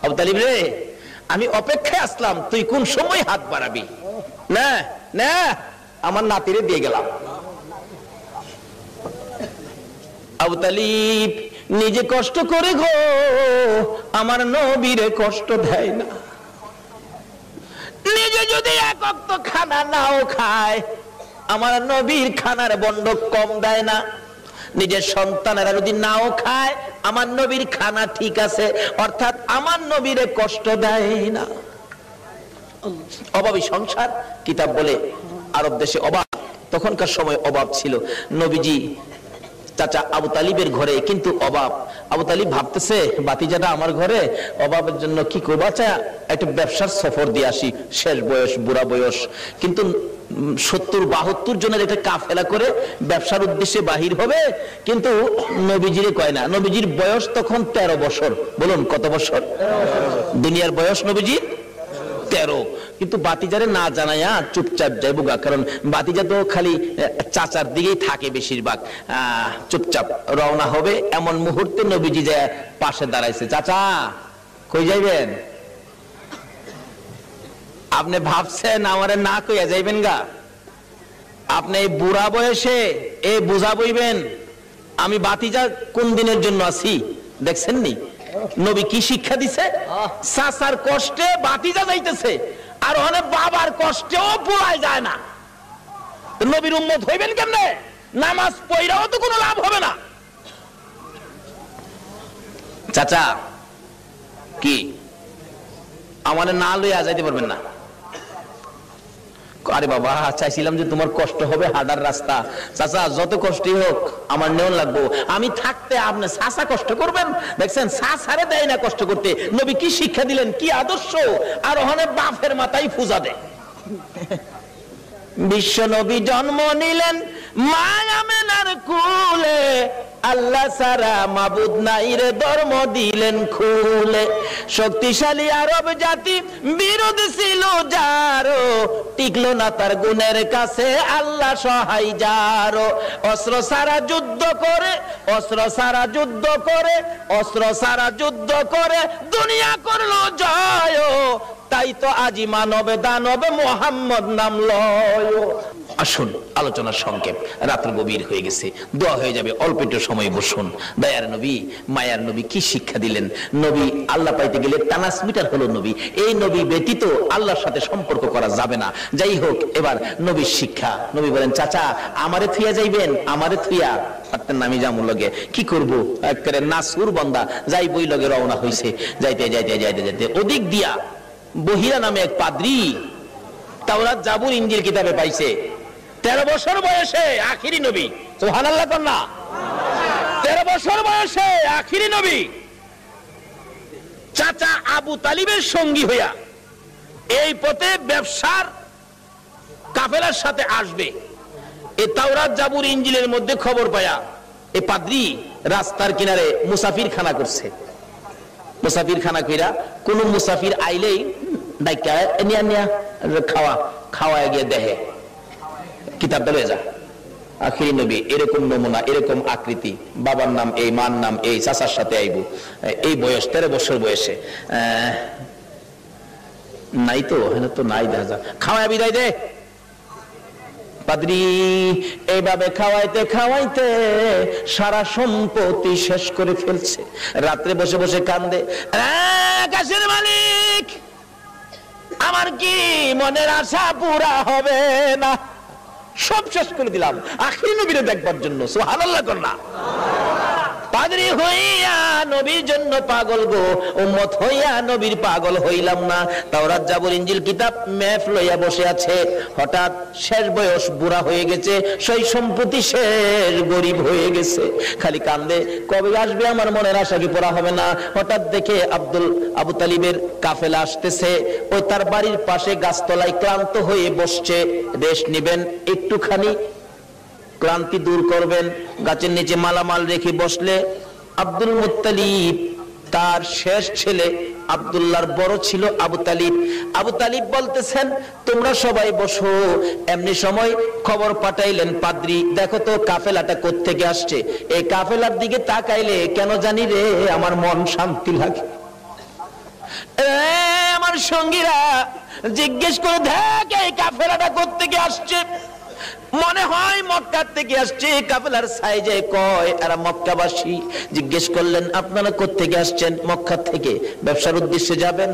আবু তালিব রে, আমি অপেক্ষায় আসলাম, তুই কোন সময় হাত বাড়াবি? না না, আমার নাতিরে দিয়ে গেলাম। আবু তালিব নিজে কষ্ট করে গো, আমার নবীরে কষ্ট দেয় না। নিজে যদি এক ওয়াক্ত খানা নাও খায়, আমার নবীর খানার বন্ড কম দেয় না। নিজের সন্তানেরা যদি নাও খায়, আমার নবীর খানা ঠিক আছে, অর্থাৎ আমার নবীরে কষ্ট দেয় না। অভাবী সংসার, কিতাব বলে আরব দেশে অভাব, তখনকার সময় অভাব ছিল। নবীজি চাচা আবু তালিবের ঘরে কিন্তু অভাব। আবু তালিব ভাবতেছে, বাতিজাটা আমার ঘরে, অভাবের জন্য কি করবো, আচ্ছা একটা ব্যবসার সফর দিয়ে আসি, শেষ বয়স, বুড়া বয়স, কিন্তু 70-72 জনের একটা কাফেলা করে ব্যবসার উদ্দেশ্যে বাহির হবে। কিন্তু নবীজিরে কয় না, নবীজির বয়স তখন 13 বছর। বলুন কত বছর? দুনিয়ার বয়স নবীজির 13। কিন্তু বাতিজারে না জানাইয়া চুপচাপ যাইব গা, কারণ বাতিজা তো খালি চাচার দিকেই থাকে বেশিরভাগ। চুপচাপ রওনা হবে, এমন মুহূর্তে নবীজি যায় পাশে দাঁড়াইছে। চাচা কই যাইবেন? আপনি ভাবছেন আমারে না কইয়া যাইবেন গা? আপনি এই বুড়া বয়সে এই বুঝা বইবেন আমি বাতিজা কোন দিনের জন্য আছি? দেখছেন নি নবী কি শিক্ষা দিছে? চাচার কষ্টে বাতিজা যাইতেছে, আর অনেক বাবার কষ্টেও পোড়ায় যায় না। নবীর উম্মত হইবেন কেমনে? নামাজ পড়াও তো কোনো লাভ হবে না। চাচা কি আমারে না লইয়া যাইতে পারবেন না? আরে বাবা, চাইছিলাম যে তোমার কষ্ট হবে, হাঁটার রাস্তা। চাচা যত কষ্টই হোক আমার নেওয়া লাগবো, আমি থাকতে আপনি চাচা কষ্ট করবেন? দেখছেন চাচারে দেয় না কষ্ট করতে। নবী কি শিক্ষা দিলেন, কি আদর্শ! আর ওখানে বাপের মাথায় পূজা দেয়। বিশ্ব নবী জন্ম নিলেন মা আমেনার কুলে, আল্লাহ সারা মাবুদ নাই রে ধর্ম দিলেন খুলে। শক্তিশালী আরব জাতি বিরোধ ছিল যারো, টিকলো না তার গুণের কাছে আল্লাহ সহায় যারো। অস্ত্র সারা যুদ্ধ করে, অস্ত্র সারা যুদ্ধ করে, অস্ত্র সারা যুদ্ধ করে দুনিয়া করলো জয়। তাই তো আজি মানবে দানবে মোহাম্মদ নাম লয়। আসুন, আলোচনার সংক্ষেপ, রাত্র গভীর হয়ে গেছে, দোয়া হয়ে যাবে, অল্প একটু সময় বসুন। দয়ার নবী, মায়ার নবী কি শিক্ষা দিলেন? নবী আল্লাহ পাইতে গেলে ট্রান্সমিটার হলো নবী। এই নবী ব্যতীত আল্লাহর সাথে সম্পর্ক করা যাবে না। যাই হোক, এবার নবীর শিক্ষা। নবী বলেন, চাচা আমারে থুইয়া যাইবেন? আমারে থুইয়া পারতেন না, আমি যামু লগে, কি করবো? একেবারে নাসুর বান্দা যাই বই লগে রওনা হইছে। যাইতে যাইতে যাইতে যাইতে ওদিক দিয়া বহিরা নামে এক পাদ্রী তাওরাত জাবুর ইনজিল কিতাবে পাইছে। 13 বছর বয়সে আখিরি নবী, সুবহানাল্লাহ কন্যা। 13 বছর বয়সে আখিরি নবী চাচা আবু তালিবের সঙ্গী হইয়া এই পথে ব্যবসার কাফেলার সাথে আসবে। এই তাওরাত জাবুর ইনজিলের মধ্যে খবর পায়া এই পাদ্রী রাস্তার কিনারে মুসাফির খানা করছে। মুসাফির খানা কইরা কোন মুসাফির আইলেই ডাইকা নিয়া নিয়া খাওয়া খাওয়া গিয়ে দেহে কিতাব দলে যা। আখিরি নবী এরকম নমুনা, এরকম আকৃতি, বাবার নাম এই, মার নাম এই, চাচার সাথে আইবো, এই বয়স 13 বছর বয়সে নাই তো, হ্যাঁ তো নাই, দেখা যা খাওয়ায় বিদায় দে। পাদ্রী এইভাবে খাওয়াইতে খাওয়াইতে সারা সম্পত্তি শেষ করে ফেলছে। রাত্রে বসে বসে কান্দে, আকাশের মালিক আমার কি মনের আশা পুরা হবে না? সব শেষ করে দিলাম আখিরি নবীরে দেখবার জন্য। সুবহানাল্লাহ কন্যা। পাদ্রী হইয়া নবীর জন্য পাগল গো, উম্মত হইয়া নবীর পাগল হইলাম না। তাওরাত জাবুর ইনজিল কিতাব মেফ লইয়া বসে আছে। হঠাৎ শেষ বয়স, বুড়া হয়ে গেছে, সেই সম্পত্তি শেষ, গরিব হয়ে গেছে, খালি কান্দে, কবে আসবে আমার মনের আশা কি পূরা হবে না? হঠাৎ দেখে আবু তালিবের কাফেলা আসতেছে। ওই তার বাড়ির পাশে গাছতলায় ক্লান্ত হয়ে বসছে। রেস্ট নিবেন, একটুখানি ক্লান্তি দূর করবেন, গাছের নিচে মালামাল রেখে বসলে আব্দুল মুত্তালিব তার শেষ ছেলে, আব্দুল্লাহর বড় ছিল আবু তালিব। আবু তালিব বলতেছেন, তোমরা সবাই বসো। এমনি সময় খবর পাঠাইলেন, পাদ্রী দেখো তো কাফেলাটা কোত্থেকে আসছে। এই কাফেলার দিকে তাকাইলে কেন জানি রে আমার মন শান্তি লাগে। আমার সঙ্গীরা জিজ্ঞেস করে দেখ এই কাফেলাটা কোত্থেকে আসছে। মনে হয় মক্কার থেকে আসছে। কাফেলার সাইজে কয় এরা মক্কাবাসী। জিজ্ঞেস করলেন, আপনারা কোত্থেকে আসছেন? মক্কা থেকে। ব্যবসার উদ্দেশ্যে যাবেন?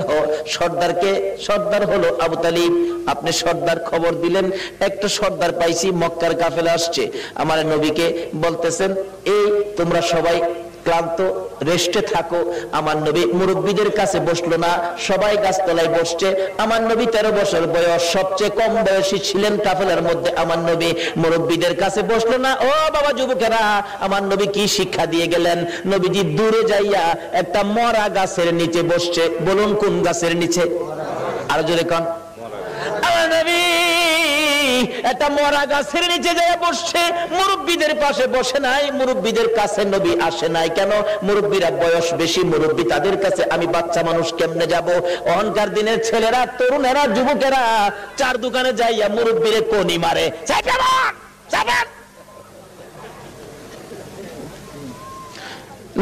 সর্দার হলো আবু তালিব। আপনি সর্দার খবর দিলেন, একটা সর্দার পাইছি, মক্কার কাফেলা আসছে। আমার নবীকে বলতেছেন, এই তোমরা সবাই ক্লান্ত, রেস্টে থাকো। আমার নবী মুরব্বীদের কাছে বসলো না, সবাই গাছতলায় বসছে। আমার নবী 13 বছর বয়স, সবচেয়ে কম বয়সী ছিলেন কাফেলার মধ্যে। আমার নবী মুরব্বীদের কাছে বসলো না। ও বাবা যুবকেরা, আমার নবী কি শিক্ষা দিয়ে গেলেন? নবীজি দূরে যাইয়া একটা মরা গাছের নিচে বসছে। বলুন কোন গাছের নিচে? আরো জোরে কোন? আমার নবী একটা মরা গাছের নিচে যায় বসছে। মুরব্বীদের পাশে বসে নাই, মুরব্বীদের কাছে নবী আসে নাই। কেন? মুরব্বীরা বয়স বেশি, মুরব্বী তাদের কাছে, আমি বাচ্চা মানুষ কেমনে যাব? অহংকার দিনের ছেলেরা, তরুণেরা, যুবকেরা চার দোকানে যাইয়া মুরব্বীরে কোনি মারে।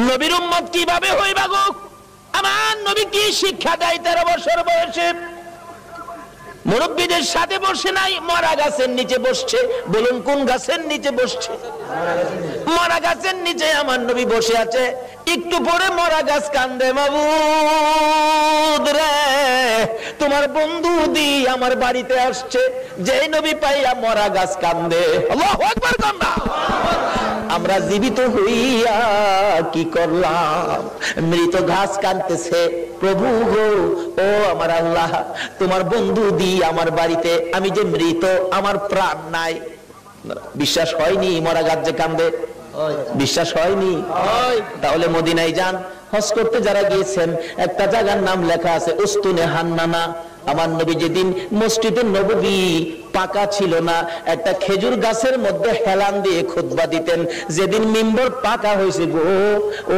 নবীর উম্মত কিভাবে হইবা গো? আমার নবী কি শিক্ষা দেয় 13 বছর বয়সে? মুরব্বীদের সাথে বসে নাই, মরা গাছের নিচে বসছে। বলুন কোন গাছের নিচে বসছে? মরা গাছের নিচে আমার নবী বসে আছে। একটু পরে মরা গাছ কান্দে, মাবুদ রে তোমার বন্ধু দি আমার বাড়িতে আসছে। যে নবী পাইয়া মরা গাছ কান্দে। আল্লাহু আকবার কান্দা। আমরা জীবিত হইয়া কি করলাম? মৃত ঘাস কাঁদতেছে, প্রভু গো, ও আমার আল্লাহ, তোমার বন্ধু দি আমার বাড়িতে, আমি যে মৃত, আমার প্রাণ নাই। বিশ্বাস হয়নি মরা গাছ যে কান্দে? বিশ্বাস হয়নি? তাহলে মদিনায় যান, হজ করতে যারা গিয়েছেন, একটা জায়গার নাম লেখা আছে উস্তুনে হান্নানা। আমার নবী যেদিন মসজিদে নববী পাকা ছিল না, একটা খেজুর গাছের মধ্যে হেলান দিয়ে খুতবা দিতেন। যেদিন মিম্বর পাকা হয়েছে গো,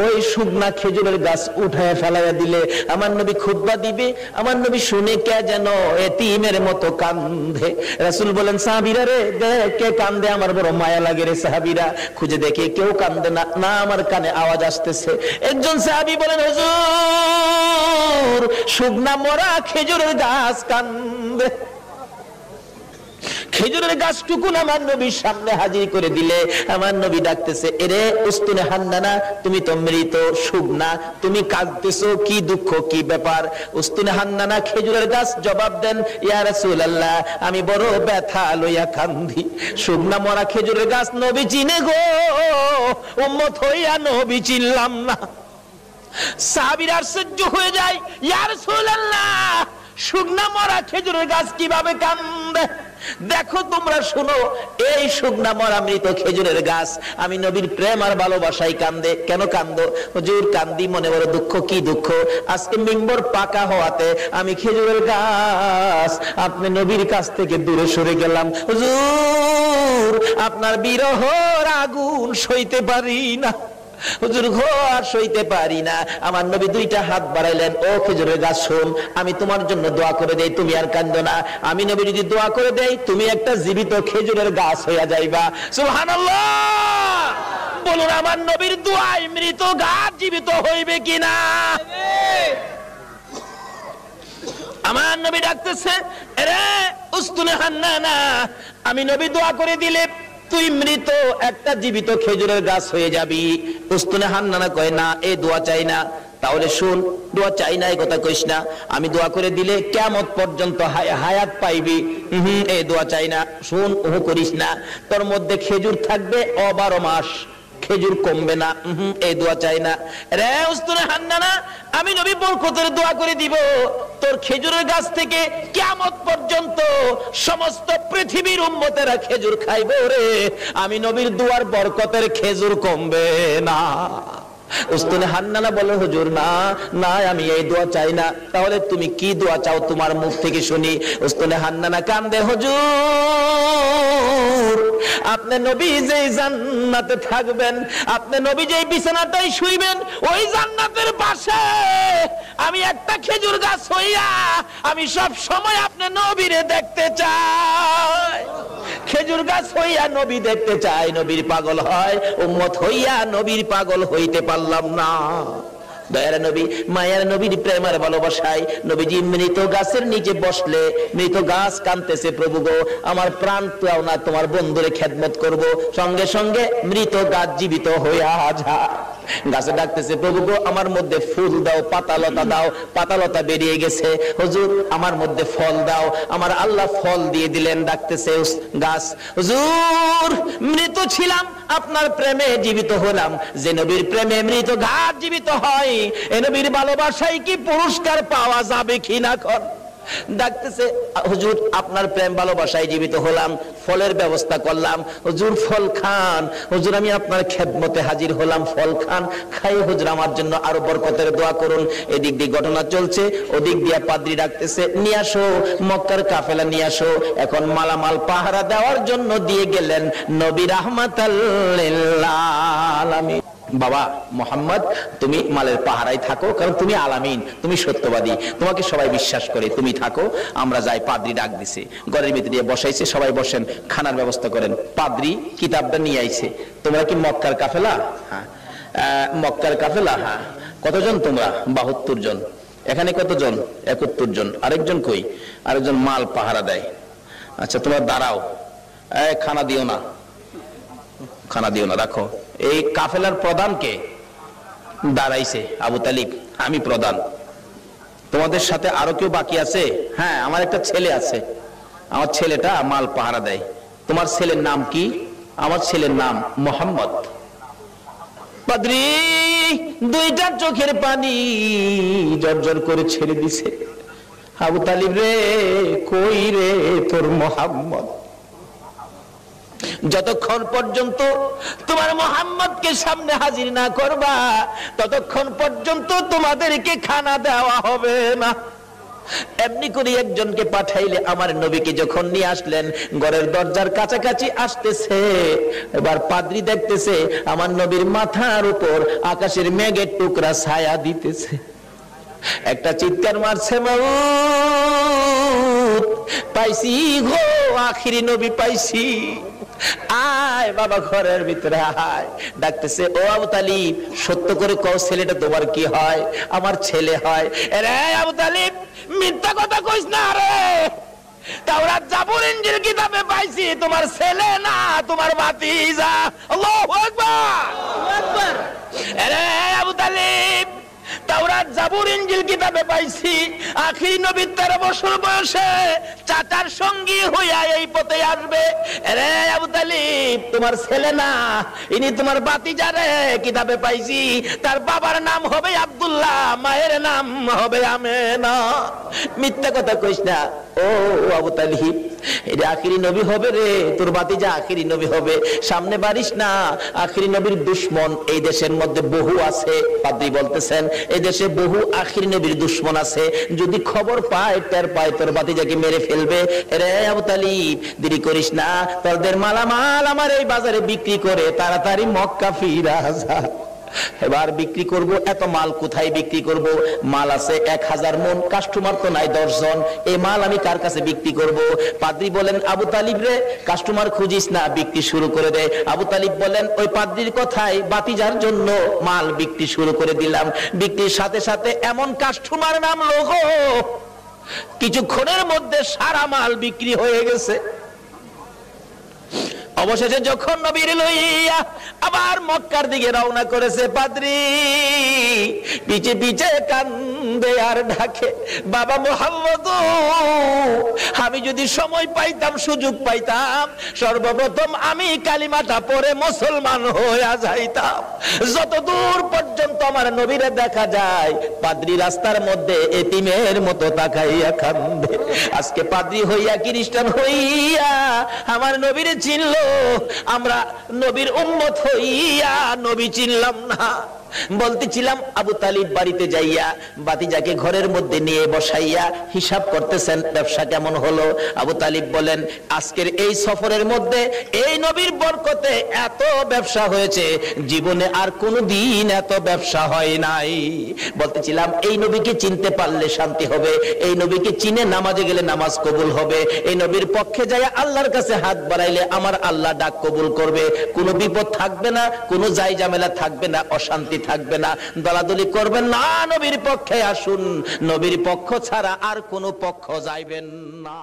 ওই শুকনা খেজুরের গাছ উঠায় ফেলাইয়া দিলে আমার নবী খুতবা দিবে, আমার নবী শুনে কে যেন এতিমের মতো কান্দে। রাসূল বলেন, সাহাবীরা রে দেখ কে কান্দে, আমার বড় মায়া লাগে রে। সাহাবীরা খুঁজে দেখে কেউ কান্দে না, না আমার কানে আওয়াজ আসতেছে। একজন সাহাবী বলেন, হুজুর শুকনা মরা খেজুরের গাছ কান্দে। খেজুরের গাছটুকুন আমার নবীর সামনে হাজির করে দিলে আমার নবী ডাকতেছে, এরে উস্তুনে হান্নানা, তুমি তো মৃত শুকনা, তুমি কাঁদতেছো, কি দুঃখ কি ব্যাপার? উস্তুনে হান্নানা খেজুরের গাছ জবাব দেন, ইয়া রাসূলুল্লাহ আমি বড় ব্যথা লইয়া কান্দি। শুকনা মরা খেজুরের গাছ নবী চিনে গো, উম্মত হইয়া নবী চিনলাম না। সাহাবীরা আশ্চর্য হয়ে যায়, ইয়া রাসূলুল্লাহ শুকনা মরা খেজুরের গাছ কিভাবে কান্দে? দেখো তোমরা শুনো, এই শুকনা মরা মৃত খেজুরের গাছ আমি নবীর প্রেম আর ভালোবাসায় কান্দে। কেন কান্দো? হুজুর কান্দি মনে বড় দুঃখ। কি দুঃখ? আজকে মিম্বর পাকা হওয়াতে আমি খেজুরের গাছ আপনি নবীর কাছ থেকে দূরে সরে গেলাম। হুজুর আপনার বিরহর আগুন সইতে পারি না, হুজুর গো আর সইতে পারি না। আমার নবী দুইটা হাত বাড়াইলেন, ও খেজুরের গাছ শোন, আমি তোমার জন্য দোয়া করে দেই, তুমি আর কান্দো না। আমি নবী যদি দোয়া করে দেই, তুমি একটা জীবিত খেজুরের গাছ হইয়া যাইবা। সুবহানাল্লাহ বলুন, আমার নবীর দোয়ায় মৃত গাছ জীবিত হইবে কিনা? আমার নবী ডাকতেছে, আরে উস্তুনে হান্নানা, আমি নবী দোয়া করে দিলে তুই মৃত একটা জীবিত খেজুরের গাছ হয়ে যাবি। উস্তুনে হান্নানা কয়, না এই দোয়া চাই না। তাহলে শুন, দোয়া চাই না এই কথা কইস না, আমি দোয়া করে দিলে কিয়ামত পর্যন্ত হায়াত পাইবি। এই দোয়া চাই না। শুন, ওহ করিস না, তোর মধ্যে খেজুর থাকবে 12 মাস, খেজুর কমবে না। এই দোয়া চাই না। রে উস্তুনে হান্নানা, আমি নবী বরকতের দোয়া করে দিব, তোর খেজুরের গাছ থেকে কিয়ামত পর্যন্ত সমস্ত পৃথিবীর উম্মতেরা খেজুর খাইবে রে। আমি নবীর দুয়ার বরকতের খেজুর কমবে না। উস্তুনে হান্নানা বলে, হুজুর না না আমি এই দোয়া চাই না। তাহলে তুমি কি দোয়া চাও তোমার মুখ থেকে শুনি। উস্তুনে হান্নানা কান্দে, হুজুর আপনি নবী যেই জান্নাতে থাকবেন, আপনি নবী যেই বিছানাটাই শুইবেন, ওই জান্নাতের পাশে আমি একটা খেজুর গাছ হইয়া আমি সব সময় আপনি নবীরে দেখতে চাই। খেজুর গাছ হইয়া নবী দেখতে চাই। নবীর পাগল হয়, উম্মত হইয়া নবীর পাগল হইতে পারলাম না। দয়ার নবী, মায়ার নবীর প্রেমের ভালোবাসায় নবীজি মৃত গাছের নিচে বসলে মৃত গাছ কাঁদতেছে, প্রভু গো আমার প্রাণ পাও না, তোমার বন্ধুরে খেদমত করব। সঙ্গে সঙ্গে মৃত গাছ জীবিত হইয়া যায়। গাছে ডাকতেছে, প্রভু গো আমার মধ্যে ফুল দাও, পাতালতা দাও। পাতালতা বেরিয়ে গেছে, হুজুর আমার মধ্যে ফল দাও। আমার আল্লাহ ফল দিয়ে দিলেন। ডাকতেছে গাছ, হুজুর মৃত ছিলাম, আপনার প্রেমে জীবিত হলাম। যে নবীর প্রেমে মৃত গাছ জীবিত হয়, এ নবীর ভালোবাসায় কি পুরস্কার পাওয়া যাবে কিনা? ডাকতেছে, হুজুর আপনার প্রেম ভালোবাসায় জীবিত হলাম, ফলের ব্যবস্থা করলাম, হুজুর ফল খান। হুজুর আমি আপনার খেদমতে হাজির হলাম, ফল খান। খাই হুজুর আমার জন্য আরো বরকতের দোয়া করুন। এদিক দিয়ে ঘটনা চলছে, ওদিক দিয়ে পাদ্রী ডাকতেছে, নিয়ে আসো মক্কার কাফেলা নিয়ে আসো। এখন মালামাল পাহারা দেওয়ার জন্য দিয়ে গেলেন নবী রাহমাতাল লিল আলামিন। বাবা মোহাম্মদ তুমি মালের পাহারায় থাকো, কারণ তুমি আলামিন, তুমি সত্যবাদী, তোমাকে সবাই বিশ্বাস করে, তুমি থাকো, আমরা যাই। পাদ্রী ডাক দিছে, ঘরের ভিতরে বসাইছে, সবাই বসেন, খানার ব্যবস্থা করেন। পাদ্রী কিতাবটা নিয়ে আইছে, তোমরা কি মক্কার কাফেলা? হ্যাঁ মক্কার কাফেলা। হ্যাঁ কতজন তোমরা? 72 জন। এখানে কতজন? 71 জন। আরেকজন কই? আরেকজন মাল পাহারা দেয়। আচ্ছা তোমরা দাঁড়াও, খানা দিও না, খানা দিও না, রাখো। এই কাফেলার প্রধানকে দাঁড়াইছে আবু তালিব, আমি প্রধান। তোমাদের সাথে আরো কেউ বাকি আছে? হ্যাঁ আমার একটা ছেলে আছে, আমার ছেলেটা মাল পাহারা দেয়। তোমার ছেলের নাম কি? আমার ছেলের নাম মোহাম্মদ। পাদ্রী দুইটা চোখের পানি জর্জর করে ছেড়ে দিছে। আবু তালিব রে, কই রে তোর মোহাম্মদ? যতক্ষণ পর্যন্ত তোমার মোহাম্মদকে সামনে হাজির না করবা, ততক্ষণ পর্যন্ত তোমাদেরকে খানা দেওয়া হবে না। এমনি করে একজনকে পাঠাইলে আমার নবীকে যখন নিয়ে আসলেন, ঘরের দরজার কাছাকাছি আসতেছে, এবার পাদ্রী দেখতেছে আমার নবীর মাথার উপর আকাশের মেঘের টুকরা ছায়া দিতেছে। একটা চিৎকার মারছে, মাউত পাইছি গো, আখিরি নবী পাইছি, আয় বাবা ঘরের ভিতরে আয়। ডাকতেছে, ও আবু তালিব, সত্য করে কও ছেলেটা তোমার কি হয়? আমার ছেলে হয়। রে আবু তালিব, মিথ্যা কথা কইস না রে, তাওরাত জাবুর ইনজিল কিতাবে পাইছি তোমার ছেলে না, তোমার ভাতিজা। আল্লাহু আকবার, আল্লাহু আকবার। রে আবু তালিব, তাওরাত জাবুর ইনজিল কিতাবে পাইছি আখিরি নবী 13 বছর বয়সে চাচার সঙ্গী হইয়া এই পথে আসবে। রে আবু তালিব, তোমার ছেলে না, ইনি তোমার ভাতিজা রে। কিতাবে পাইছি তার বাবার নাম হবে আব্দুল্লাহ, মায়ের নাম হবে আমেনা। মিথ্যা কথা কইস না ও আবু তালিব, এটা আখিরি নবী হবে রে, তোর ভাতিজা আখিরি নবী হবে। সামনে বাড়িস না, আখিরি নবীর দুশমন এই দেশের মধ্যে বহু আছে। পাদ্রী বলতেছেন এই দেশে বহু আখিরি নবীর দুশমন আছে, যদি খবর পায়, টের পায়, তোর ভাতিজাকে মেরে ফেলবে। রে আবু তালিব, দেরি করিস না, তোদের মালামাল আমার এই বাজারে বিক্রি করে তাড়াতাড়ি মক্কা ফিরা যা। এবার বিক্রি করব, এত মাল কোথায় বিক্রি করব? মাল আছে 1000 মন, কাস্টমার তো নাই 10 জন, এই মাল আমি কার কাছে বিক্রি করব? পাদ্রী বলেন, আবু তালিব রে, কাস্টমার খুঁজিস না, বিক্রি শুরু করে দে। আবু তালিব বলেন, ওই পাদ্রীর কথাই ভাতিজার জন্য মাল বিক্রি শুরু করে দিলাম। বিক্রির সাথে সাথে এমন কাস্টমার নামলো গো, কিছুক্ষণের মধ্যে সারা মাল বিক্রি হয়ে গেছে। অবশেষে যখন নবীর লইয়া আবার মক্কার দিকে রওনা করেছে, পাদ্রী পিছে পিছে কান্দে আর ডাকে, বাবা মুহাম্মদ, আমি যদি সময় পাইতাম, সুযোগ পাইতাম, সর্বপ্রথম আমি কালিমাটা পড়ে মুসলমান হইয়া যাইতাম। যত দূর পর্যন্ত আমার নবীরে দেখা যায়, পাদ্রী রাস্তার মধ্যে এতিমের মতো তাকাইয়া কান্দে। আজকে পাদ্রী হইয়া, খ্রিস্টান হইয়া আমার নবীরে চিনল, আমরা নবীর উম্মত হইয়া নবী চিনলাম না। বলতেছিলাম আবু তালিব বাড়িতে যাইয়া ভাতিজাকে ঘরের মধ্যে নিয়ে বসাইয়া হিসাব করতেছেন, ব্যবসা কেমন হলো? আবু তালিব বলেন, আজকের এই সফরের মধ্যে এই নবীর বরকতে এত ব্যবসা হয়েছে, জীবনে আর কোনোদিন এত ব্যবসা হয় নাই। বলতেছিলাম এই নবীকে চিনতে পারলে শান্তি হবে, এই নবীকে চিনে নামাজে গেলে নামাজ কবুল হবে, এই নবীর পক্ষে যাইয়া আল্লাহর কাছে হাত বাড়াইলে আমার আল্লাহ ডাক কবুল করবে, কোনো বিপদ থাকবে না, কোনো জাই ঝামেলা থাকবে না, অশান্তি থাকবে না। দলাদলি করবেন না, নবীর পক্ষে আসুন, নবীর পক্ষ ছাড়া আর কোনো পক্ষ যাইবেন না।